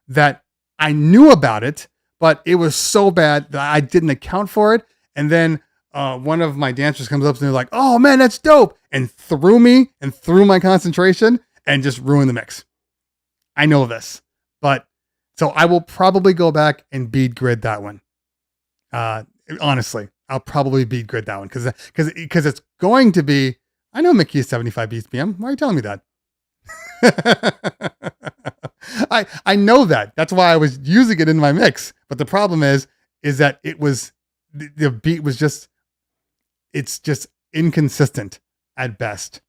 that I knew about it, but it was so bad that I didn't account for it. And then one of my dancers comes up to me like, "Oh man, that's dope," and threw me and threw my concentration. And just ruin the mix. I know this, but so I will probably go back and beat grid that one. Honestly, I'll probably beat grid that one because it's going to be. I know Mickey is 75 BPM. Why are you telling me that? I know that. That's why I was using it in my mix. But the problem is that it was the beat was just inconsistent at best.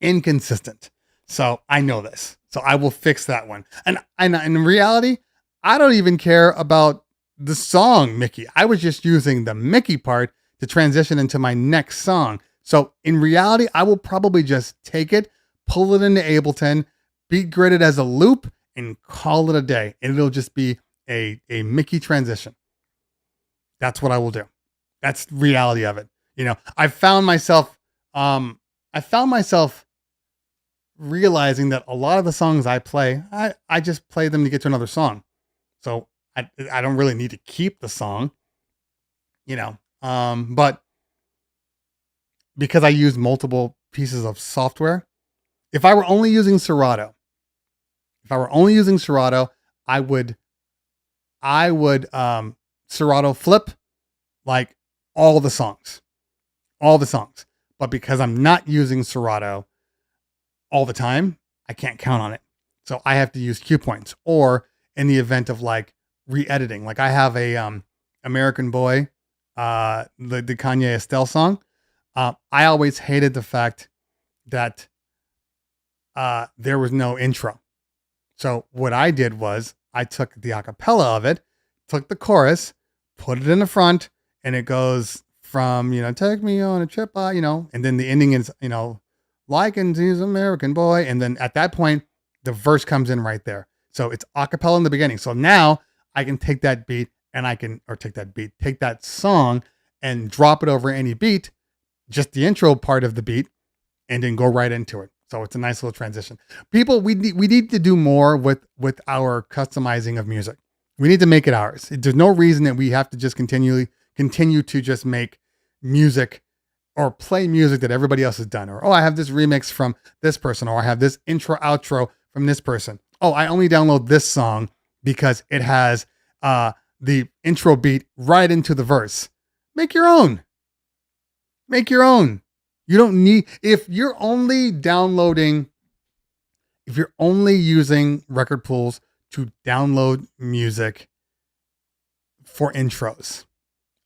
Inconsistent. So I know this. So I will fix that one. And in reality, I don't even care about the song Mickey. I was just using the Mickey part to transition into my next song. So in reality, I will probably just take it, pull it into Ableton, beat grid it as a loop, and call it a day. And it'll just be a Mickey transition. That's what I will do. That's the reality of it. You know, I found myself realizing that a lot of the songs I play, I just play them to get to another song. So I don't really need to keep the song, you know. But because I use multiple pieces of software, if I were only using Serato, I would Serato flip like all the songs. But because I'm not using Serato all the time, I can't count on it. So I have to use cue points, or in the event of like re-editing, like I have a American Boy, the Kanye Estelle song. I always hated the fact that there was no intro. So what I did was I took the acapella of it, took the chorus, put it in the front, and it goes from, you know, take me on a trip, you know, and then the ending is, you know, like and he's American Boy. And then at that point, the verse comes in right there. So it's acapella in the beginning. So now I can take that beat and take that song and drop it over any beat, just the intro part of the beat, and then go right into it. So it's a nice little transition. People, we need to do more with our customizing of music. We need to make it ours. There's no reason that we have to just continue to just make music or play music that everybody else has done. Or, oh, I have this remix from this person, or I have this intro outro from this person. Oh, I only download this song because it has the intro beat right into the verse. Make your own. You don't need, if you're only using record pools to download music for intros,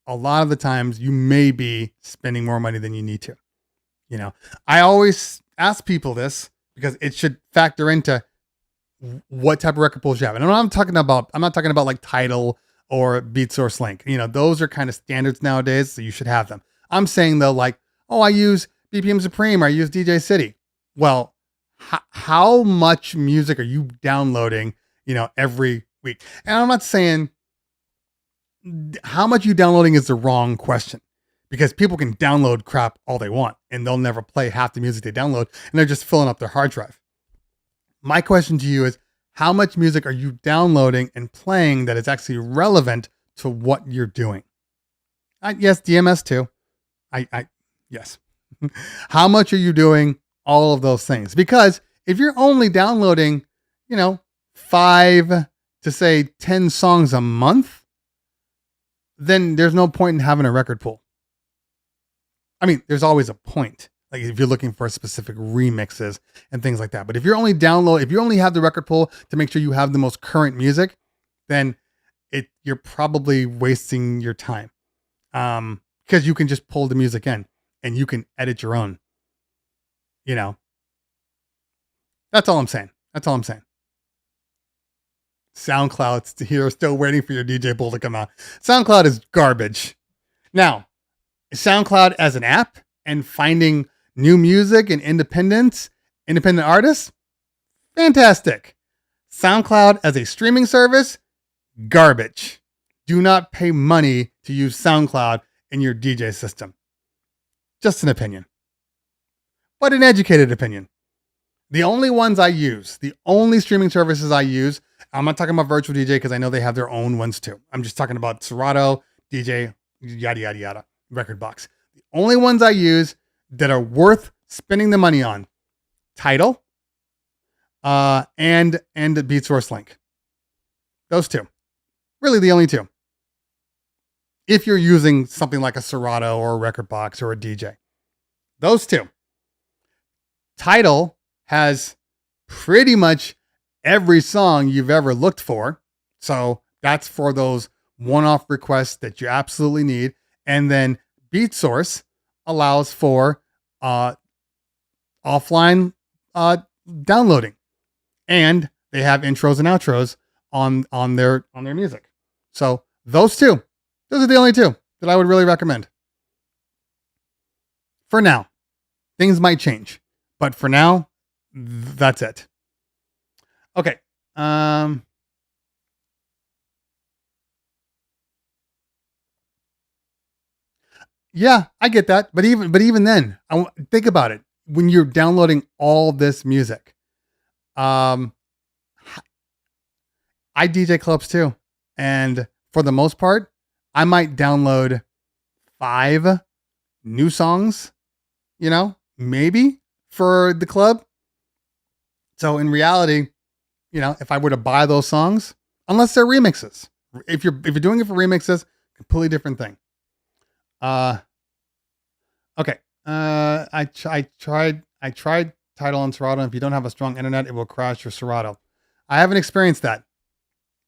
a lot of the times you may be spending more money than you need to. You know, I always ask people this because it should factor into what type of record pools you have. And I'm not talking about like Tidal or BeatSource Link. You know, those are kind of standards nowadays, so you should have them. I'm saying though, like, oh, I use BPM Supreme, or I use DJ City. Well, how much music are you downloading, you know, every week? And I'm not saying how much you downloading is the wrong question, because people can download crap all they want and they'll never play half the music they download, and they're just filling up their hard drive. My question to you is, how much music are you downloading and playing that is actually relevant to what you're doing? Yes, DMS too. Yes. How much are you doing all of those things? Because if you're only downloading, you know, 5 to say 10 songs a month, then there's no point in having a record pool. I mean, there's always a point, like if you're looking for specific remixes and things like that. But if you only have the record pool to make sure you have the most current music, then you're probably wasting your time. Because you can just pull the music in and you can edit your own, you know. That's all I'm saying. SoundCloud's here, still waiting for your DJ pool to come out. SoundCloud is garbage. Now, SoundCloud as an app and finding new music and independent artists, fantastic. SoundCloud as a streaming service, garbage. Do not pay money to use SoundCloud in your DJ system. Just an opinion, but an educated opinion. The only ones I use, the only streaming services I use, I'm not talking about Virtual DJ because I know they have their own ones too. I'm just talking about Serato, DJ, yada, yada, yada, Rekordbox. The only ones I use that are worth spending the money on, Tidal, and the BeatSource Link. Those two. Really the only two. If you're using something like a Serato or a Rekordbox or a DJ. Those two. Tidal has pretty much every song you've ever looked for. So that's for those one-off requests that you absolutely need. And then BeatSource allows for offline downloading. And they have intros and outros on their music. So those are the only two that I would really recommend. For now. Things might change, but for now, that's it. Okay, Um, yeah, I get that. But even then, think about it. When you're downloading all this music, um, I DJ clubs too, and for the most part, I might download 5 new songs. Maybe for the club. So in reality, if I were to buy those songs, unless they're remixes, if you're doing it for remixes, completely different thing. Okay. I tried Tidal on Serato. If you don't have a strong internet, it will crash your Serato. I haven't experienced that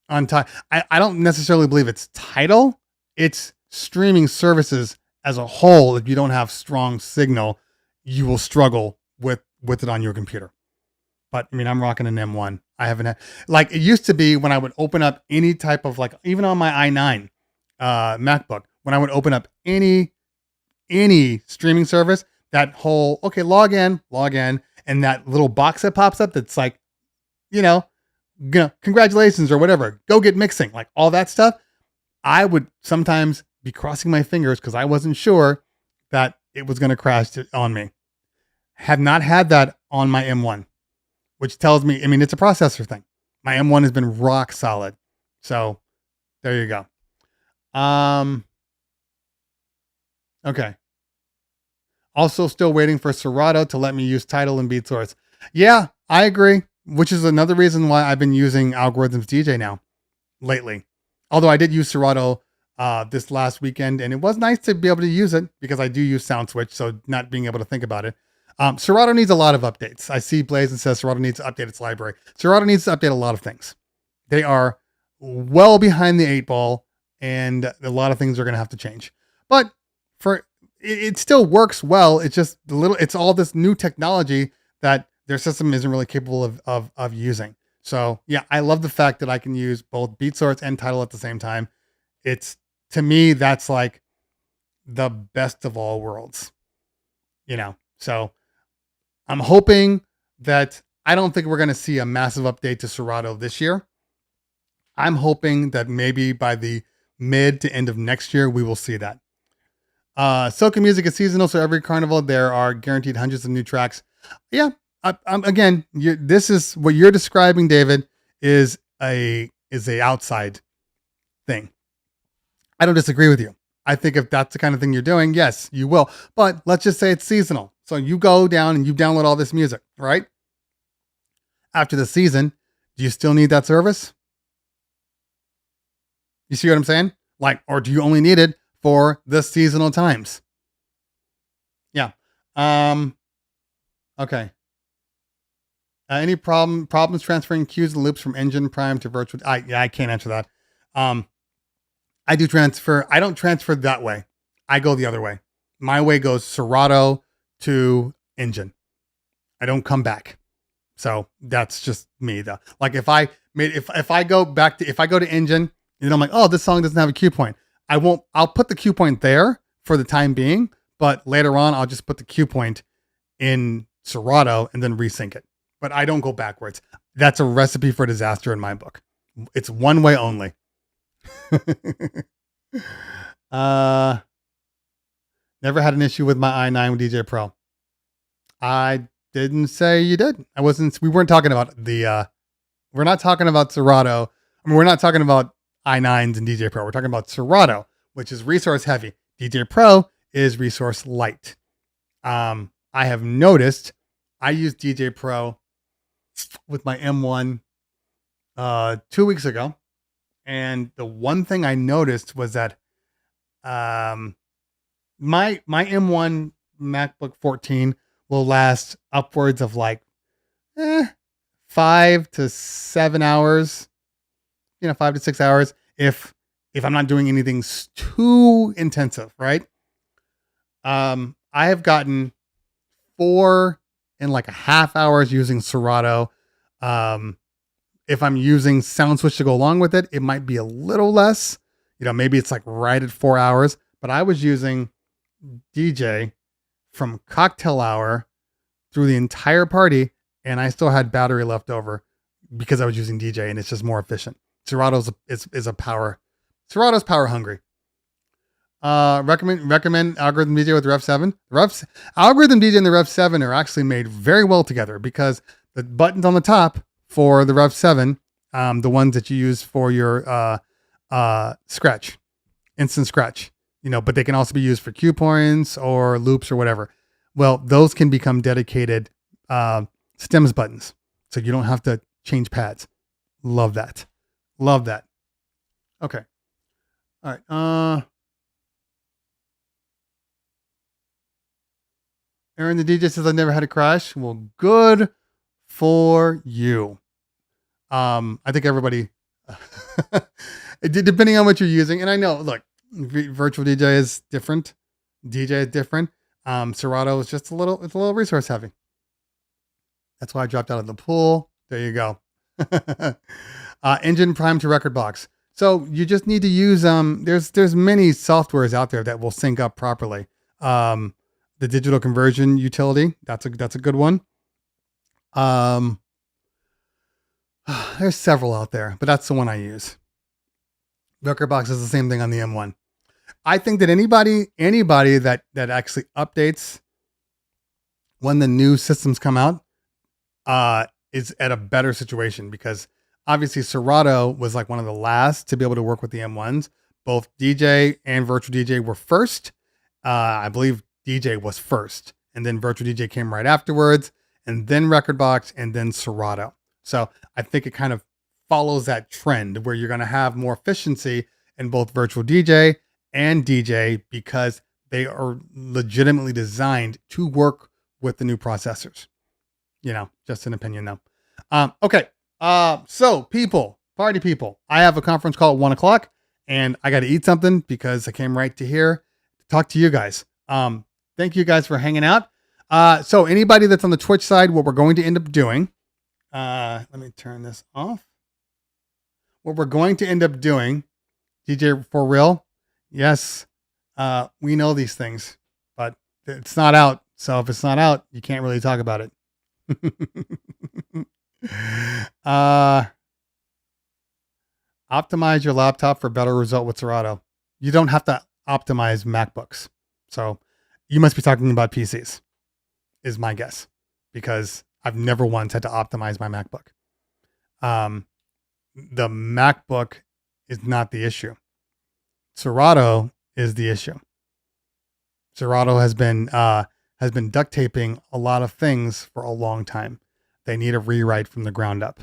on Tidal. I don't necessarily believe it's Tidal. It's streaming services as a whole. If you don't have strong signal, you will struggle with it on your computer. But I mean, I'm rocking an M1. I haven't had, like, it used to be when I would open up any type of, like, even on my i9 MacBook, when I would open up any streaming service, that whole, okay, log in, and that little box that pops up that's like, you know, congratulations or whatever, go get mixing, like all that stuff. I would sometimes be crossing my fingers because I wasn't sure that it was going to crash on me. Have not had that on my M1, which tells me, I mean, it's a processor thing. My M1 has been rock solid. So there you go. Okay. Also still waiting for Serato to let me use Tidal and BeatSource. Yeah, I agree, which is another reason why I've been using Algorithms DJ now lately. Although I did use Serato this last weekend, and it was nice to be able to use it because I do use SoundSwitch, so not being able to think about it. Serato needs a lot of updates. I see Blazin says Serato needs to update its library. Serato needs to update a lot of things. They are well behind the 8 ball, and a lot of things are going to have to change. But it still works well. It's just it's all this new technology that their system isn't really capable of using. So yeah, I love the fact that I can use both BeatSource and Tidal at the same time. To me, that's like the best of all worlds, so I'm hoping that, I don't think we're going to see a massive update to Serato this year. I'm hoping that maybe by the mid to end of next year, we will see that. Soca music is seasonal, so every carnival there are guaranteed hundreds of new tracks. Yeah, again, this is what you're describing, David, is a outside thing. I don't disagree with you. I think if that's the kind of thing you're doing, yes, you will. But let's just say it's seasonal. So you go down and you download all this music, right? After the season, do you still need that service? You see what I'm saying? Like, or do you only need it for the seasonal times? Yeah. Okay. Any problems transferring cues and loops from Engine Prime to Virtual? I can't answer that. I do transfer. I don't transfer that way. I go the other way. My way goes Serato to Engine. I don't come back. So that's just me though. Like if I go to Engine and I'm like, oh, this song doesn't have a cue point. I'll put the cue point there for the time being, but later on I'll just put the cue point in Serato and then resync it. But I don't go backwards. That's a recipe for disaster in my book. It's one way only. Never had an issue with my i9 with DJ Pro. I didn't say you did. We weren't talking about we're not talking about Serato. I mean, we're not talking about i9s and DJ Pro. We're talking about Serato, which is resource heavy. DJ Pro is resource light. I have noticed I used DJ Pro with my M1 2 weeks ago. And the one thing I noticed was that my M1 MacBook 14 will last upwards of like 5 to 7 hours, 5 to 6 hours if I'm not doing anything too intensive, right? I have gotten 4.5 hours using Serato. If I'm using SoundSwitch to go along with it, it might be a little less. Maybe it's like right at 4 hours. But I was using DJ from cocktail hour through the entire party, and I still had battery left over. because I was using DJ and it's just more efficient. Serato's Serato's power hungry. Recommend Algorithm DJ with the Rev 7. Algorithm DJ and the Rev 7 are actually made very well together because the buttons on the top for the Rev 7, the ones that you use for your scratch, instant scratch, but they can also be used for cue points or loops or whatever. Well, those can become dedicated stems buttons, so you don't have to change pads. Love that. Okay. All right. Aaron, the DJ says I've never had a crash. Well, good for you. I think everybody, depending on what you're using, and I know, look, virtual DJ is different. DJ is different. Serato is just it's a little resource heavy. That's why I dropped out of the pool. There you go. Engine prime to record box. So you just need to use, there's many softwares out there that will sync up properly. The digital conversion utility, that's a good one. There's several out there, but that's the one I use. Rekordbox is the same thing on the M1. I think that anybody that actually updates when the new systems come out is at a better situation, because obviously Serato was like one of the last to be able to work with the M1s. Both DJ and Virtual DJ were first. I believe DJ was first, and then Virtual DJ came right afterwards, and then Rekordbox, and then Serato. So I think it kind of follows that trend where you're going to have more efficiency in both Virtual DJ and DJ because they are legitimately designed to work with the new processors. Just an opinion though. Okay. So party people, I have a conference call at 1:00 and I got to eat something because I came right to here to talk to you guys. Thank you guys for hanging out. So anybody that's on the Twitch side, what we're going to end up doing, let me turn this off. What we're going to end up doing, DJ for real. Yes. We know these things, but it's not out. So if it's not out, you can't really talk about it. Optimize your laptop for better result with Serato. You don't have to optimize MacBooks. So you must be talking about PCs, is my guess, because I've never once had to optimize my MacBook. The MacBook is not the issue. Serato is the issue. Serato has been duct taping a lot of things for a long time. They need a rewrite from the ground up,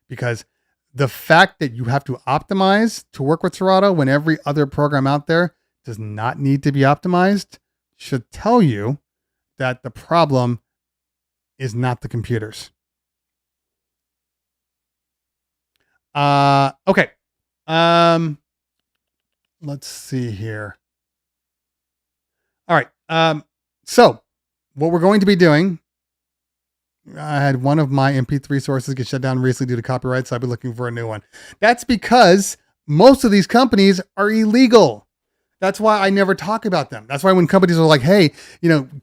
because the fact that you have to optimize to work with Serato when every other program out there does not need to be optimized should tell you that the problem is not the computers. Okay. Let's see here. All right. So what we're going to be doing, I had one of my MP3 sources get shut down recently due to copyright, so I'll be looking for a new one. That's because most of these companies are illegal. That's why I never talk about them. That's why when companies are like, "Hey,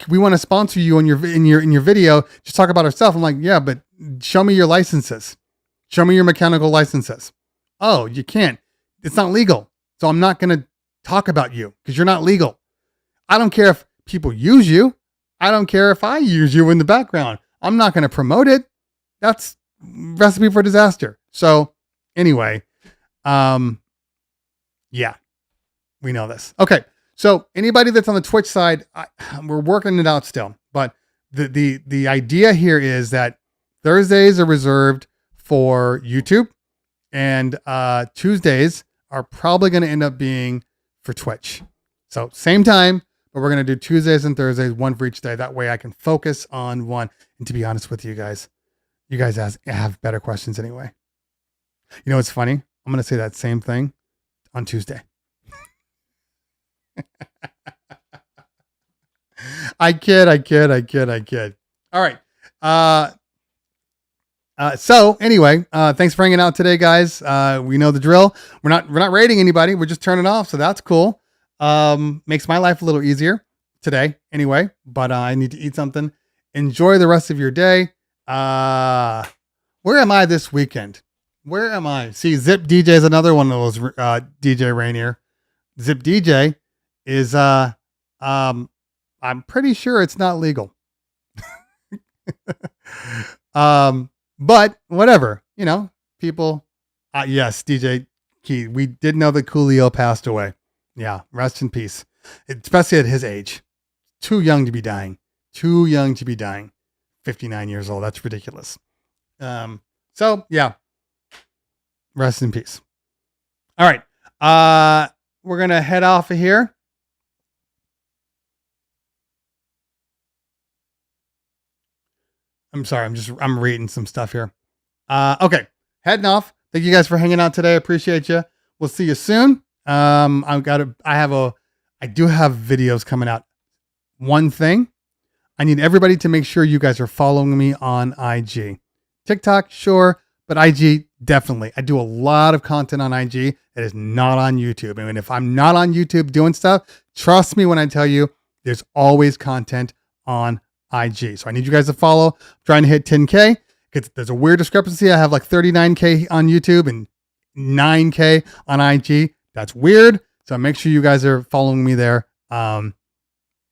we want to sponsor you in your video, just talk about our stuff." I'm like, "Yeah, but show me your licenses. Show me your mechanical licenses." Oh, you can't. It's not legal. So I'm not going to talk about you because you're not legal. I don't care if people use you. I don't care if I use you in the background. I'm not going to promote it. That's recipe for disaster. So anyway, yeah. We know this. Okay. So anybody that's on the Twitch side, we're working it out still, but the idea here is that Thursdays are reserved for YouTube, and Tuesdays are probably going to end up being for Twitch. So same time, but we're going to do Tuesdays and Thursdays, one for each day. That way I can focus on one. And to be honest with you guys have better questions anyway. It's funny. I'm going to say that same thing on Tuesday. I kid. All right. So anyway, thanks for hanging out today, guys. We know the drill. We're not rating anybody. We're just turning off. So that's cool. Makes my life a little easier today anyway, but I need to eat something. Enjoy the rest of your day. where am I this weekend? Where am I? See, Zip DJ is another one of those DJ Rainier. Zip DJ is I'm pretty sure it's not legal. But whatever, people. Yes, DJ Key. We did know that Coolio passed away. Yeah, rest in peace. Especially at his age, too young to be dying. 59 years old. That's ridiculous. So yeah, rest in peace. All right. We're going to head off of here. I'm sorry. I'm reading some stuff here. Okay. Heading off. Thank you guys for hanging out today. I appreciate you. We'll see you soon. I do have videos coming out. One thing, I need everybody to make sure you guys are following me on IG. TikTok, sure, but IG, definitely. I do a lot of content on IG that is not on YouTube. I mean, if I'm not on YouTube doing stuff, trust me when I tell you, there's always content on IG. So I need you guys to follow. I'm trying to hit 10K because there's a weird discrepancy. I have like 39K on YouTube and 9K on IG. That's weird. So make sure you guys are following me there.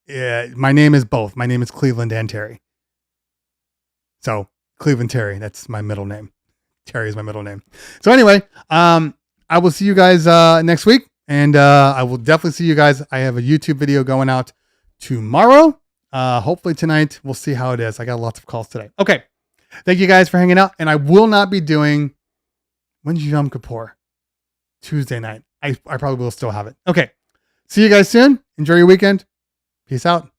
Yeah, my name is both. My name is Cleveland and Terry. So Cleveland Terry, that's my middle name. Terry is my middle name. So anyway, I will see you guys next week. And I will definitely see you guys. I have a YouTube video going out tomorrow. Hopefully tonight. We'll see how it is. I got lots of calls today. Okay. Thank you guys for hanging out. And I will not be doing, when's Yom Kippur? Tuesday night. I probably will still have it. Okay. See you guys soon. Enjoy your weekend. Peace out.